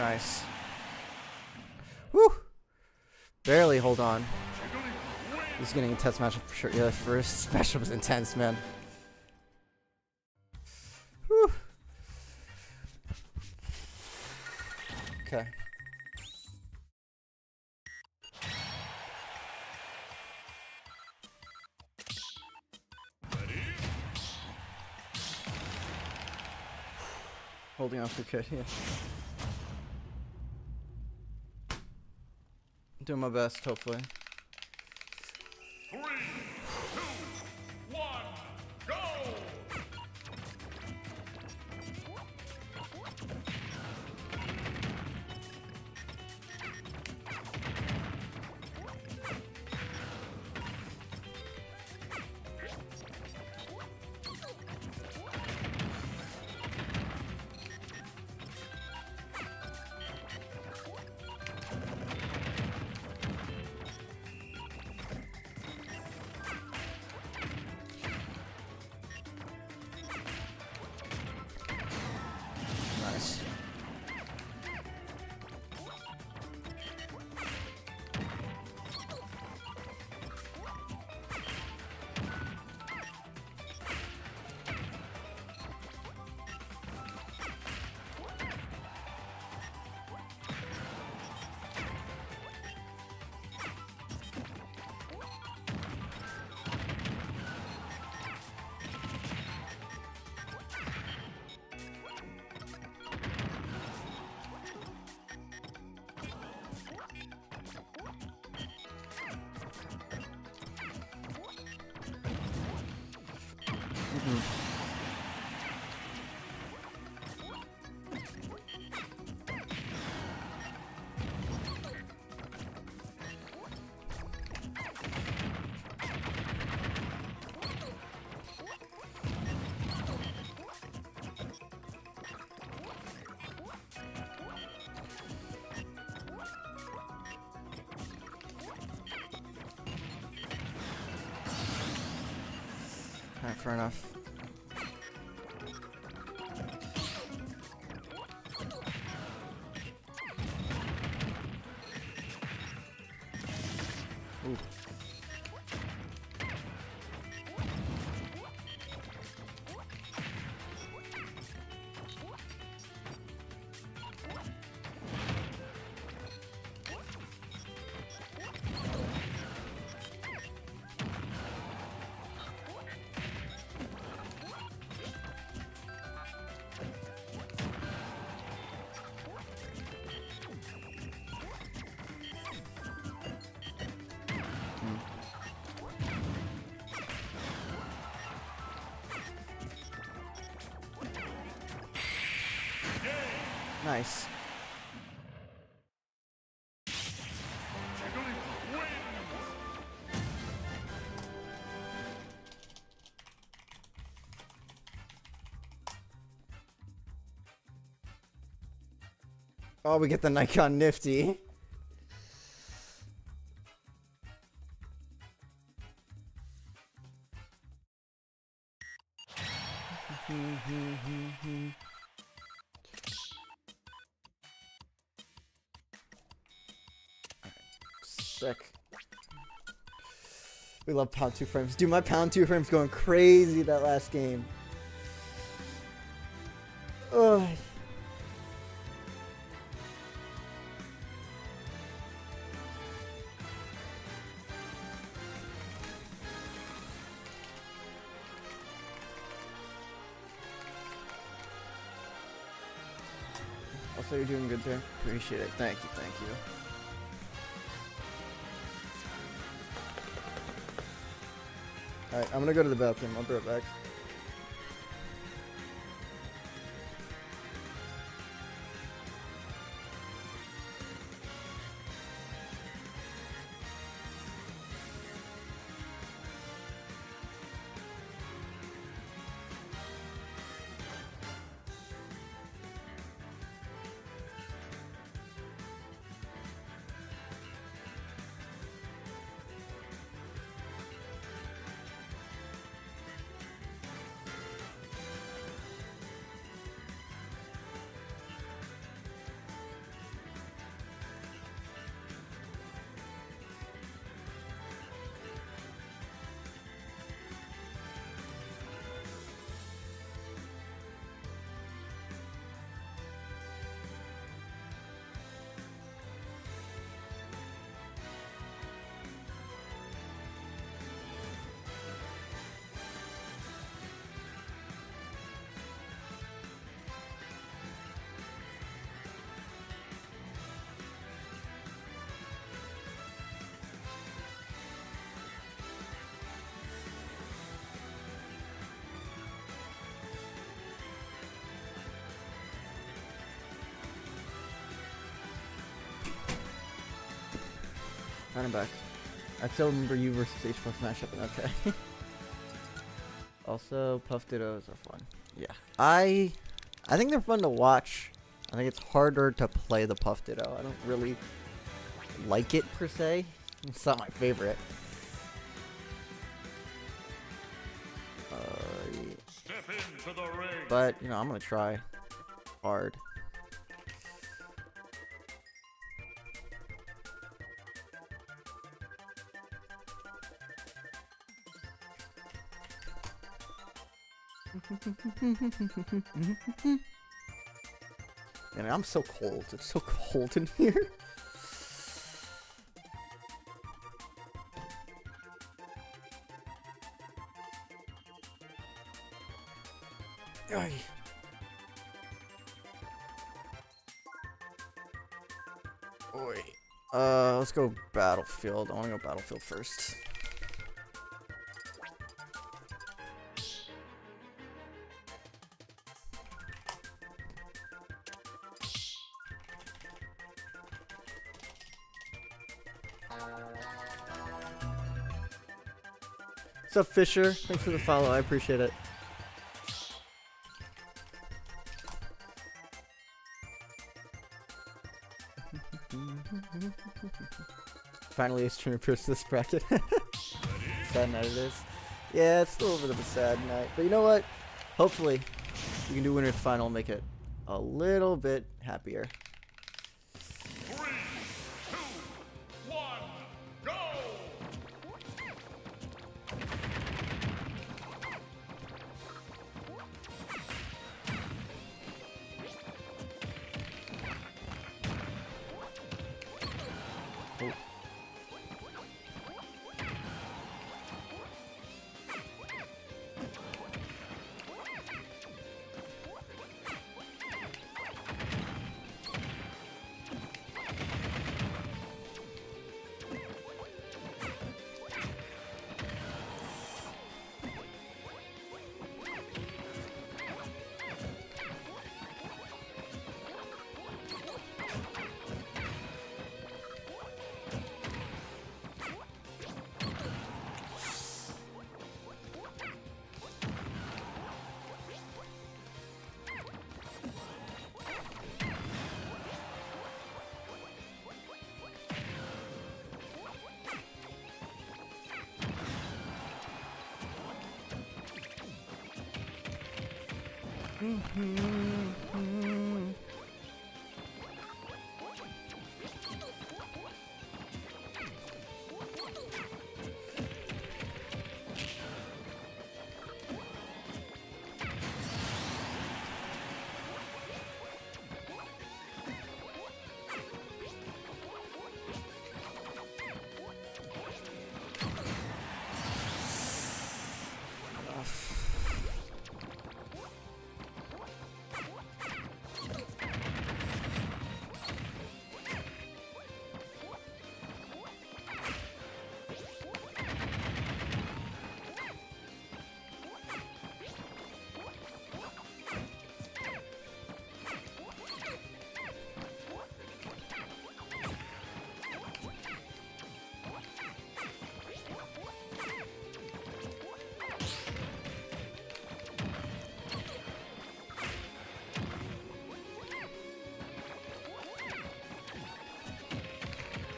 Nice. Whew. Barely hold on. This is getting a intense matchup for sure. Yeah, the first special was intense, man. Whew. Okay. Holding off for good, yeah. Doing my best, hopefully. 3, 2, 1, go! Nice. Alright, fair enough. Ooh. Nice. Oh, we get the Nikon Nifty. Sick. We love pound 2 frames. Dude, my pound 2 frames going crazy that last game. Ugh. Also, you're doing good there. Appreciate it. Thank you, thank you. Alright, I'm gonna go to the bathroom. I'll be right back. Running back. I still remember you versus H plus matchup in okay. Also, Puff Dittos are fun. Yeah. I think they're fun to watch. I think it's harder to play the Puff Ditto. I don't really like it per se. It's not my favorite. Yeah. Step into the ring. But, you know, I'm gonna try hard. And I'm so cold. It's so cold in here. Ay. Oi. Let's go Battlefield. I want to go Battlefield first. What's up, Fisher? Thanks for the follow. I appreciate it. Finally, a stream appears to this bracket. Sad night it is. Yeah, it's still a bit of a sad night. But you know what? Hopefully, we can do winner's final and make it a little bit happier. 3, 2, 1, go! Oh.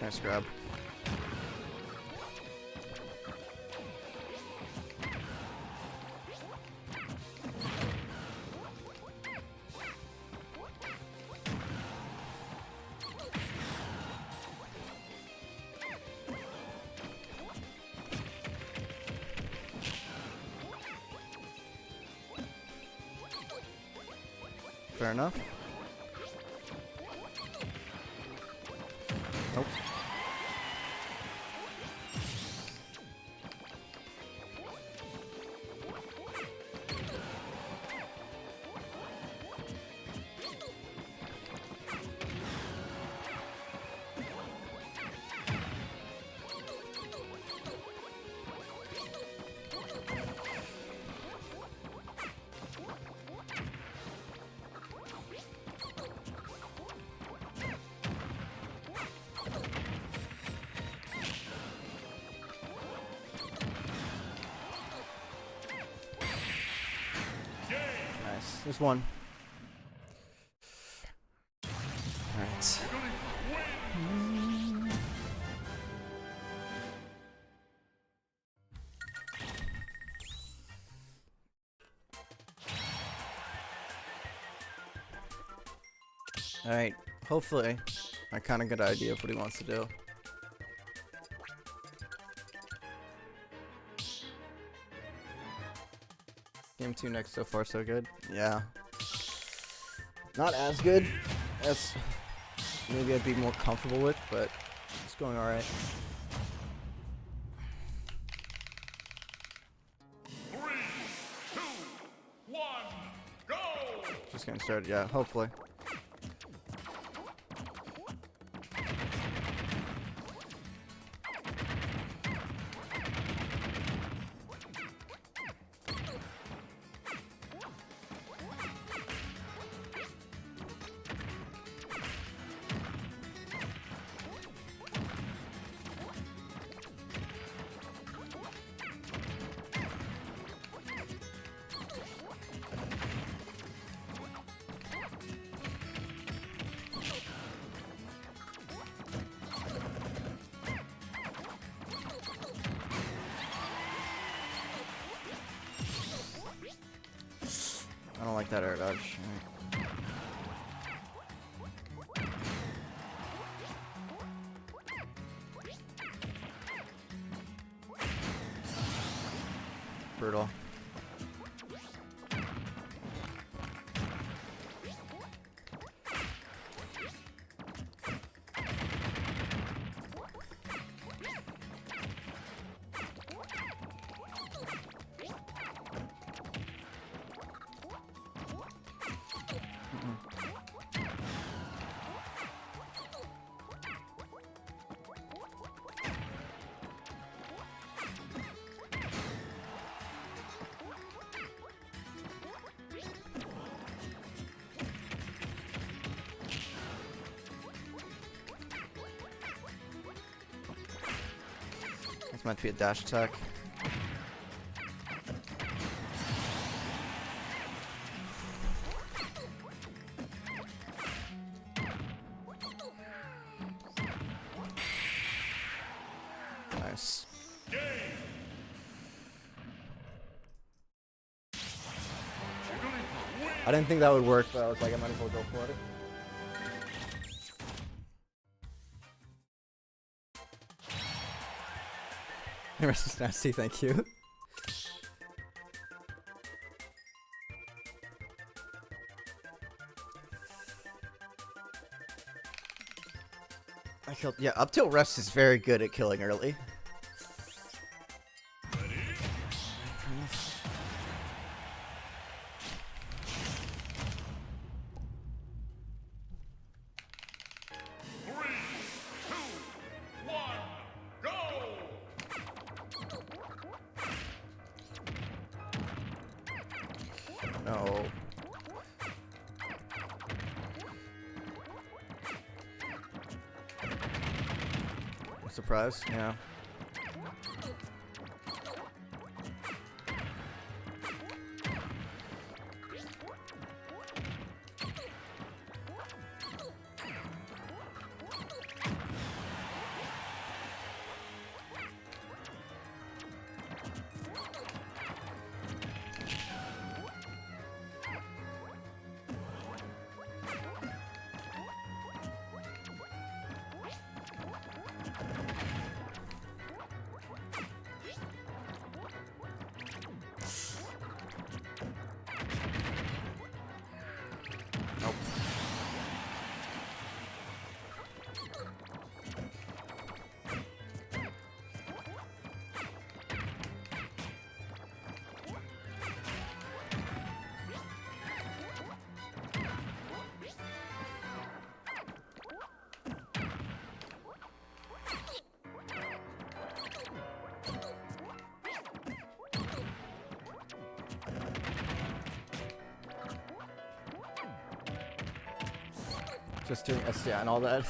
Nice grab. Fair enough. Nope. Nice. Just one. Alright. Alright. Hopefully, I kind of get an idea of what he wants to do. Game 2 next so far so good. Yeah. Not as good as maybe I'd be more comfortable with, but it's going alright. 3, 2, 1, go! Just getting started, yeah, hopefully. I don't like that air dodge. Right. Brutal. It's meant to be a dash attack. Nice. I didn't think that would work, but I was like, I might as well go for it. Rest nasty, thank you. I killed. Yeah, up tilt rest is very good at killing early. No. Surprise? Yeah. Nope. Just doing SDI and all that.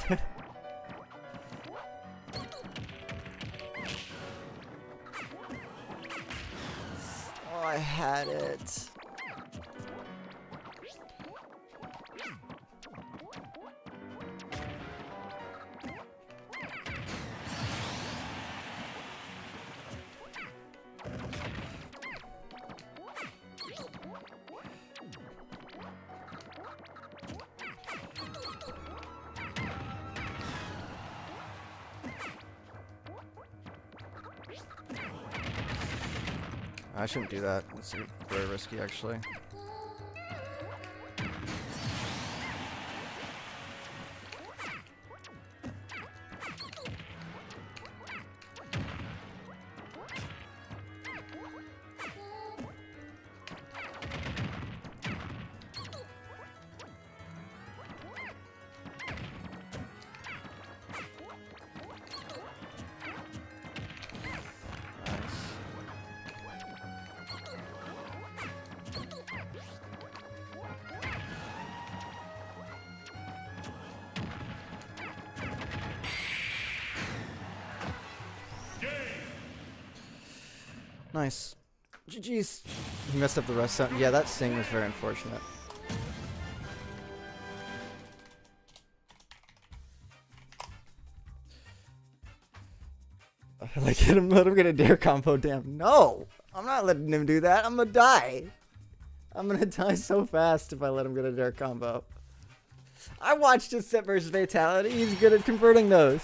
Oh, I had it. I shouldn't do that. It's very risky, actually. Nice. GG's. You messed up the rest sound. Yeah, that sing was very unfortunate. Like, let him get a dare combo. Damn. No! I'm not letting him do that. I'm gonna die. I'm gonna die so fast if I let him get a dare combo. I watched his set versus fatality. He's good at converting those.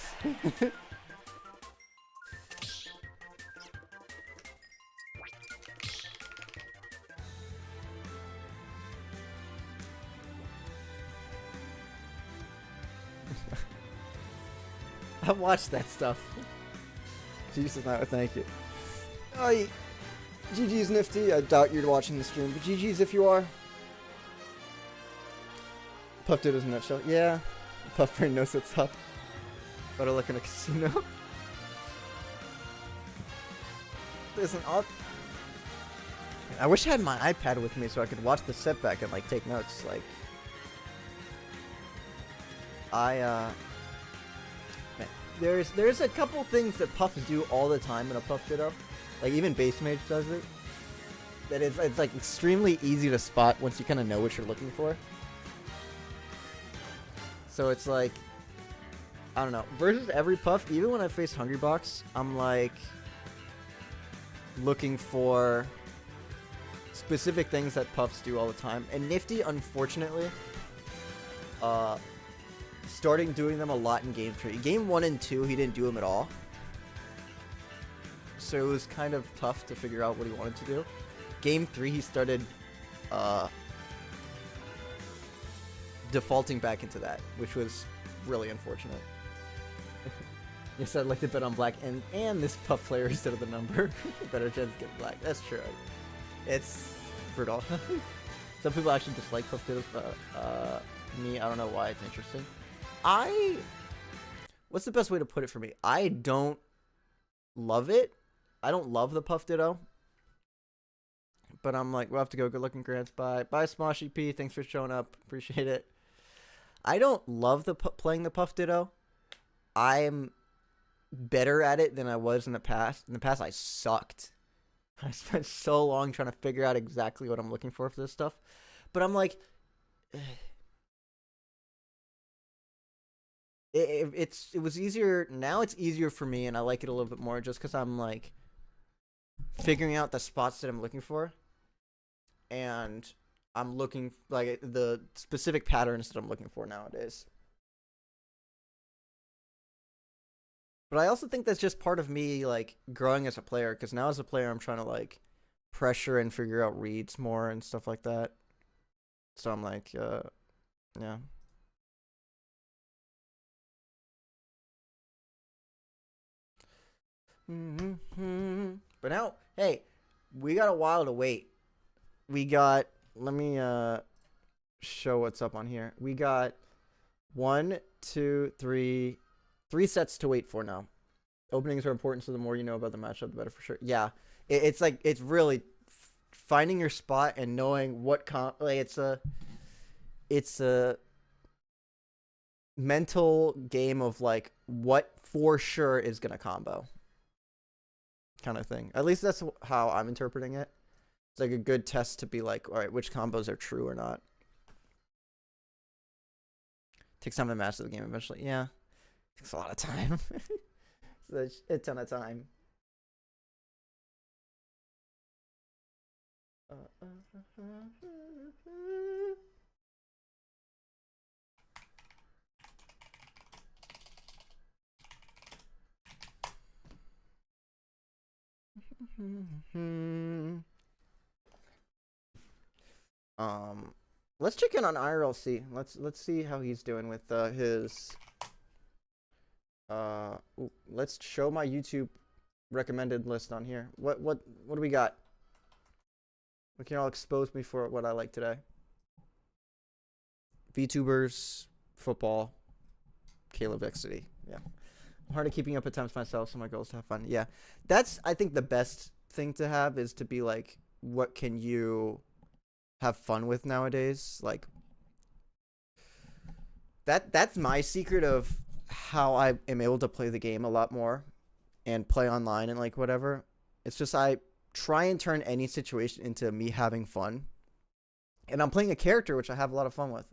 I watched that stuff. Jesus, no, thank you. Oh, GG's nifty. I doubt you're watching the stream, but GG's if you are. Puff did his nutshell. Yeah. Puff brain knows what's up. Better look in a casino. Listen, I wish I had my iPad with me so I could watch the setback and like take notes. Like, there's a couple things that Puffs do all the time in a Puff Ditto. Like even Base Mage does it. That it's like extremely easy to spot once you kind of know what you're looking for. So it's like, I don't know. Versus every Puff, even when I face Hungrybox, I'm like looking for specific things that Puffs do all the time. And Nifty, unfortunately, starting doing them a lot in Game 3. Game 1 and 2, he didn't do them at all. So it was kind of tough to figure out what he wanted to do. Game 3, he started defaulting back into that, which was really unfortunate. Yes, I'd like to bet on black and this Puff player instead of the number. Better chance to get black. That's true. It's brutal. Some people actually dislike Puff Dittos, but me, I don't know why. It's interesting. What's the best way to put it for me? I don't love it. I don't love the Puff Ditto. But I'm like, we'll have to go. Good looking, Grants. Bye. Bye, Smoshy P. Thanks for showing up. Appreciate it. I don't love playing the Puff Ditto. I'm better at it than I was in the past. In the past, I sucked. I spent so long trying to figure out exactly what I'm looking for this stuff. But I'm like, it was easier. Now it's easier for me, and I like it a little bit more just because I'm like figuring out the spots that I'm looking for. And I'm looking like the specific patterns that I'm looking for nowadays. But I also think that's just part of me like growing as a player, because now as a player I'm trying to like pressure and figure out reads more and stuff like that. So I'm like, yeah. But now, hey, we got a while to wait. We got, let me show what's up on here. We got 1, 2, 3 sets to wait for now. Openings are important, so the more you know about the matchup, the better for sure. Yeah, it's like, it's really finding your spot and knowing what like it's a mental game of like what for sure is gonna combo kind of thing. At least that's how I'm interpreting it. It's like a good test to be like, all right, which combos are true or not. Takes time to master the game eventually. Yeah, takes a lot of time. It's a ton of time. Let's check in on IRLC. Let's see how he's doing with his. Let's show my YouTube recommended list on here. What do we got? We can all expose me for what I like today. VTubers, football, Caleb Xity. Yeah. I'm hard at keeping up at times myself, so my goal is to have fun. Yeah. That's, I think, the best thing to have is to be like, what can you have fun with nowadays? Like, that's my secret of how I am able to play the game a lot more and play online and like whatever. It's just I try and turn any situation into me having fun. And I'm playing a character which I have a lot of fun with.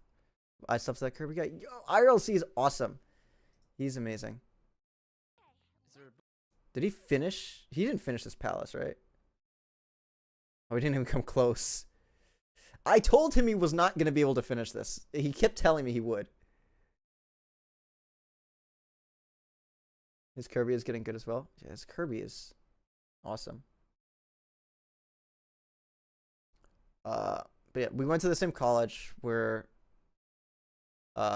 I stuff that Kirby guy. Yo, IRLC is awesome. He's amazing. Did he finish? He didn't finish this palace, right? Oh, he didn't even come close. I told him he was not going to be able to finish this. He kept telling me he would. His Kirby is getting good as well. Yeah, his Kirby is awesome. But yeah, we went to the same college where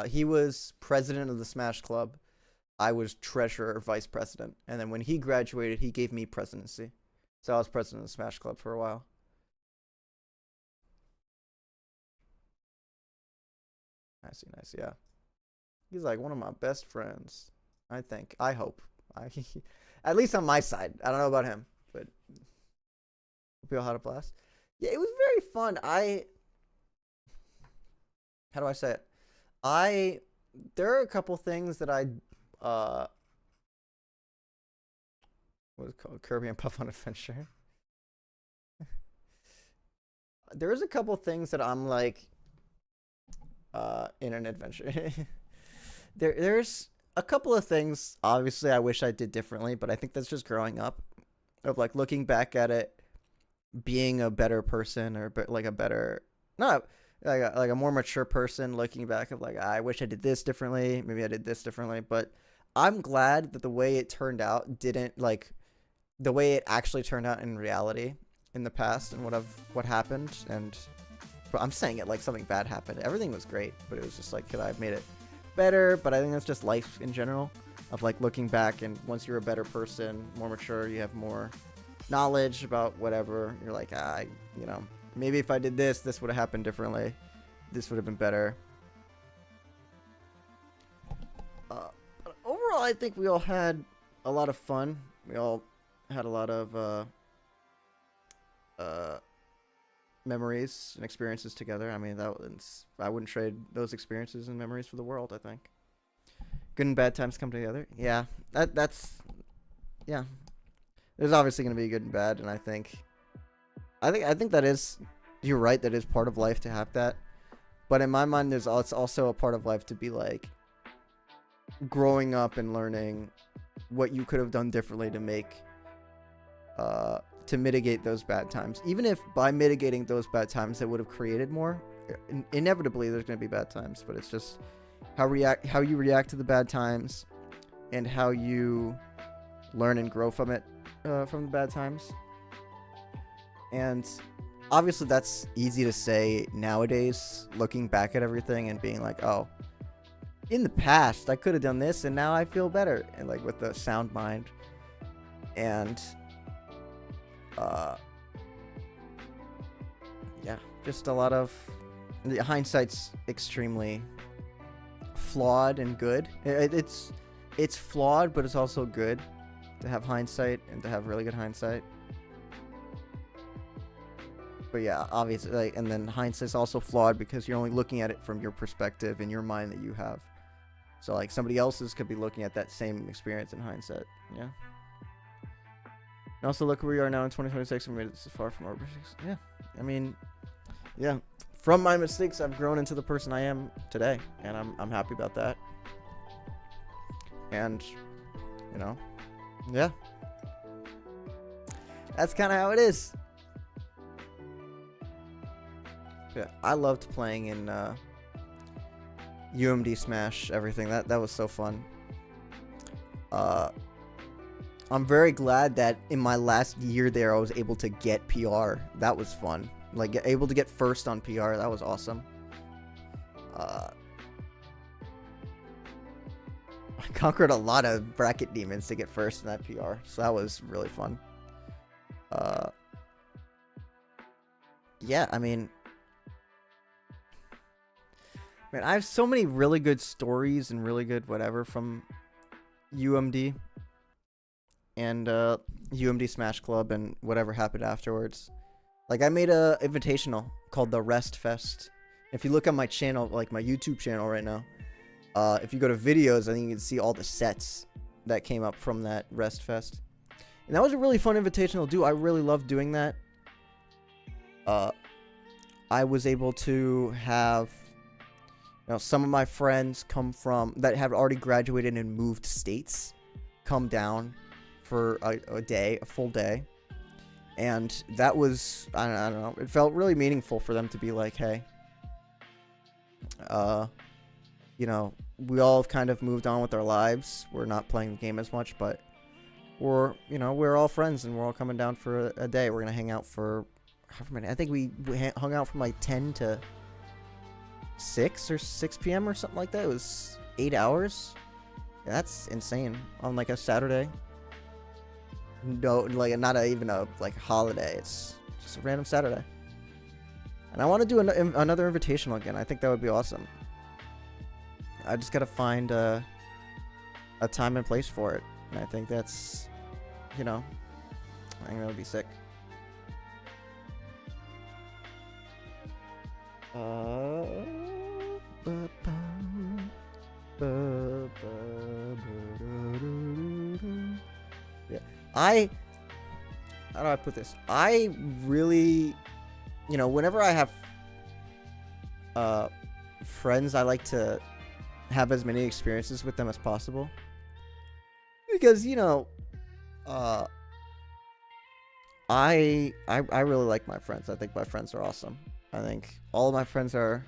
he was president of the Smash Club. I was treasurer or vice president. And then when he graduated, he gave me presidency. So I was president of the Smash Club for a while. Nice, yeah. He's like one of my best friends, I think. I hope. At least on my side. I don't know about him, but hope you all had a blast. Yeah, it was very fun. How do I say it? There are a couple things that what is it called? Kirby and Puff on Adventure. There's a couple things that I'm like in an adventure. There's a couple of things obviously I wish I did differently, but I think that's just growing up, of like looking back at it, being a better person, or like a better, not like a more mature person, looking back of like, I wish I did this differently, maybe I did this differently. But I'm glad that the way it turned out didn't, like the way it actually turned out in reality in the past, and what happened. And I'm saying it like something bad happened. Everything was great, but it was just like, could I have made it better? But I think that's just life in general, of like looking back, and once you're a better person, more mature, you have more knowledge about whatever, you're like, you know, maybe if I did this would have happened differently, this would have been better. But overall, I think we all had a lot of fun. We all had a lot of memories and experiences together. I mean, I wouldn't trade those experiences and memories for the world, I think. Good and bad times come together. Yeah, that's yeah. There's obviously going to be good and bad, and I think that is, you're right, that is part of life to have that. But in my mind, it's also a part of life to be like growing up and learning what you could have done differently to make to mitigate those bad times. Even if by mitigating those bad times it would have created more, inevitably there's going to be bad times, but it's just how you react to the bad times and how you learn and grow from it, from the bad times. And obviously that's easy to say nowadays, looking back at everything and being like, oh, in the past I could have done this and now I feel better, and like with the sound mind. And yeah, just a lot of the hindsight's extremely flawed and good. It's flawed, but it's also good to have hindsight and to have really good hindsight. But yeah, obviously, like, and then hindsight's also flawed because you're only looking at it from your perspective in your mind that you have. So like somebody else's could be looking at that same experience in hindsight. Yeah. And also look where we are now in 2026. We made it so far from our mistakes. Yeah. I mean, yeah. From my mistakes, I've grown into the person I am today, and I'm happy about that. And you know, yeah. That's kind of how it is. Yeah, I loved playing in UMD Smash, everything. That was so fun. I'm very glad that in my last year there I was able to get PR. That was fun. like able to get first on PR. That was awesome. I conquered a lot of bracket demons to get first in that PR, so that was really fun. Yeah, I mean, man, I have so many really good stories and really good whatever from UMD and UMD Smash Club and whatever happened afterwards. Like, I made a invitational called the Rest Fest. If you look at my channel, like my YouTube channel right now, if you go to videos, I think you can see all the sets that came up from that Rest Fest. And that was a really fun invitational to do. I really loved doing that. I was able to have, you know, some of my friends come from that have already graduated and moved states come down for a day, a full day. And that was, I don't know, it felt really meaningful for them to be like, hey, you know, we all have kind of moved on with our lives. We're not playing the game as much, but we're, you know, we're all friends and we're all coming down for a day. We're going to hang out for however many. I think we hung out from like 10 to 6 or 6 p.m. or something like that. It was 8 hours. Yeah, that's insane on like a Saturday. No, like not even a like holiday. It's just a random Saturday. And I want to do another invitational again. I think that would be awesome. I just gotta find a time and place for it, and I think that's, you know, I think that would be sick. Yeah, how do I put this? I really, you know, whenever I have friends, I like to have as many experiences with them as possible, because, you know, I really like my friends. I think my friends are awesome. I think all of my friends are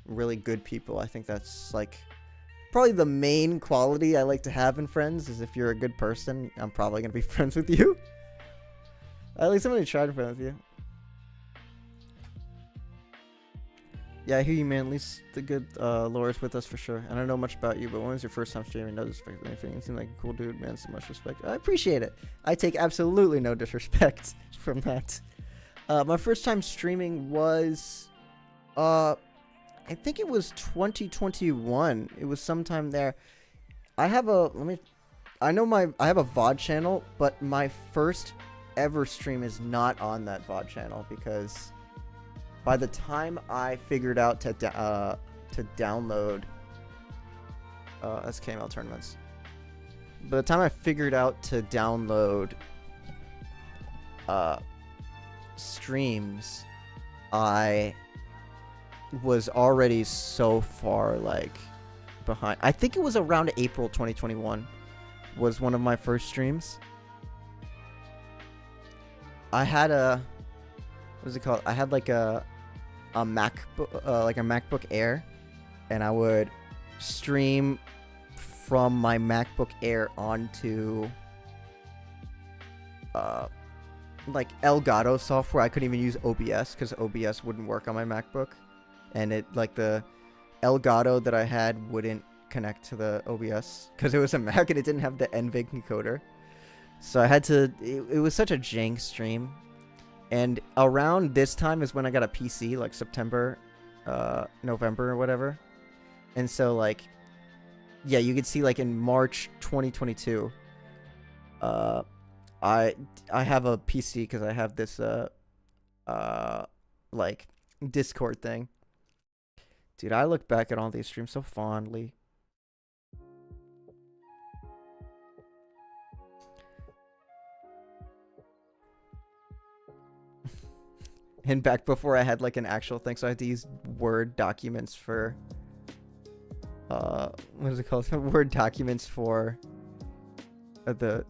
really good people. I think that's like probably the main quality I like to have in friends, is if you're a good person, I'm probably gonna be friends with you. At least I'm gonna try to be friends with you. Yeah, I hear you, man. At least the good Laura's with us for sure. And I don't know much about you, but when was your first time streaming? No disrespect or anything. You seem like a cool dude, man. So much respect. I appreciate it. I take absolutely no disrespect from that. My first time streaming was, I think it was 2021. It was sometime there. I have a, I have a VOD channel, but my first ever stream is not on that VOD channel, because by the time I figured out to download SKML tournaments, by the time I figured out to download streams, I was already so far like behind. I think it was around April 2021 was one of my first streams. I had a, what is it called? I had like a MacBook Air, and I would stream from my MacBook Air onto like Elgato software. I couldn't even use OBS because OBS wouldn't work on my MacBook, and it, like, the Elgato that I had wouldn't connect to the OBS because it was a Mac and it didn't have the NVIDIA encoder. So I had to, it was such a jank stream. And around this time is when I got a PC, like September, November or whatever. And so, like, yeah, you could see, like, in March 2022, I have a PC because I have this, like, Discord thing. Dude, I look back at all these streams so fondly. And back before I had like an actual thing, so I had to use Word documents for what is it called? Word documents for the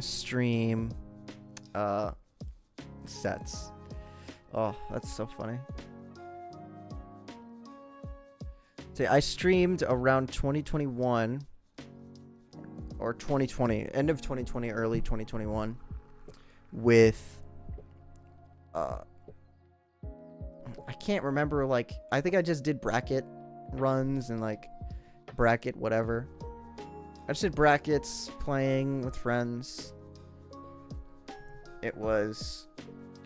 stream sets. Oh, that's so funny. See, I streamed around 2021 or 2020, end of 2020, early 2021. with I can't remember, like, I think I just did bracket runs and like bracket whatever. I just did brackets, playing with friends. It was,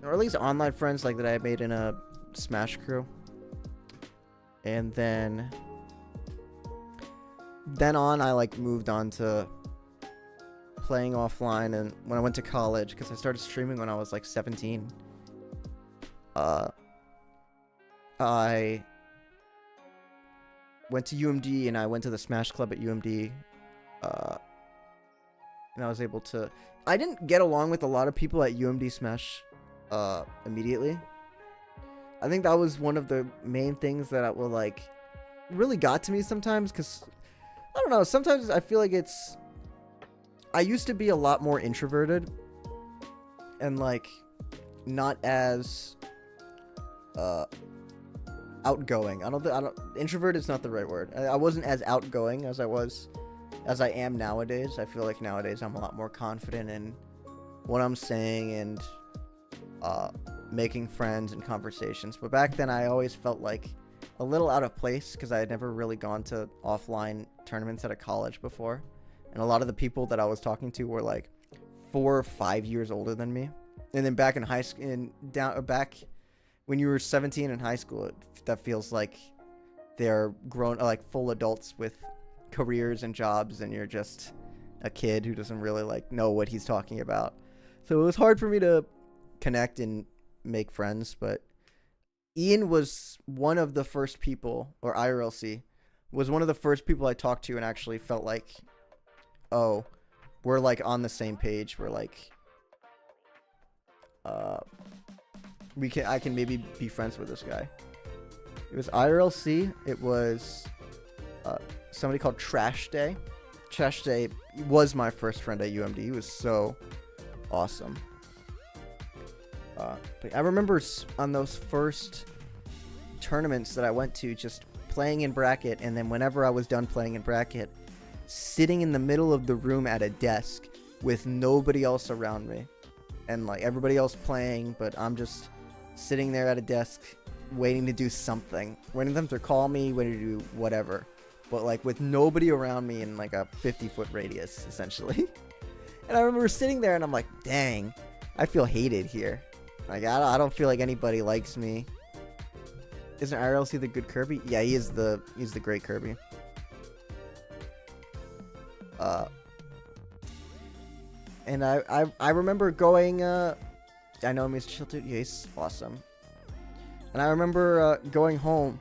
or at least online friends like that I made in a Smash crew. And then on I like moved on to playing offline, and when I went to college, because I started streaming when I was like 17, I went to UMD and I went to the Smash Club at UMD, and I was able to, I didn't get along with a lot of people at UMD Smash immediately. I think that was one of the main things that will like really got to me sometimes, because I don't know, sometimes I feel like it's, I used to be a lot more introverted and like not as outgoing. Introvert is not the right word. I wasn't as outgoing as I am nowadays. I feel like nowadays I'm a lot more confident in what I'm saying and making friends and conversations. But back then I always felt like a little out of place because I had never really gone to offline tournaments at a college before. And a lot of the people that I was talking to were like 4 or 5 years older than me. And then back in high school, back when you were 17 in high school, that feels like they're grown, like full adults with careers and jobs, and you're just a kid who doesn't really like know what he's talking about. So it was hard for me to connect and make friends. But Ian was one of the first people, or IRLC was one of the first people I talked to and actually felt like, oh, we're like on the same page. We're like, I can maybe be friends with this guy. It was IRLC. It was somebody called Trash Day. Trash Day was my first friend at UMD. He was so awesome. But I remember on those first tournaments that I went to, just playing in bracket, and then whenever I was done playing in bracket, sitting in the middle of the room at a desk with nobody else around me, and like everybody else playing, but I'm just sitting there at a desk waiting to do something, waiting for them to call me, waiting to do whatever, but like with nobody around me in like a 50-foot radius essentially. And I remember sitting there and I'm like, dang, I feel hated here. Like I don't feel like anybody likes me. Isn't IRLC the good Kirby? Yeah, he's the great Kirby. And I remember going, I know him as Chill Dude. Yeah, he's awesome. And I remember going home,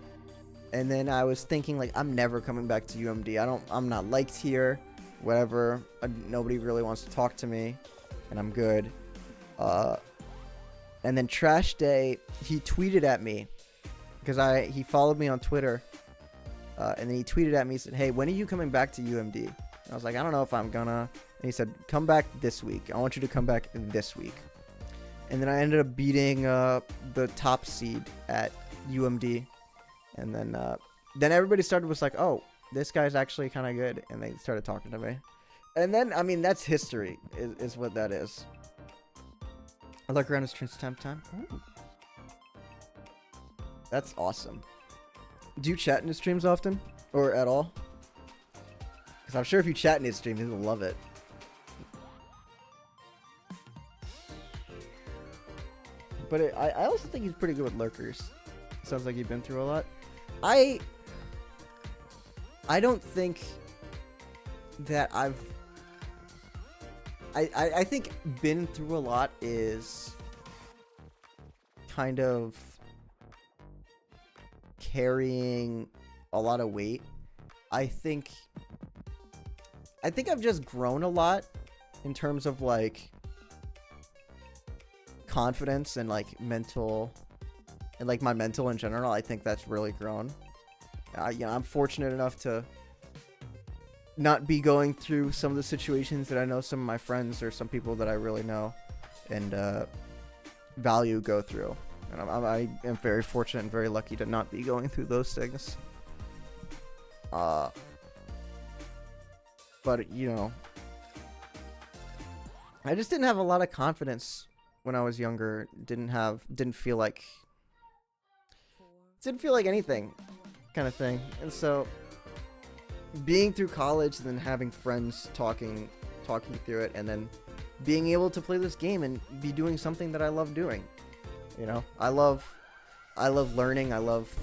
and then I was thinking like, I'm never coming back to UMD. I'm not liked here, whatever. Nobody really wants to talk to me, and I'm good. And then Trash Day, he tweeted at me, because he followed me on Twitter, and then he tweeted at me and said, hey, when are you coming back to UMD? And I was like, I don't know if I'm gonna. And he said, come back this week. I want you to come back this week. And then I ended up beating the top seed at UMD. And then everybody was like, oh, this guy's actually kind of good. And they started talking to me. And then, I mean, that's history is what that is. I look around his streams time. Ooh. That's awesome. Do you chat in his streams often? Or at all? Because I'm sure if you chat in his stream, he'll love it. But I also think he's pretty good with lurkers. Sounds like you've been through a lot. I don't think that I think been through a lot is kind of carrying a lot of weight. I think I've just grown a lot in terms of like confidence and like mental, and like my mental in general. I think that's really grown. I'm fortunate enough to not be going through some of the situations that I know some of my friends or some people that I really know and value go through. And I am very fortunate and very lucky to not be going through those things. But you know, I just didn't have a lot of confidence when I was younger didn't feel like anything kind of thing. And so being through college and then having friends talking through it, and then being able to play this game and be doing something that I love doing. You know, I love learning. I love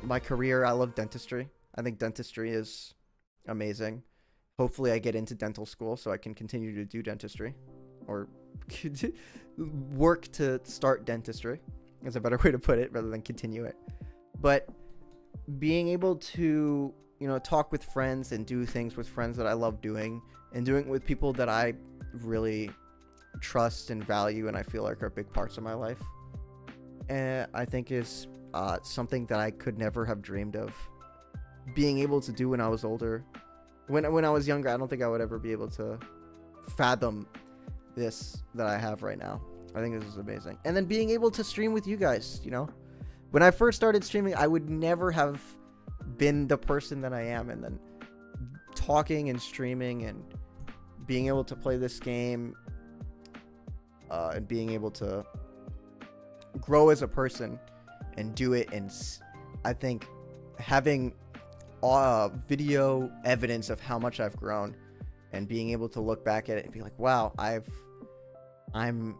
my career. I love dentistry. I think dentistry is amazing. Hopefully I get into dental school so I can continue to do dentistry, or work to start dentistry is a better way to put it rather than continue it. But being able to, you know, talk with friends and do things with friends that I love doing, and doing it with people that I really trust and value and I feel like are big parts of my life, and I think is something that I could never have dreamed of being able to do when I was older. When I was younger, I don't think I would ever be able to fathom this that I have right now. I think this is amazing. And then being able to stream with you guys, you know. When I first started streaming, I would never have been the person that I am. And then talking and streaming and being able to play this game and being able to grow as a person and do it. And I think having video evidence of how much I've grown, and being able to look back at it and be like, wow, I'm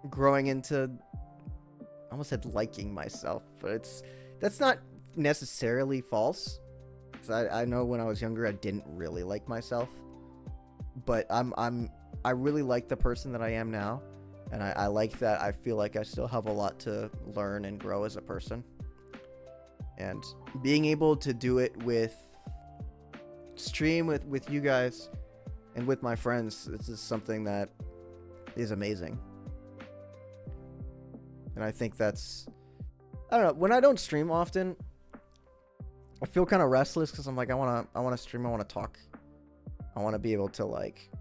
growing into, I almost said liking myself, but that's not necessarily false, because I know when I was younger I didn't really like myself, but I really like the person that I am now, and I like that I feel like I still have a lot to learn and grow as a person. And being able to do it with stream with you guys and with my friends, this is something that is amazing. And I think that's, I don't know, when I don't stream often, I feel kind of restless, because I'm like, I want to stream, I want to talk, I want to be able to like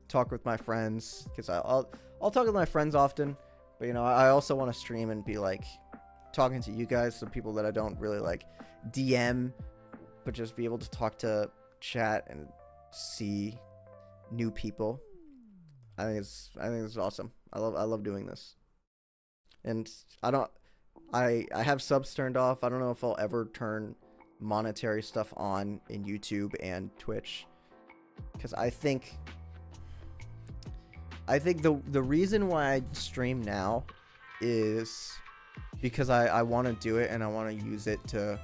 talk with my friends, because I'll talk with my friends often, but you know, I also want to stream and be like talking to you guys, some people that I don't really like DM, but just be able to talk to, chat, and see new people. I think it's awesome. I love doing this. And I have subs turned off. I don't know if I'll ever turn monetary stuff on in YouTube and Twitch, because I think the reason why I stream now is because I want to do it, and I want to use it to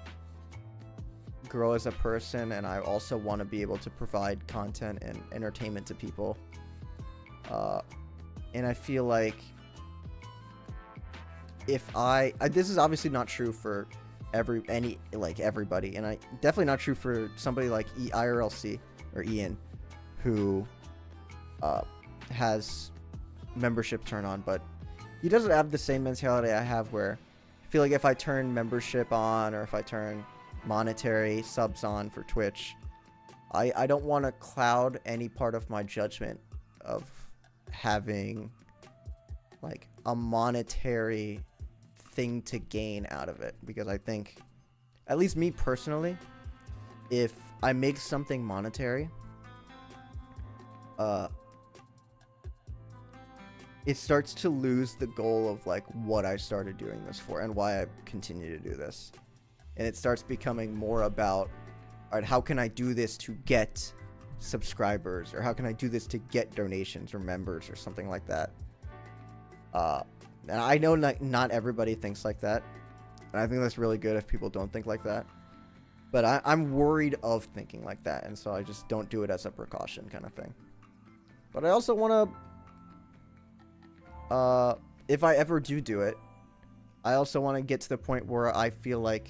grow as a person, and I also want to be able to provide content and entertainment to people. And I feel like if this is obviously not true for everybody, and I definitely not true for somebody like IRLC or Ian, who has membership turn on, but he doesn't have the same mentality I have, where I feel like if I turn membership on, or if I turn monetary subs on for Twitch, I don't want to cloud any part of my judgment of having like a monetary thing to gain out of it, because I think, at least me personally, if I make something monetary, it starts to lose the goal of like what I started doing this for and why I continue to do this. And it starts becoming more about, all right, how can I do this to get subscribers, or how can I do this to get donations or members or something like that. And I know not everybody thinks like that, and I think that's really good if people don't think like that. But I'm worried of thinking like that, and so I just don't do it as a precaution kind of thing. But I also want to, if I ever do it, I also want to get to the point where I feel like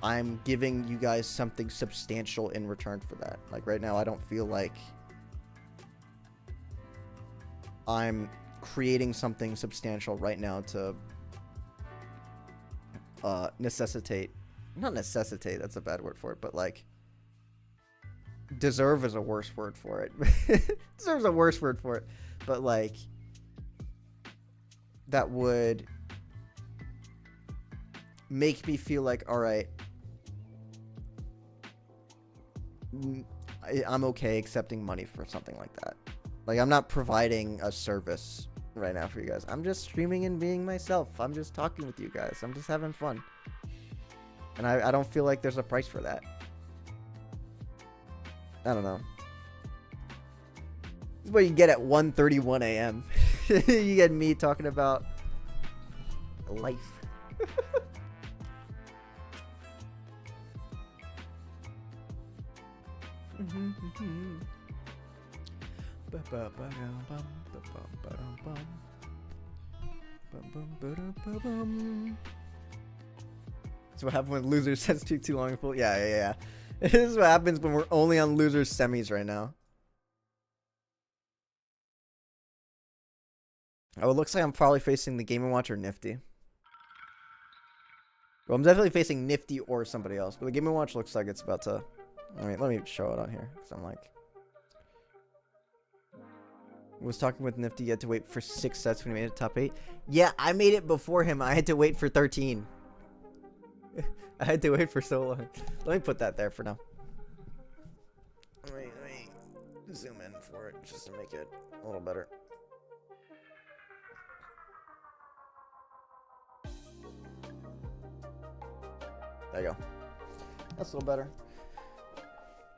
I'm giving you guys something substantial in return for that. Like right now, I don't feel like I'm creating something substantial right now to not necessitate, that's a bad word for it, but like deserve is a worse word for it. Deserve's a worse word for it, but like that would make me feel like, all right, I'm okay accepting money for something like that. Like, I'm not providing a service right now for you guys. I'm just streaming and being myself. I'm just talking with you guys. I'm just having fun. And I don't feel like there's a price for that. I don't know. This is what you get at 1:31 a.m. You get me talking about life. That's what happens when losers sets too long. Yeah. This is what happens when we're only on losers semis right now. Oh, it looks like I'm probably facing the Game & Watch or Nifty. Well, I'm definitely facing Nifty or somebody else, but the Game & Watch looks like it's about to... let me show it on here, because I'm like... Was talking with Nifty, you had to wait for 6 sets when he made it top 8. Yeah, I made it before him. I had to wait for 13. I had to wait for so long. Let me put that there for now. Let me zoom in for it, just to make it a little better. There you go. That's a little better.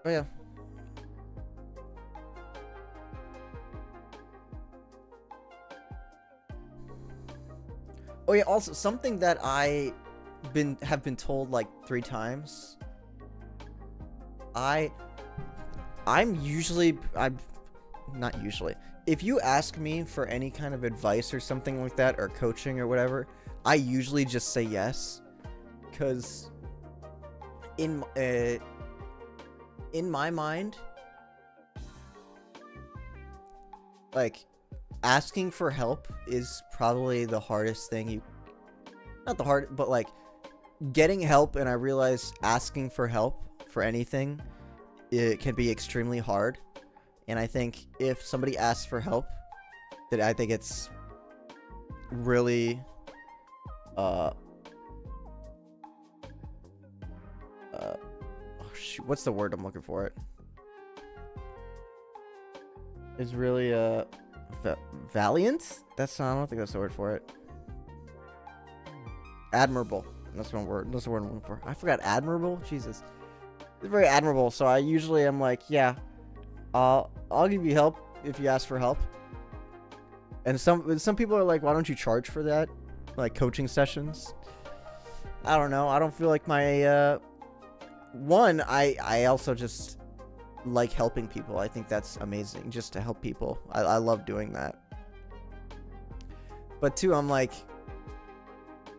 Oh yeah. Oh yeah, also something that I have been told like 3 times. I'm not usually. If you ask me for any kind of advice or something like that, or coaching or whatever, I usually just say yes. Because in my mind, like, asking for help is probably the hardest thing but like getting help, and I realize asking for help for anything, it can be extremely hard. And I think if somebody asks for help, that I think it's really what's the word I'm looking for? It is really valiant. I don't think that's the word for it. Admirable. That's one word. That's the word I'm looking for. I forgot admirable. Jesus, it's very admirable. So I usually am like, yeah, I'll give you help if you ask for help. And some people are like, why don't you charge for that, like coaching sessions? I don't know. I don't feel like my one. I also just like helping people. I think that's amazing, just to help people. I love doing that. But 2, I'm like,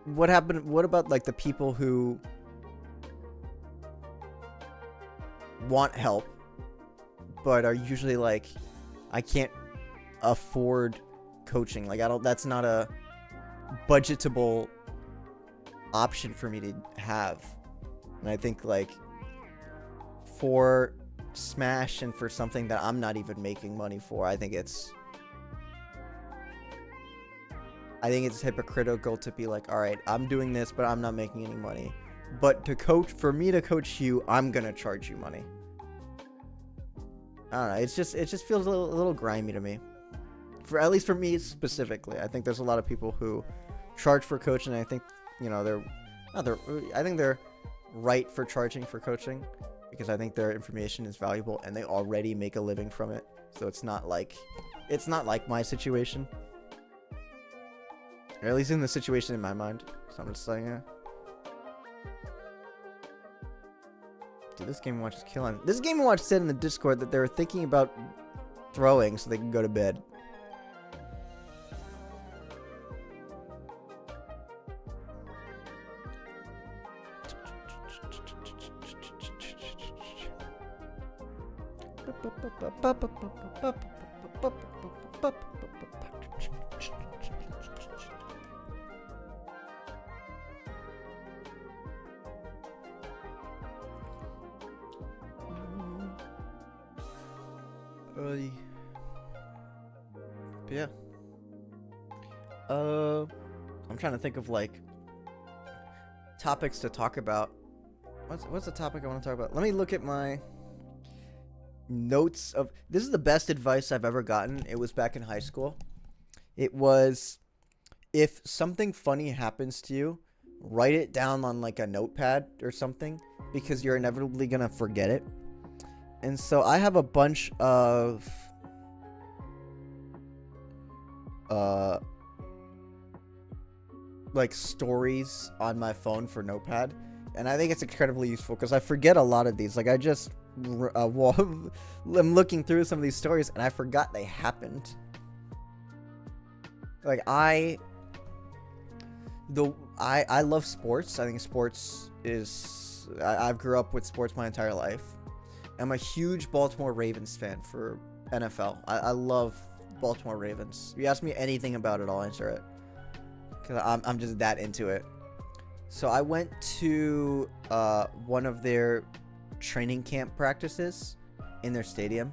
what about like the people who want help but are usually like, I can't afford coaching, like that's not a budgetable option for me to have. And I think like for Smash and for something that I'm not even making money for, I think it's hypocritical to be like, all right, I'm doing this, but I'm not making any money. But for me to coach you, I'm gonna charge you money. I don't know. It just feels a little grimy to me. At least for me specifically, I think there's a lot of people who charge for coaching. And I think I think they're right for charging for coaching, because I think their information is valuable and they already make a living from it. So it's not like my situation. Or at least in the situation in my mind. So I'm just saying, yeah. Dude, this Game & Watch is killing. This Game & Watch said in the Discord that they were thinking about throwing so they can go to bed. Yeah. I'm trying to think of like topics to talk about. What's the topic I want to talk about? Let me look at my notes of, this is the best advice I've ever gotten. It was back in high school. It was, if something funny happens to you, write it down on like a notepad or something, because you're inevitably gonna forget it. And so I have a bunch of like stories on my phone for notepad, and I think it's incredibly useful because I forget a lot of these. Like I just I'm looking through some of these stories and I forgot they happened. Like I love sports. I think sports is, I've grew up with sports my entire life. I'm a huge Baltimore Ravens fan for NFL. I love Baltimore Ravens. If you ask me anything about it, I'll answer it, because I'm just that into it. So I went to one of their training camp practices in their stadium.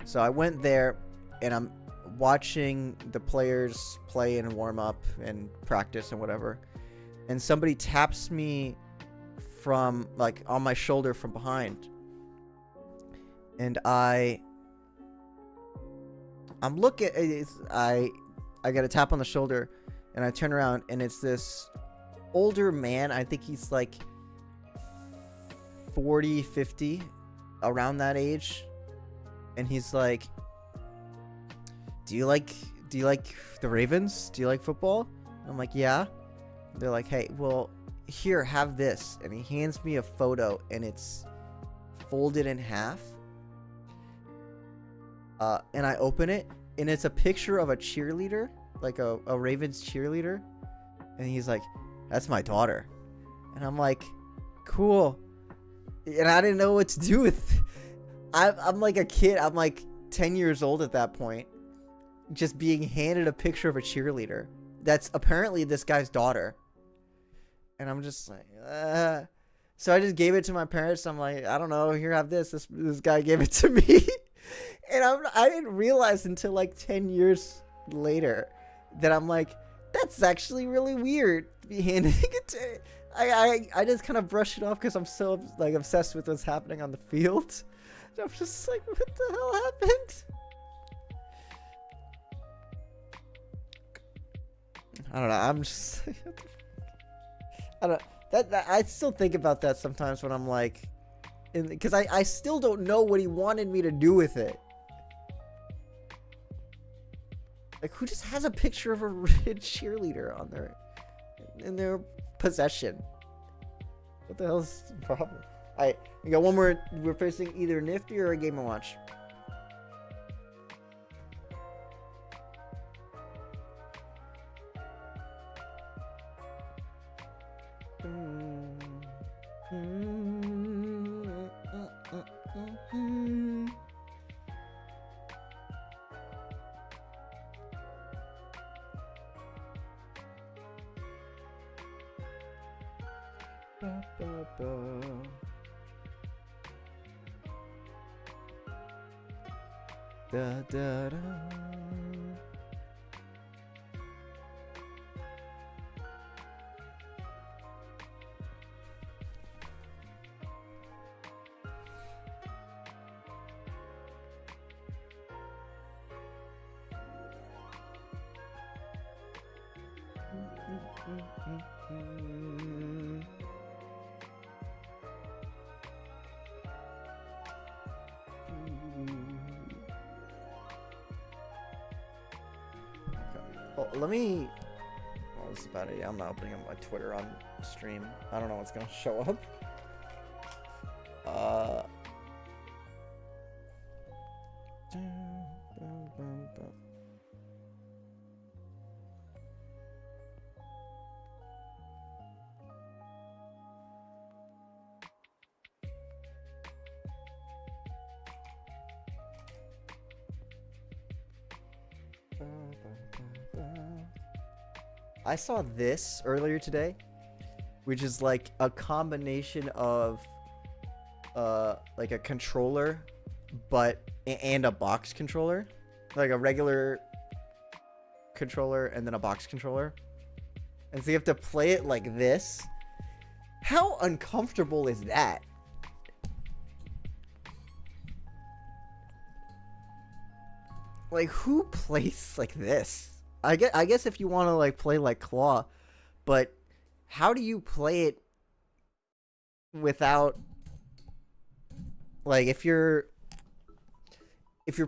So I went there and I'm watching the players play and warm up and practice and whatever, and somebody taps me from like on my shoulder from behind, and I'm looking, I get a tap on the shoulder, and I turn around and it's this older man. I think he's like 40, 50, around that age, and he's like, do you like the Ravens? Do you like football? And I'm like, yeah. They're like, hey, well, here, have this. And he hands me a photo, and it's folded in half. And I open it, and it's a picture of a cheerleader, like a Ravens cheerleader. And he's like, that's my daughter. And I'm like, cool. And I didn't know what to do with. I'm like a kid. I'm like 10 years old at that point, just being handed a picture of a cheerleader that's apparently this guy's daughter. And I'm just like, So I just gave it to my parents. I'm like, I don't know, here, have this. This guy gave it to me. And I didn't realize until like 10 years later that I'm like, that's actually really weird to be handing it to. I just kind of brush it off because I'm so like obsessed with what's happening on the field. And I'm just like, what the hell happened? I don't know. I'm just, I don't. That I still think about that sometimes when I'm like, because I still don't know what he wanted me to do with it. Like, who just has a picture of a cheerleader on in their possession? What the hell's the problem? Alright, we got one more. We're facing either Nifty or a Game & Watch. Da, da, da. Well, let me. Oh, this is about it. I'm not opening up my Twitter on stream. I don't know what's gonna show up. I saw this earlier today, which is like a combination of like a controller and a box controller, like a regular controller and then a box controller, and so you have to play it like this. How uncomfortable is that? Like, who plays like this? I guess if you want to like play like Claw, but how do you play it without, like, if you're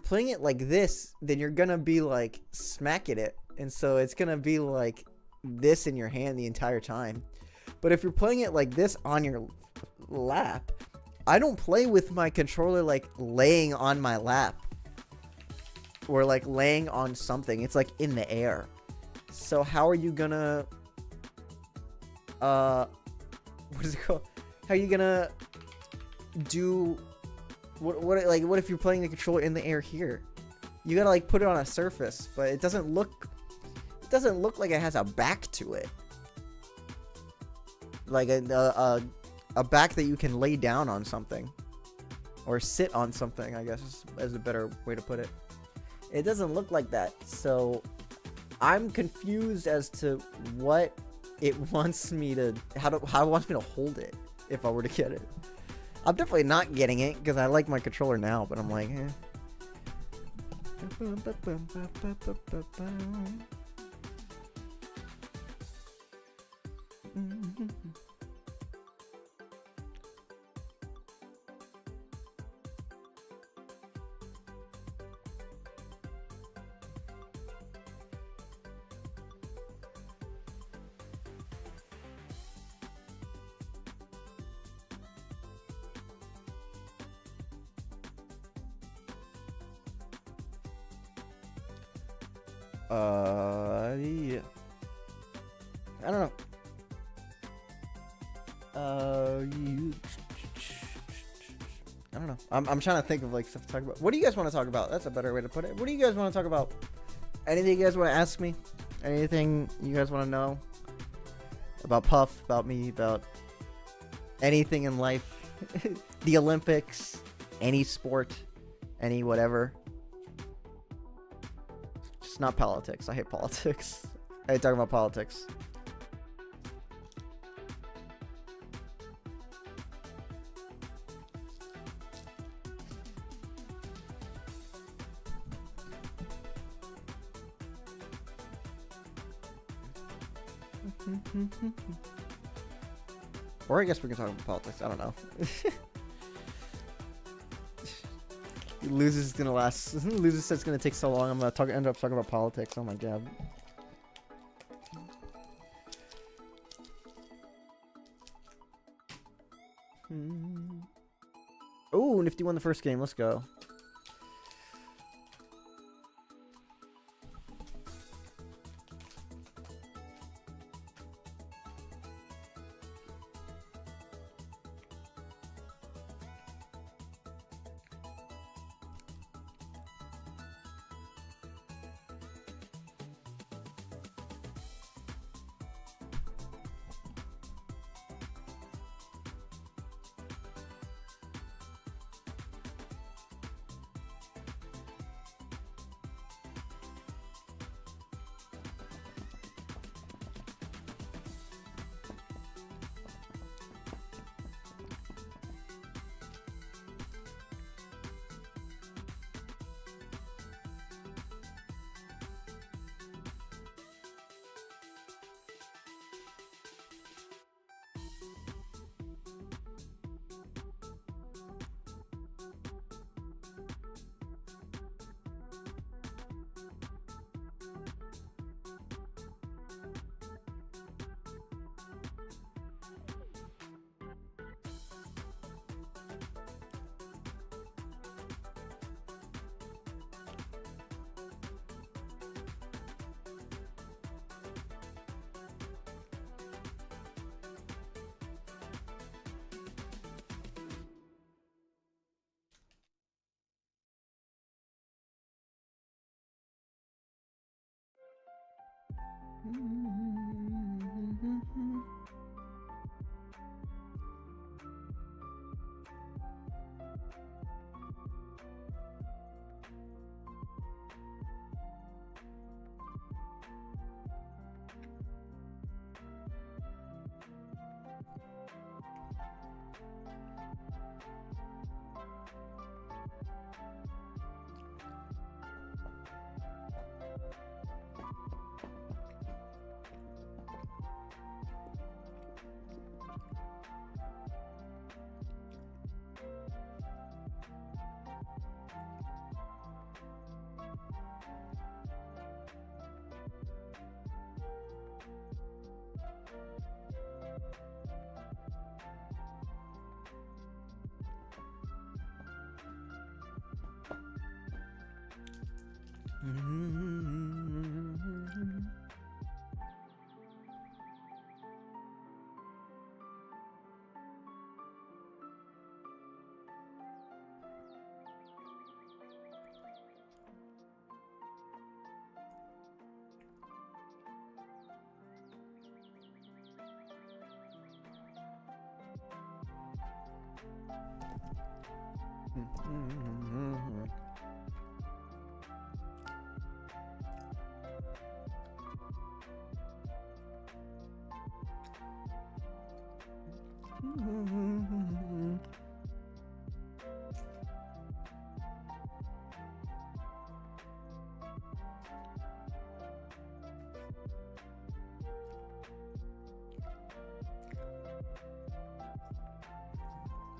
playing it like this, then you're gonna be like smacking it, and so it's gonna be like this in your hand the entire time. But if you're playing it like this on your lap, I don't play with my controller like laying on my lap or like laying on something. It's like in the air. So how are you gonna what is it called? How are you gonna do what if you're playing the controller in the air here? You gotta like put it on a surface, but it doesn't look like it has a back to it. Like a back that you can lay down on something or sit on something, I guess is a better way to put it. It doesn't look like that. So I'm confused as to what it wants me to how it wants me to hold it if I were to get it. I'm definitely not getting it because I like my controller now, but I'm like, eh. Yeah. I don't know. I don't know. I'm trying to think of like stuff to talk about. What do you guys want to talk about? That's a better way to put it. What do you guys want to talk about? Anything you guys want to ask me? Anything you guys want to know about Puff, about me, about anything in life? The Olympics, any sport, any whatever. Just not politics. I hate politics. I hate talking about politics. Or I guess we can talk about politics. I don't know. Loses is gonna last. Loses says it's gonna take so long. I'm gonna end up talking about politics. Oh my god. Oh, Nifty won the first game. Let's go.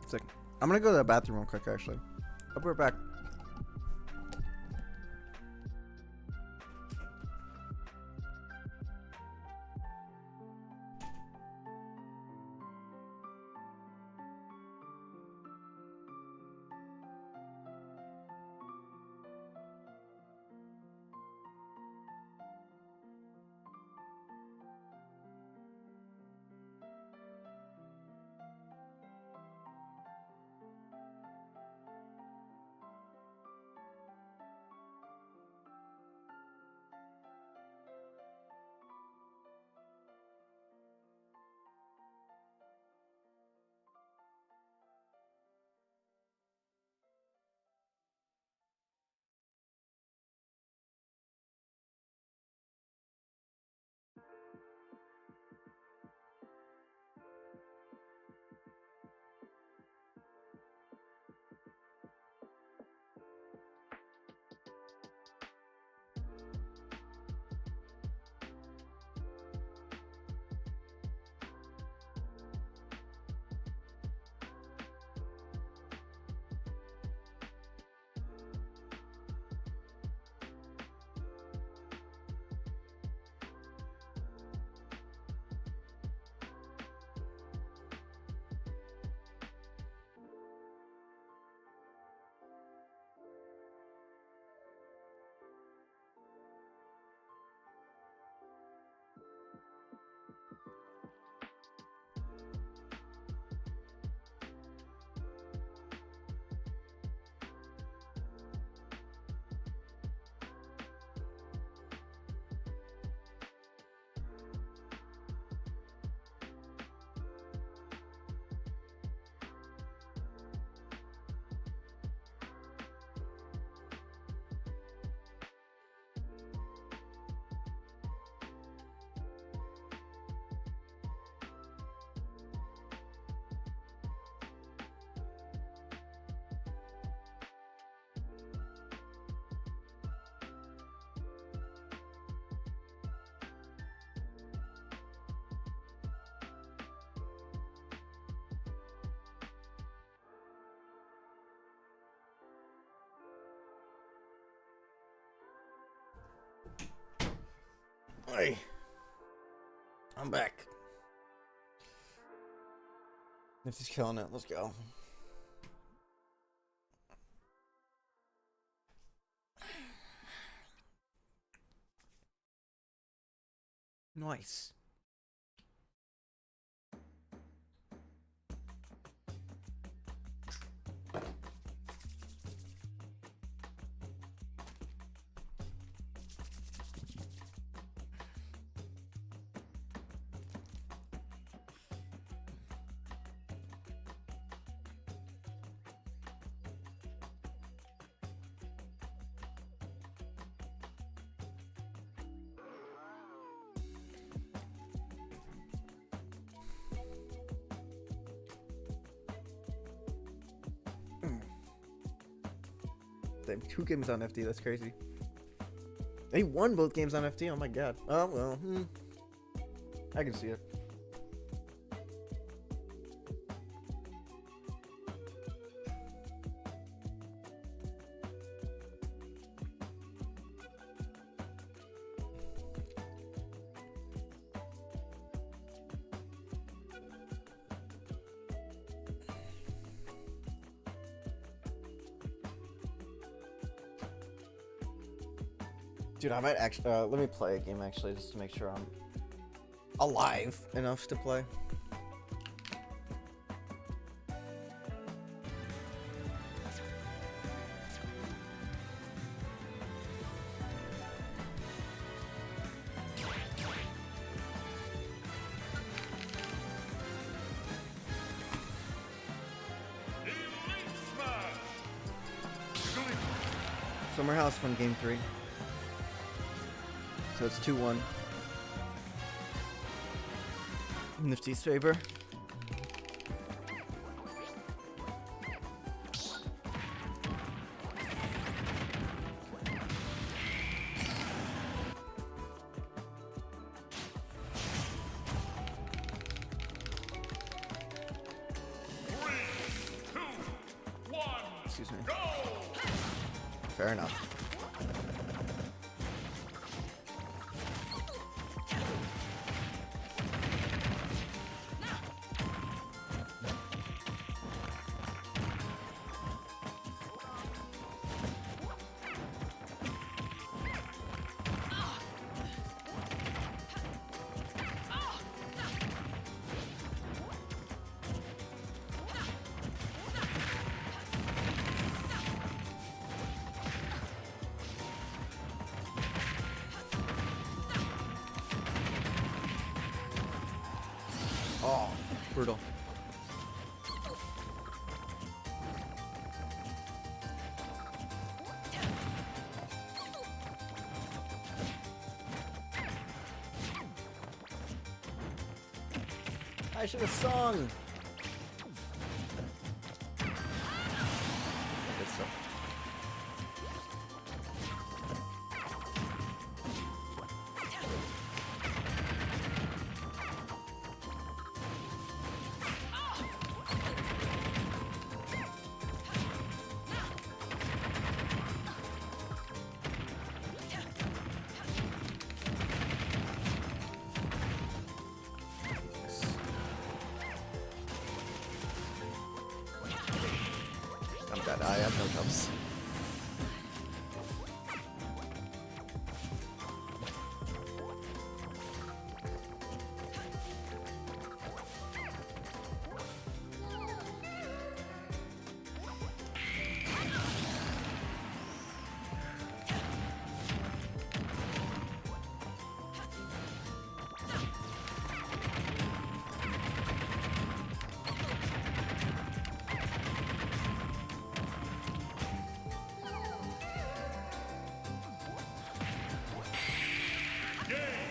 Sick. I'm gonna go to the bathroom real quick, actually. I'll be right back. Hey, I'm back. Nifty's killing it. Let's go. Nice. Damn, 2 games on FD, that's crazy. They won both games on FD, oh my god. Oh, well, I can see it. Dude, I might actually let me play a game actually just to make sure I'm alive enough to play. Elite Smash! Summer House won game 3. So it's 2-1. Nifty's favor. Excuse me. Fair enough. Oh, brutal. I should have sung. Good stuff. I'm dead. I have no jumps.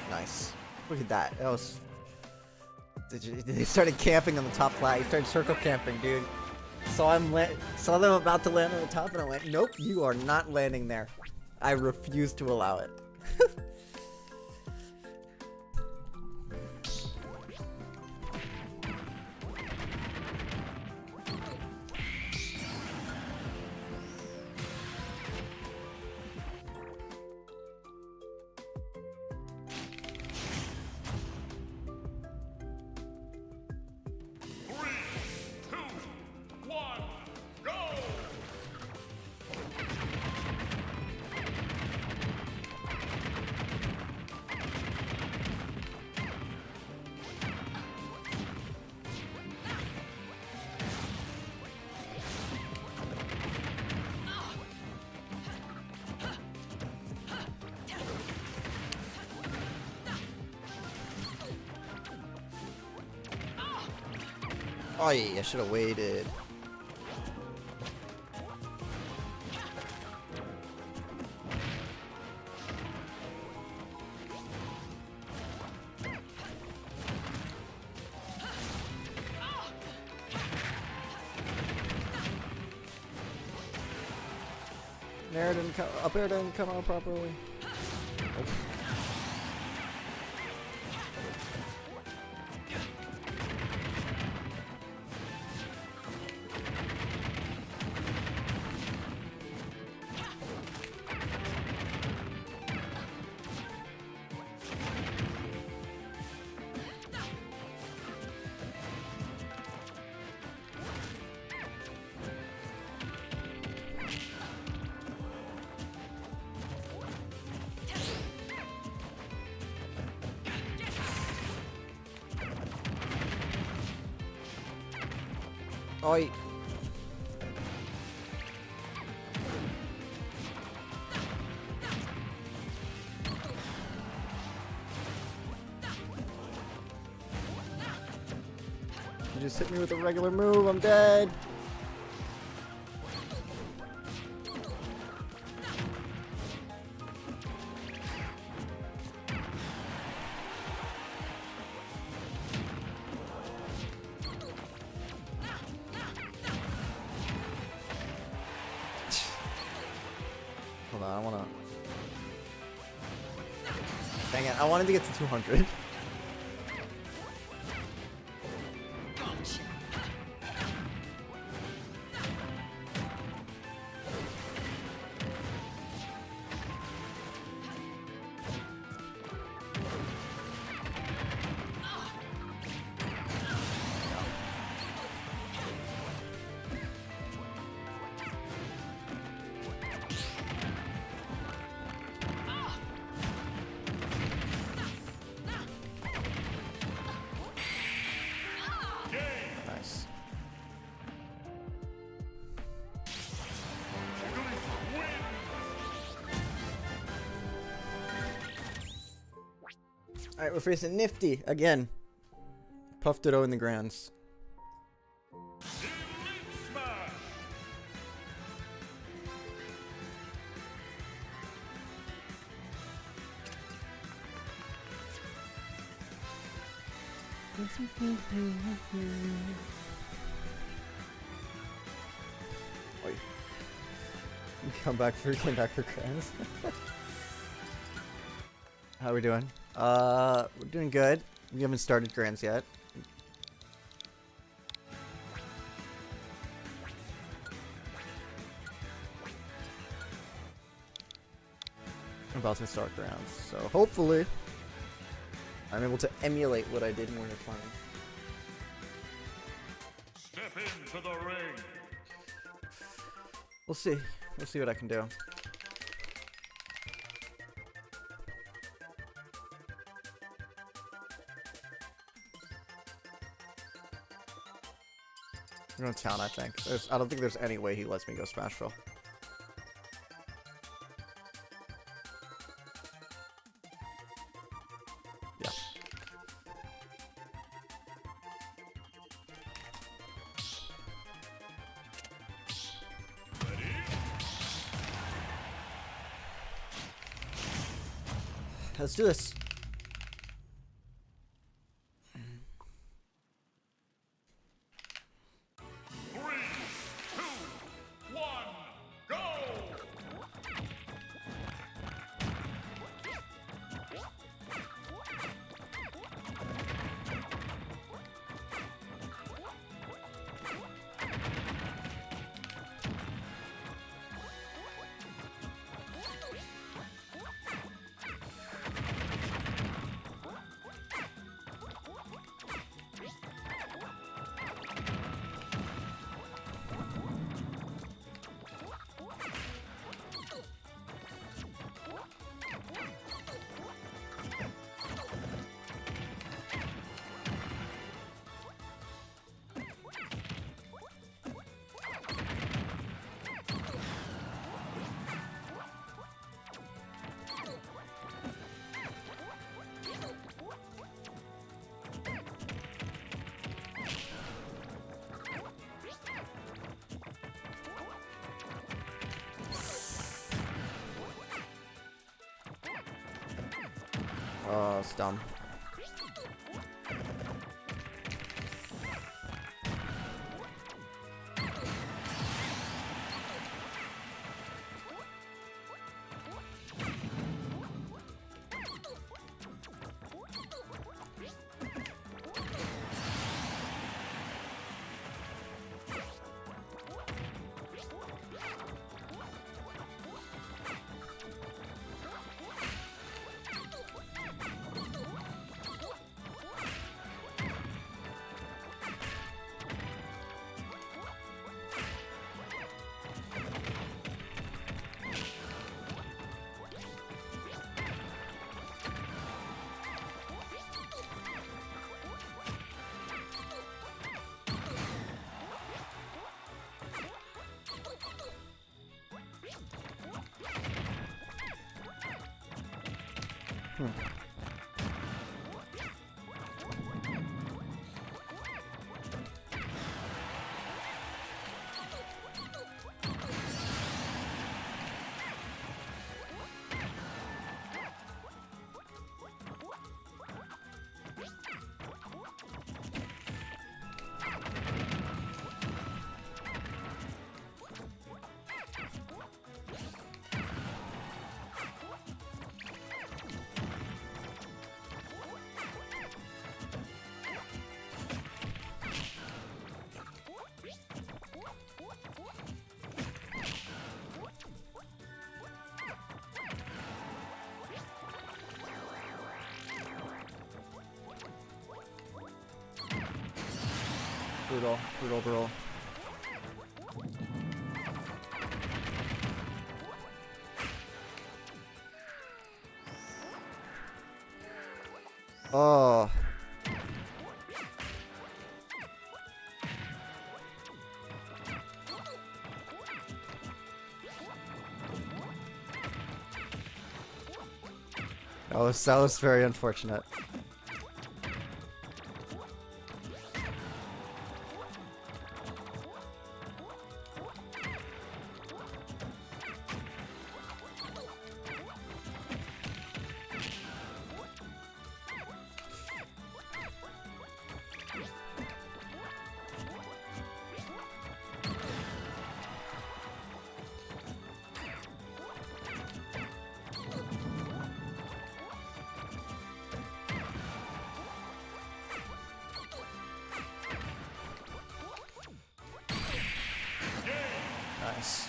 Nice. Look at that. That was. They started camping on the top flat. He started circle camping, dude. Saw them about to land on the top, and I went, "Nope, you are not landing there. I refuse to allow it." Oh yeah, I should have waited. Nair didn't come, up air didn't come out properly. Nope. Oi. You just hit me with a regular move, I'm dead. Hold on, I wanna... Dang it, I wanted to get to 200. Nice. Alright, we're facing Nifty again. Puff Ditto in the grounds. Elite Smash! Oi. Came back for crayons. How are we doing? We're doing good. We haven't started grands yet. I'm about to start grands, so hopefully I'm able to emulate what I did when we were playing. Step into the ring. We'll see. We'll see what I can do. We're going to town, I think. I don't think there's any way he lets me go Smashville. Yeah. Let's do this. Oh, it's dumb. Brutal, brutal, brutal. Oh. That was very unfortunate. Nice.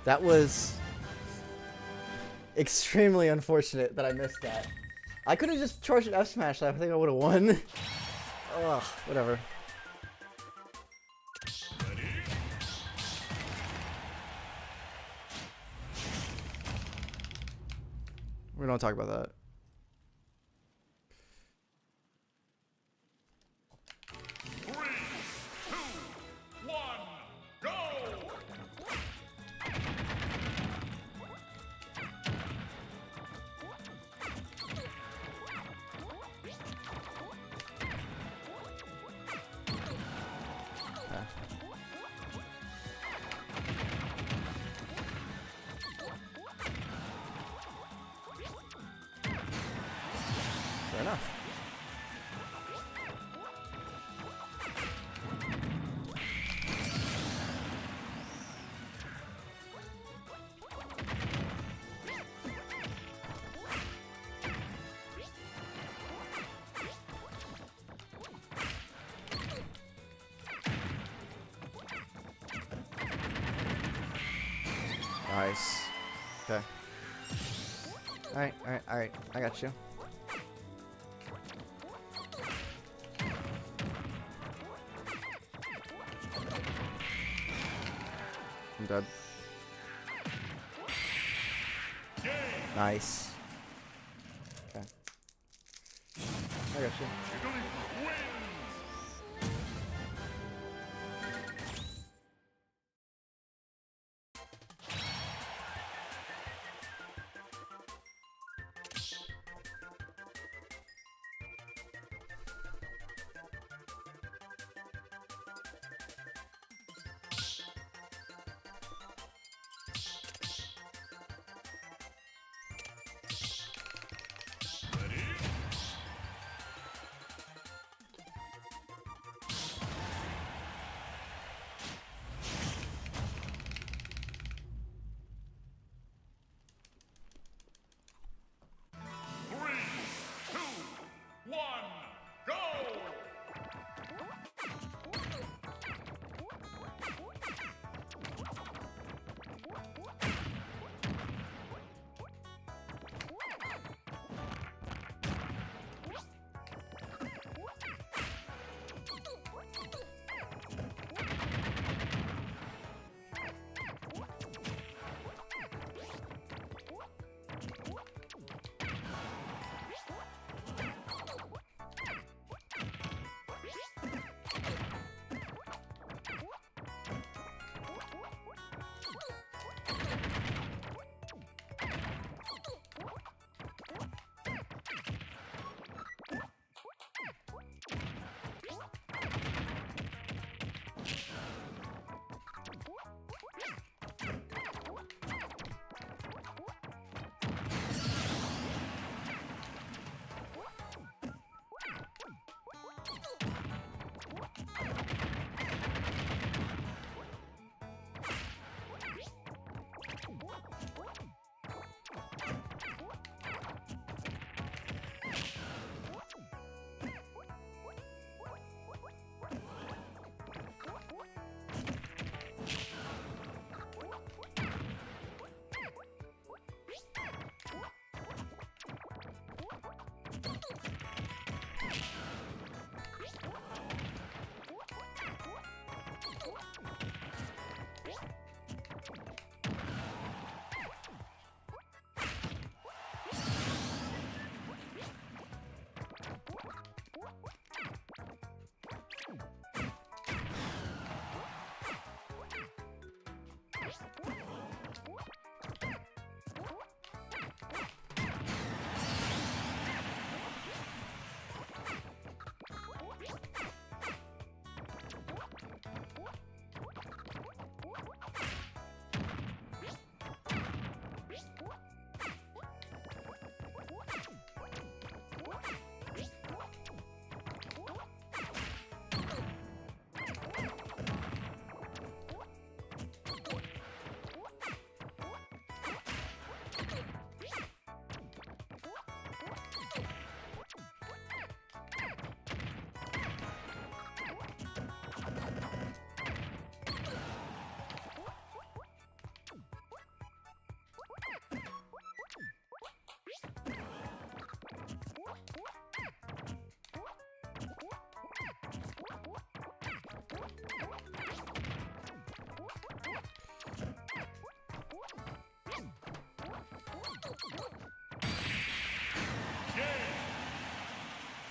That was extremely unfortunate that I missed that. I could have just charged an F smash. I think I would have won. Ugh, whatever. We don't talk about that. Fair enough. Nice. Okay. Alright, alright, alright. I got you. I'm dead. Nice. Okay. I got you.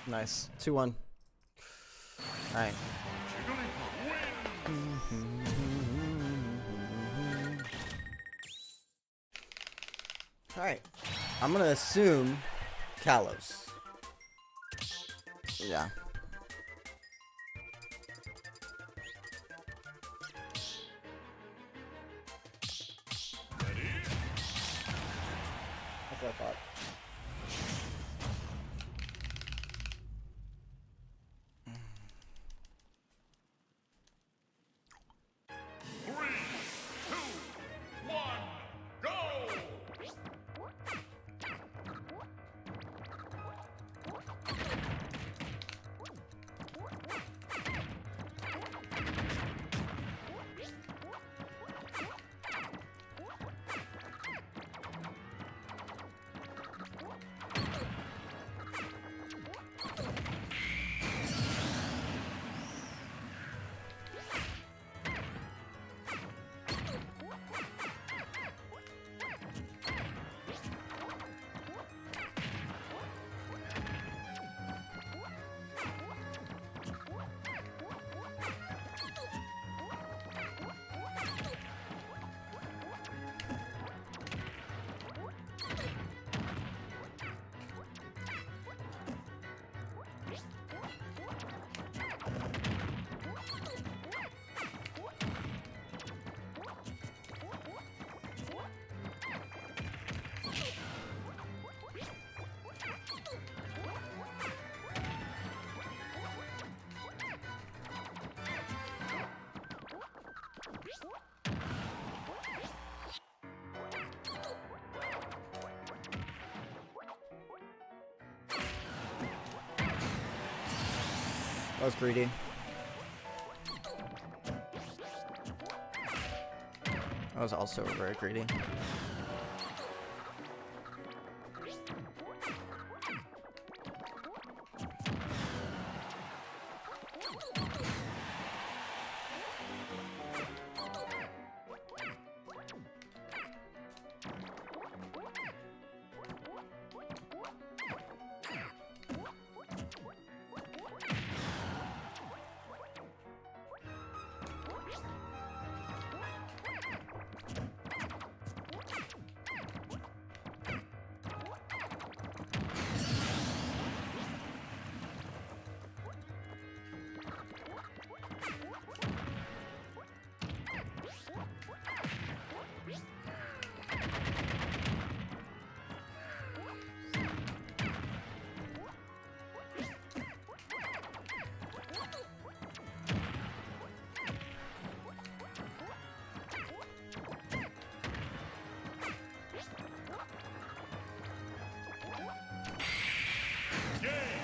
Nice. 2-1. Alright. Alright. I'm gonna assume Kalos. Yeah. That's what I thought. That was greedy. That was also very greedy.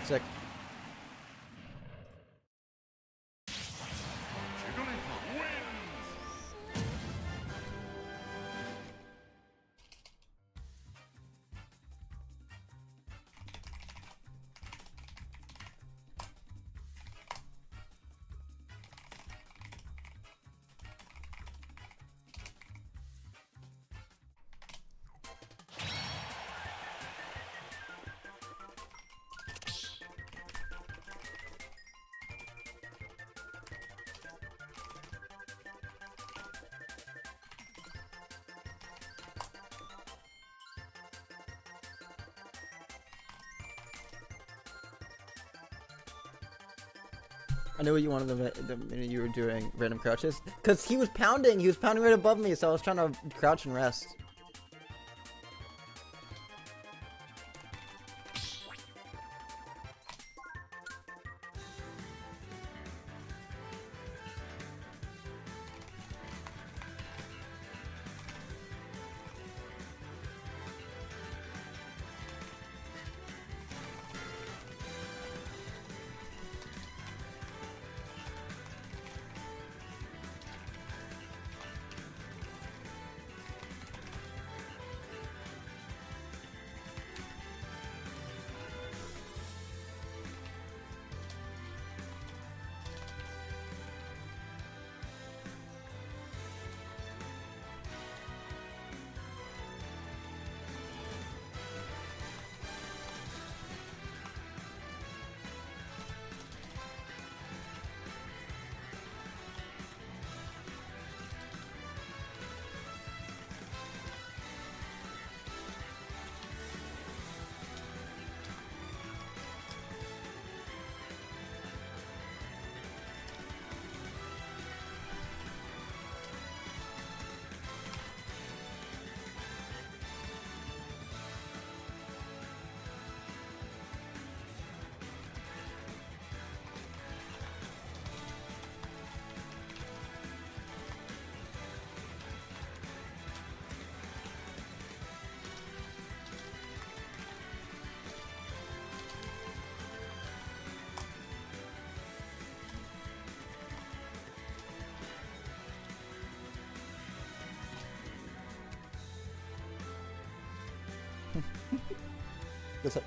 Sick. I knew what you wanted the minute you were doing random crouches. Because he was pounding right above me, so I was trying to crouch and rest.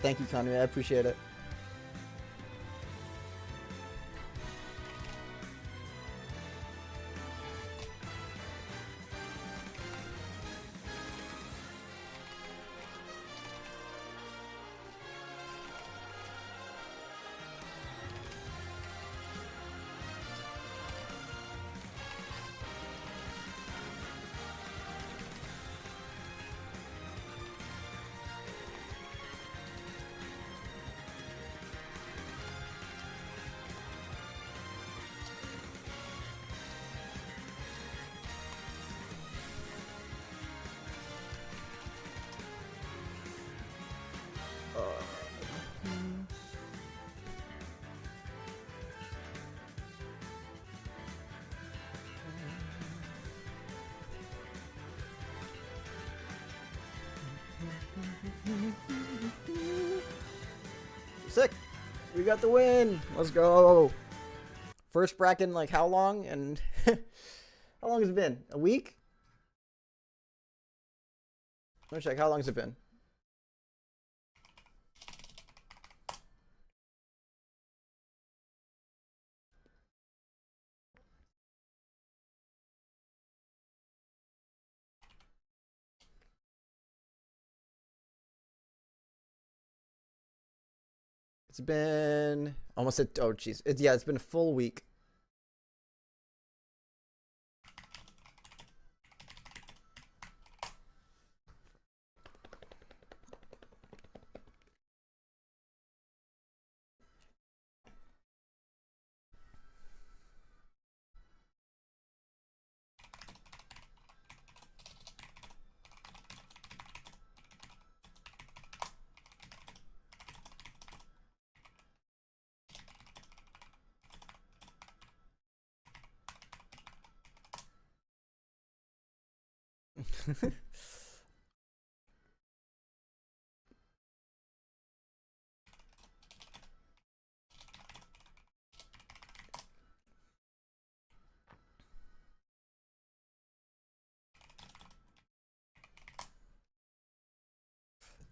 Thank you, Connery. I appreciate it. Sick. We got the win. Let's go. First bracket in like how long? And how long has it been? A week? Let me check. How long has it been? It's been almost a, oh jeez. Yeah, it's been a full week.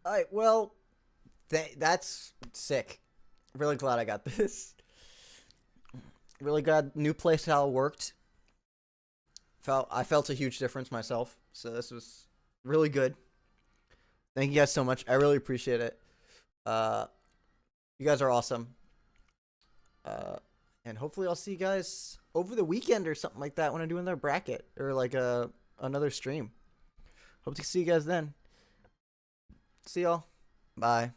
All right, well, that's sick. Really glad I got this. Really glad new playstyle worked. I felt a huge difference myself, so this was really good. Thank you guys so much. I really appreciate it. You guys are awesome. And hopefully I'll see you guys over the weekend or something like that when I do another bracket or like another stream. Hope to see you guys then. See y'all. Bye.